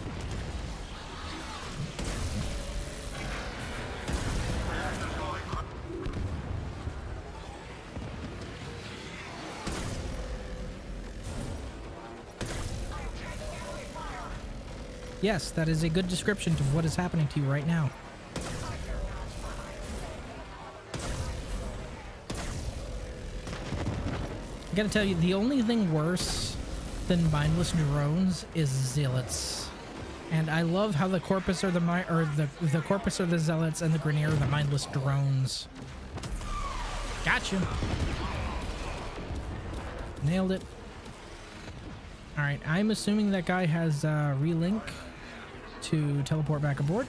Yes, that is a good description of what is happening to you right now. I gotta tell you, the only thing worse than mindless drones is zealots. And I love how the corpus are the corpus are the zealots and the Grineer are the mindless drones. Gotcha. Nailed it. All right, I'm assuming that guy has relink to teleport back aboard.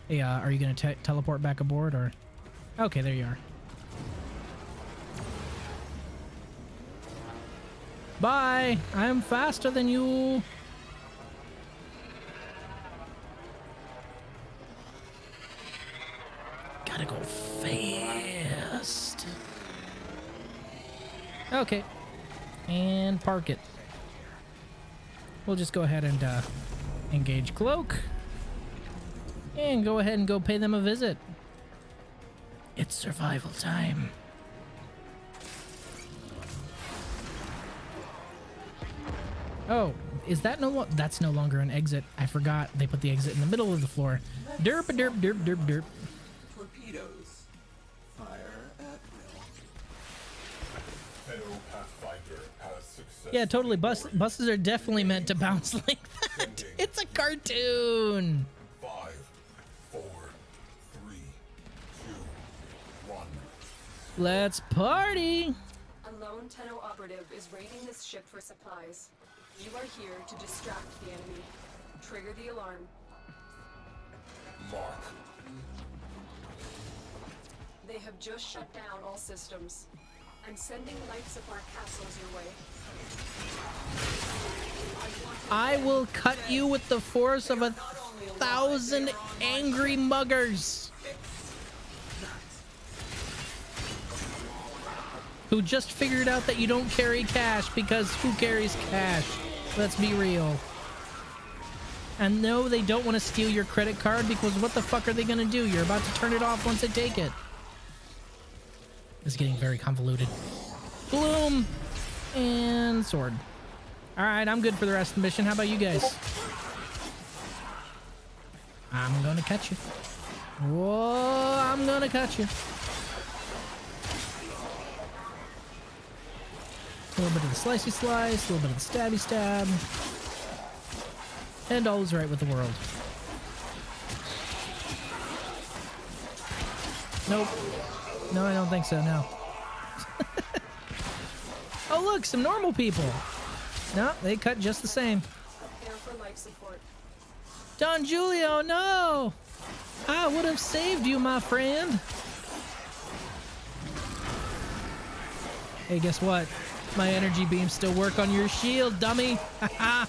Hey, are you gonna teleport back aboard or? Okay, there you are. Bye. I'm faster than you. Gotta go fast. Okay. And park it. We'll just go ahead and engage Cloak. And go ahead and go pay them a visit. It's survival time. Oh, is that that's no longer an exit. I forgot they put the exit in the middle of the floor. Derp, derp, derp, derp, derp. Torpedoes. Fire at will. Yeah, totally. Buses are definitely meant to bounce like that. It's a cartoon. 5, 4, 3, 2, 1. Let's party. A lone Tenno operative is raiding this ship for supplies. You are here to distract the enemy. Trigger the alarm. Mark. They have just shut down all systems. I'm sending life support capsules your way. I will cut you with the force of 1,000 angry muggers who just figured out that you don't carry cash, because who carries cash? Let's be real. And no, they don't want to steal your credit card, because what the fuck are they gonna do? You're about to turn it off once they take it. It's getting very convoluted. Bloom and sword. All right, I'm good for the rest of the mission. How about you guys? I'm gonna catch you. Whoa, I'm gonna catch you. A little bit of the slicey slice, a little bit of the stabby stab. And all is right with the world. Nope. No, I don't think so, no. Oh, look, some normal people. No, they cut just the same. Prepare for life support. Don Julio, no! I would have saved you, my friend. Hey, guess what? My energy beams still work on your shield, dummy. Haha.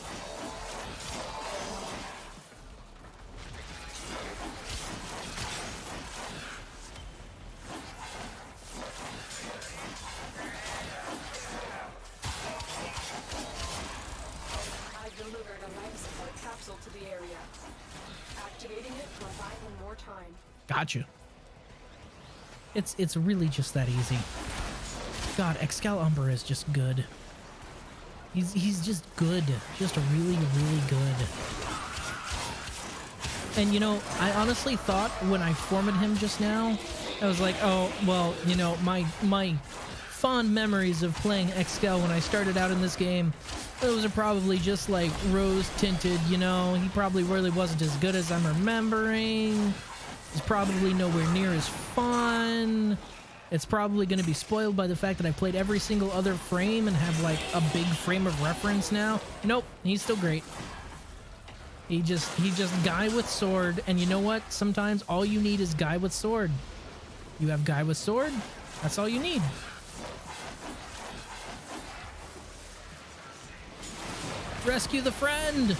I've delivered a life support capsule to the area. Activating it will buy them more time. Got you. It's really just that easy. God, Excalibur is just good. He's just good. Just really, really good. And you know, I honestly thought when I formed him just now, I was like, oh, well, you know, my fond memories of playing Excal when I started out in this game, those are probably just like rose tinted, you know. He probably really wasn't as good as I'm remembering. He's probably nowhere near as fun. It's probably going to be spoiled by the fact that I played every single other frame and have like a big frame of reference now. Nope, he's still great. He just guy with sword, and you know what? Sometimes all you need is guy with sword. You have guy with sword, that's all you need. Rescue the friend!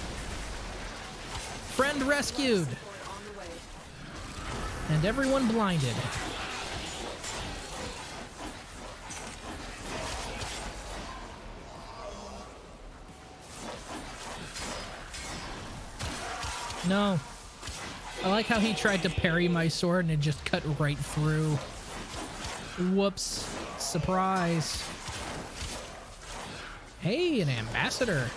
Friend rescued! And everyone blinded. No. I like how he tried to parry my sword and it just cut right through. Whoops. Surprise. Hey, an ambassador.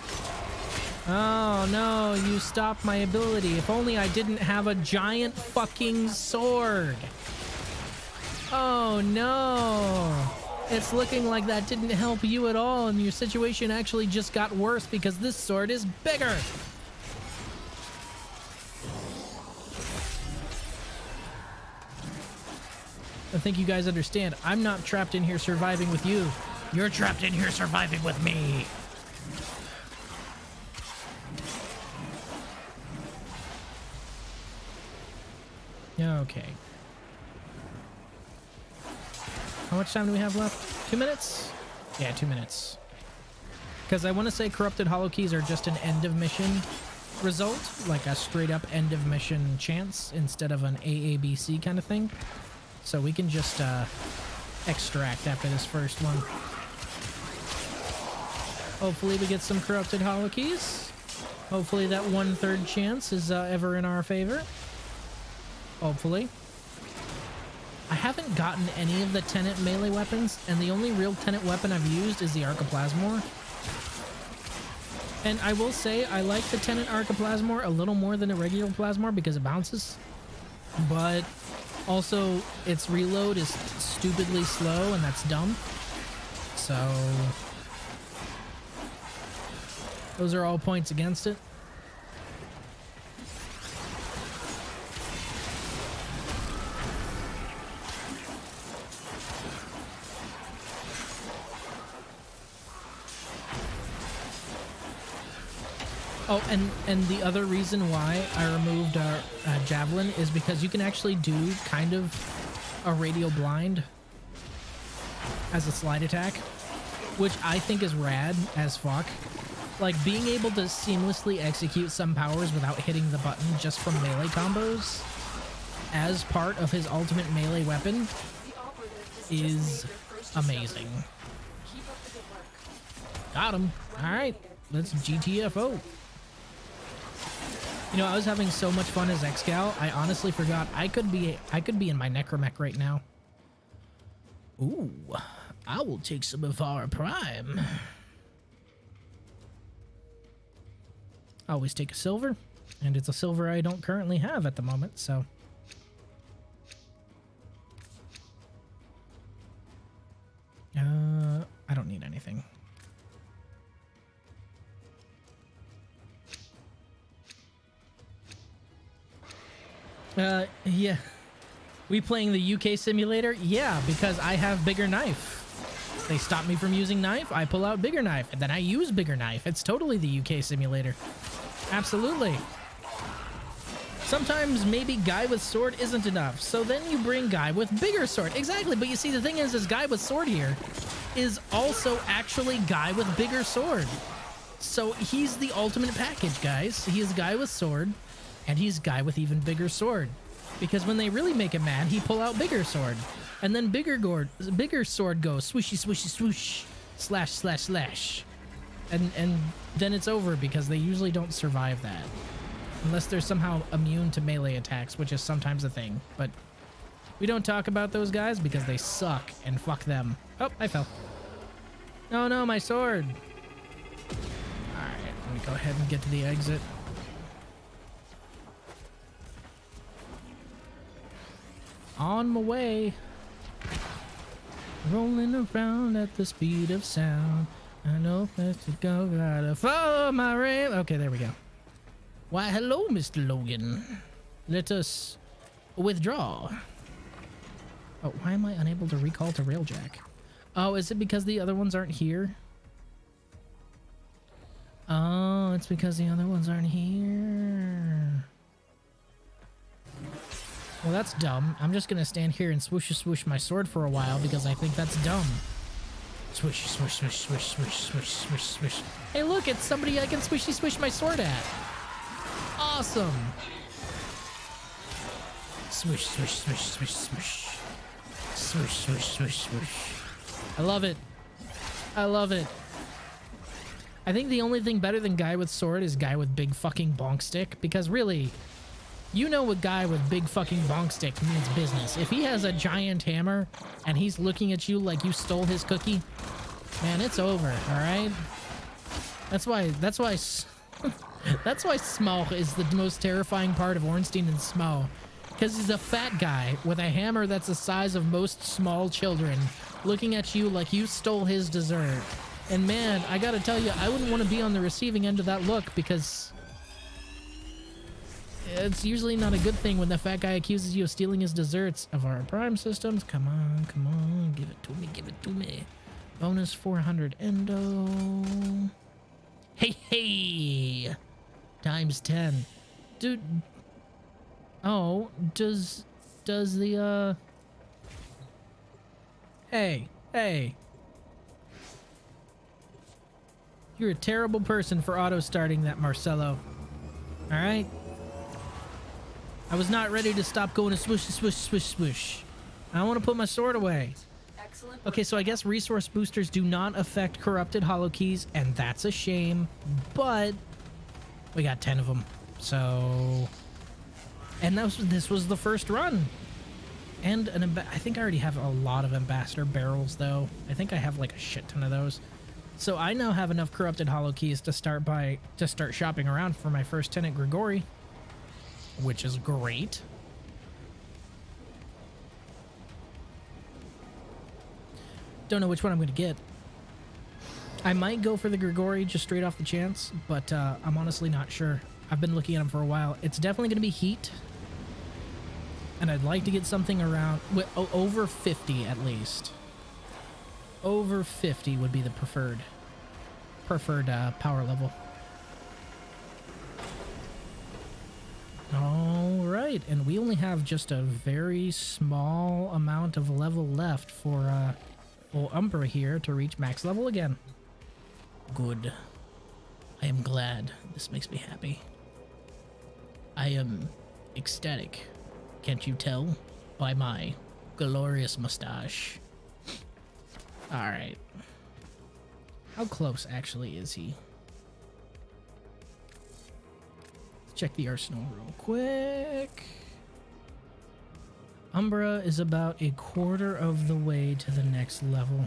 Oh no, you stopped my ability. If only I didn't have a giant fucking sword. Oh no. It's looking like that didn't help you at all, and your situation actually just got worse because this sword is bigger. I think you guys understand. I'm not trapped in here surviving with you. You're trapped in here surviving with me. Okay. How much time do we have left? 2 minutes? Yeah, 2 minutes. Because I want to say corrupted holokeys are just an end of mission result, like a straight up end of mission chance instead of an AABC kind of thing. So we can just extract after this first one. Hopefully we get some corrupted holokeys. Hopefully that 1/3 chance is ever in our favor. Hopefully. I haven't gotten any of the Tenet melee weapons, and the only real Tenet weapon I've used is the Arcoplasmor. And I will say, I like the Tenet Arcoplasmor a little more than a regular Plasmor because it bounces. But also, its reload is stupidly slow, and that's dumb. So those are all points against it. Oh, and the other reason why I removed Javelin is because you can actually do kind of a radial blind as a slide attack, which I think is rad as fuck. Like, being able to seamlessly execute some powers without hitting the button just from melee combos as part of his ultimate melee weapon is amazing. Got him. Alright, let's GTFO. You know, I was having so much fun as Excal, I honestly forgot I could be in my Necromech right now. Ooh, I will take some of our prime. I always take a silver, and it's a silver I don't currently have at the moment, so. I don't need anything. Yeah. We playing the UK simulator? Yeah, because I have bigger knife. They stop me from using knife, I pull out bigger knife, and then I use bigger knife. It's totally the UK simulator. Absolutely. Sometimes maybe guy with sword isn't enough, so then you bring guy with bigger sword. Exactly, but you see, the thing is guy with sword here is also actually guy with bigger sword. So he's the ultimate package, guys. He is guy with sword, and he's guy with even bigger sword. Because when they really make him mad, he pull out bigger sword. And then bigger sword goes swooshy, swooshy, swoosh, slash, slash, slash. And then it's over because they usually don't survive that. Unless they're somehow immune to melee attacks, which is sometimes a thing. But we don't talk about those guys because they suck, and fuck them. Oh, I fell. No, my sword. Alright, let me go ahead and get to the exit. On my way. Rolling around at the speed of sound. I know where to go, gotta follow my rail. Okay, there we go. Why, hello, Mr. Logan. Let us withdraw. Oh, why am I unable to recall to Railjack? Oh, is it because the other ones aren't here? Oh, it's because the other ones aren't here. Well, that's dumb. I'm just gonna stand here and swoosh swoosh my sword for a while because I think that's dumb. Swish, swish, swish, swish, swish, swish, swish, swish. Hey, look, it's somebody I can swishy swish my sword at. Awesome. Swish, swish, swish, swish, swish. Swish, swish, swish, swish. I love it. I love it. I think the only thing better than guy with sword is guy with big fucking bonk stick, because really, you know, a guy with big fucking bonk stick means business. If he has a giant hammer and he's looking at you like you stole his cookie, man, it's over, all right? That's why that's why Smough is the most terrifying part of Ornstein and Smough, because he's a fat guy with a hammer that's the size of most small children looking at you like you stole his dessert. And man, I gotta tell you, I wouldn't want to be on the receiving end of that look, because it's usually not a good thing when the fat guy accuses you of stealing his desserts of our prime systems. Come on, give it to me, give it to me. Bonus 400 endo. Hey, hey! Times 10. Dude. Oh, does the, Hey, hey. You're a terrible person for auto-starting that, Marcelo. Alright? I was not ready to stop going to swoosh, swoosh, swoosh, swoosh. I want to put my sword away. Excellent. Okay, so I guess resource boosters do not affect corrupted hollow keys, and that's a shame, but we got 10 of them, so... And this was the first run. And I think I already have a lot of ambassador barrels, though. I think I have like a shit ton of those. So I now have enough corrupted hollow keys to start shopping around for my first tenant Grigori, which is great. Don't know which one I'm going to get. I might go for the Grigori just straight off the chance, but I'm honestly not sure. I've been looking at them for a while. It's definitely going to be heat, and I'd like to get something around over 50 at least. Over 50 would be the preferred power level. All right, and we only have just a very small amount of level left for old Umbra here to reach max level again. Good. I am glad. This makes me happy. I am ecstatic. Can't you tell by my glorious mustache? All right. How close actually is he? Let's check the arsenal real quick. Umbra is about a quarter of the way to the next level.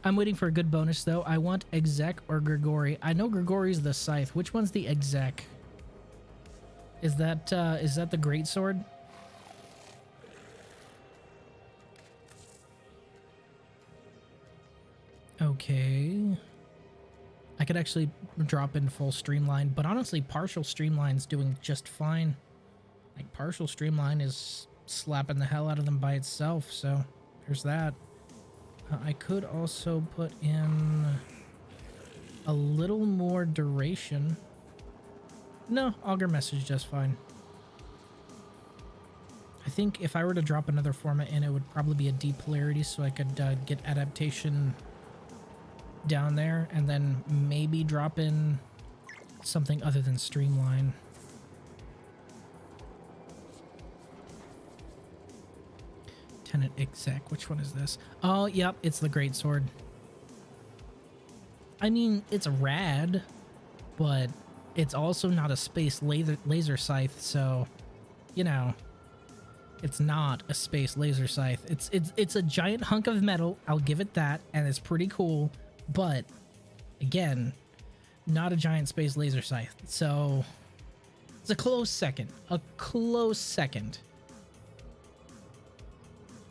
I'm waiting for a good bonus though. I want exec or Grigori. I know Grigori's the scythe. Which one's the exec? Is that the greatsword? Okay. I could actually drop in full streamline, but honestly, partial streamline's doing just fine. Like, partial streamline is slapping the hell out of them by itself, so there's that. I could also put in a little more duration. No, auger message just fine. I think if I were to drop another format in, it would probably be a deep polarity, so I could get adaptation down there, and then maybe drop in something other than streamline. Tenant exec, which one is this? Oh, yep, it's the greatsword. I mean, it's rad, but it's also not a space laser scythe, so, you know, it's not a space laser scythe. It's a giant hunk of metal, I'll give it that, and it's pretty cool, but again, not a giant space laser scythe. So it's a close second. A close second.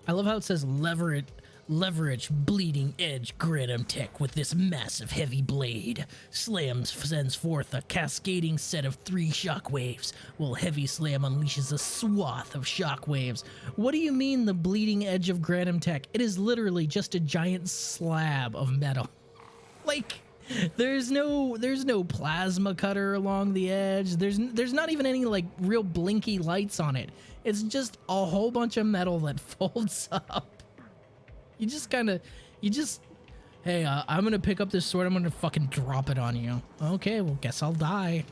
I love how it says leverage bleeding edge Granum tech with this massive heavy blade. Slam sends forth a cascading set of 3 shockwaves, while Heavy Slam unleashes a swath of shockwaves. What do you mean the bleeding edge of Granum tech? It is literally just a giant slab of metal. Like, there's no plasma cutter along the edge. There's not even any like real blinky lights on it. It's just a whole bunch of metal that folds up. Hey, I'm gonna pick up this sword. I'm gonna fucking drop it on you. Okay, well, guess I'll die.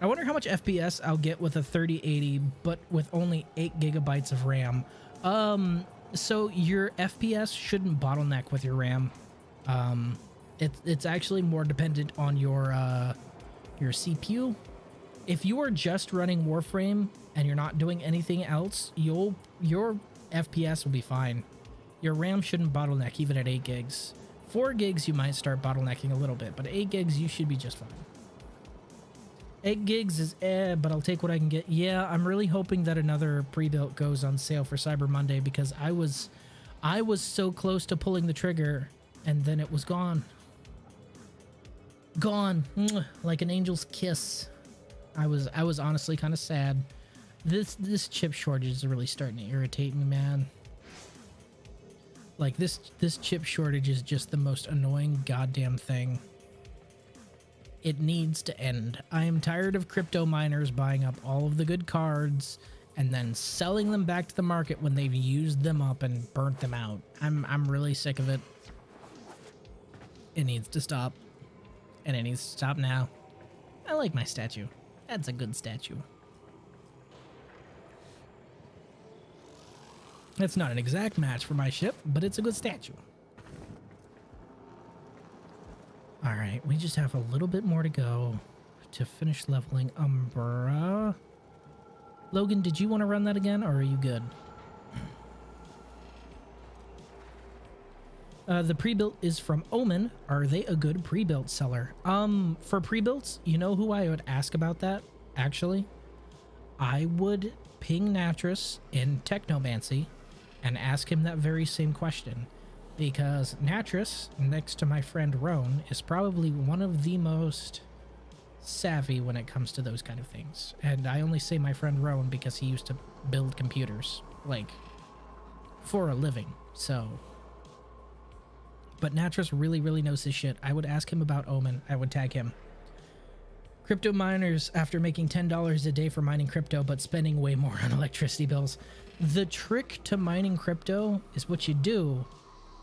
I wonder how much FPS I'll get with a 3080, but with only 8 gigabytes of RAM. So your FPS shouldn't bottleneck with your RAM. It's actually more dependent on your CPU. If you are just running Warframe and you're not doing anything else, your FPS will be fine. Your RAM shouldn't bottleneck even at 8 gigs. 4 gigs you might start bottlenecking a little bit, but 8 gigs you should be just fine. 8 gigs is but I'll take what I can get. Yeah, I'm really hoping that another pre-built goes on sale for Cyber Monday, because I was so close to pulling the trigger and then it was gone. Gone. Like an angel's kiss. I was honestly kind of sad. This chip shortage is really starting to irritate me, man. Like this chip shortage is just the most annoying goddamn thing. It needs to end. I am tired of crypto miners buying up all of the good cards and then selling them back to the market when they've used them up and burnt them out. I'm really sick of it. It needs to stop. And it needs to stop now. I like my statue. That's a good statue. It's not an exact match for my ship, but it's a good statue. Alright, we just have a little bit more to go to finish leveling Umbra. Logan, did you want to run that again, or are you good? The pre-built is from Omen. Are they a good pre-built seller? For pre-builts, you know who I would ask about that, actually? I would ping Natris in Technomancy and ask him that very same question. Because Natris, next to my friend Roan, is probably one of the most savvy when it comes to those kind of things. And I only say my friend Roan because he used to build computers, like, for a living, so... But Natris really, really knows his shit. I would ask him about Omen. I would tag him. Crypto miners, after making $10 a day for mining crypto, but spending way more on electricity bills. The trick to mining crypto is what you do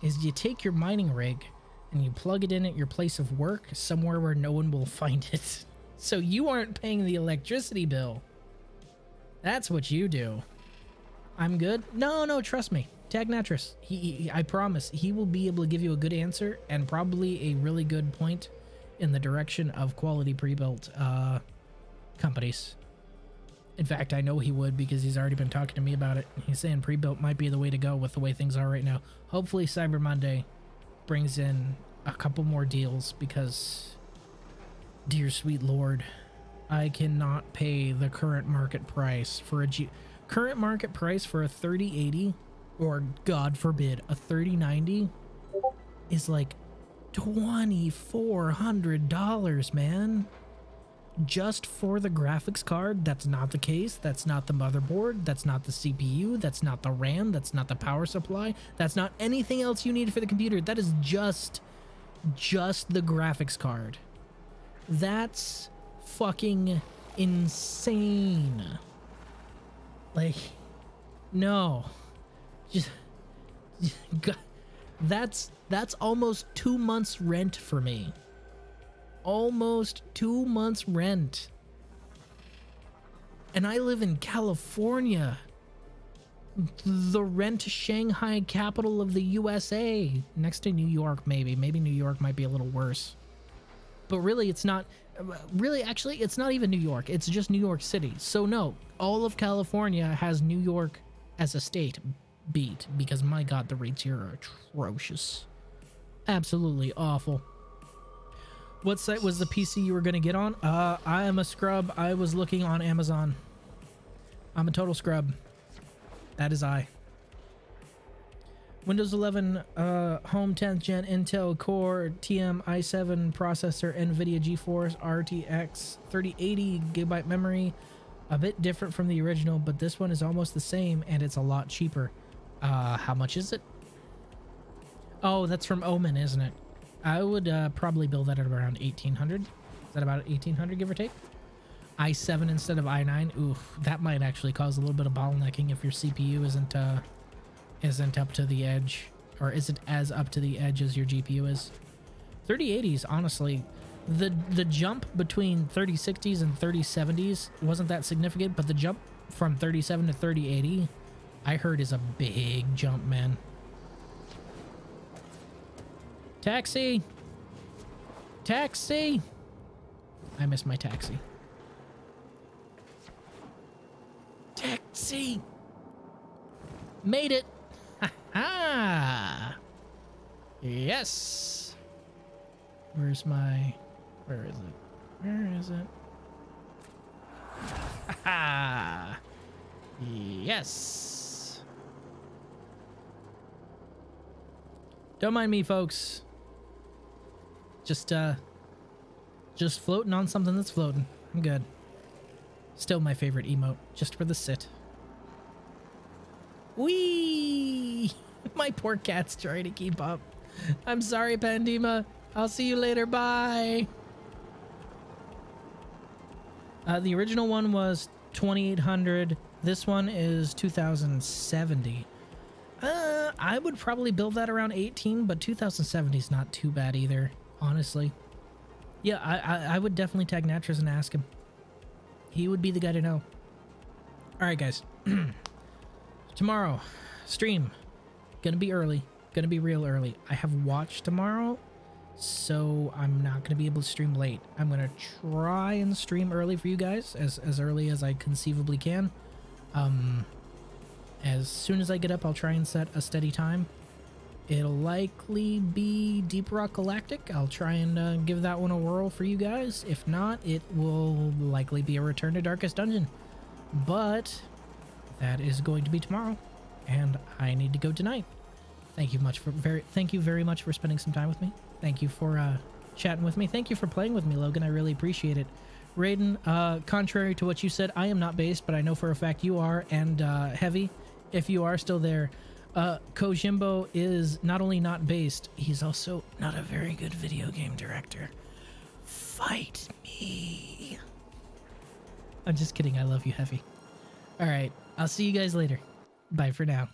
is you take your mining rig and you plug it in at your place of work somewhere where no one will find it. So you aren't paying the electricity bill. That's what you do. I'm good? No, trust me. Tag Natris. I promise he will be able to give you a good answer and probably a really good point in the direction of quality pre-built companies. In fact, I know he would because he's already been talking to me about it. He's saying pre-built might be the way to go with the way things are right now. Hopefully Cyber Monday brings in a couple more deals because, dear sweet lord, I cannot pay the current market price for a current market price for a 3080 or, God forbid, a 3090 is like $2,400, man. Just for the graphics card. That's not the case. That's not the motherboard. That's not the CPU. That's not the RAM. That's not the power supply. That's not anything else you need for the computer. That is just the graphics card. That's fucking insane. Like, no. Just that's almost 2 months rent for me. Almost 2 months rent. And I live in California. The rent Shanghai capital of the USA. Next to New York, maybe. Maybe New York might be a little worse. But really, it's not. Really, actually, it's not even New York. It's just New York City. So no, all of California has New York as a state beat. Because my God, the rates here are atrocious. Absolutely awful. What site was the PC you were going to get on? I am a scrub. I was looking on Amazon. I'm a total scrub. That is I. Windows 11 Home 10th Gen Intel Core TM i7 processor, NVIDIA GeForce RTX 3080 GB memory. A bit different from the original, but this one is almost the same and it's a lot cheaper. How much is it? Oh, that's from Omen, isn't it? I would probably build that at around 1800. Is that about 1800, give or take? i7 instead of i9. Oof, that might actually cause a little bit of bottlenecking if your CPU isn't up to the edge, or isn't as up to the edge as your GPU is. 3080s, honestly, the jump between 3060s and 3070s wasn't that significant, but the jump from 37 to 3080, I heard, is a big jump, man. Taxi! Taxi! I miss my taxi. Taxi! Made it! Ha ha! Yes! Where is it? Where is it? Ha ha! Yes! Don't mind me, folks. Just floating on something that's floating. I'm good. Still my favorite emote, just for the sit. Whee! My poor cat's trying to keep up. I'm sorry, Pandema. I'll see you later. Bye. The original one was 2800. This one is 2070. I would probably build that around 18, but 2070 is not too bad either, honestly. Yeah, I would definitely tag Natras and ask him. He would be the guy to know. All right, guys. Tomorrow, stream. Gonna be early. Gonna be real early. I have watch tomorrow, so I'm not gonna be able to stream late. I'm gonna try and stream early for you guys, as early as I conceivably can. As soon as I get up, I'll try and set a steady time. It'll likely be Deep Rock Galactic. I'll try and give that one a whirl for you guys. If not, it will likely be a Return to Darkest Dungeon. But that is going to be tomorrow, and I need to go tonight. Thank you very much for spending some time with me. Thank you for chatting with me. Thank you for playing with me, Logan. I really appreciate it. Raiden, contrary to what you said, I am not based, but I know for a fact you are, and Heavy, if you are still there, Kojimbo is not only not based, he's also not a very good video game director. Fight me. I'm just kidding. I love you, Heavy. All right. I'll see you guys later. Bye for now.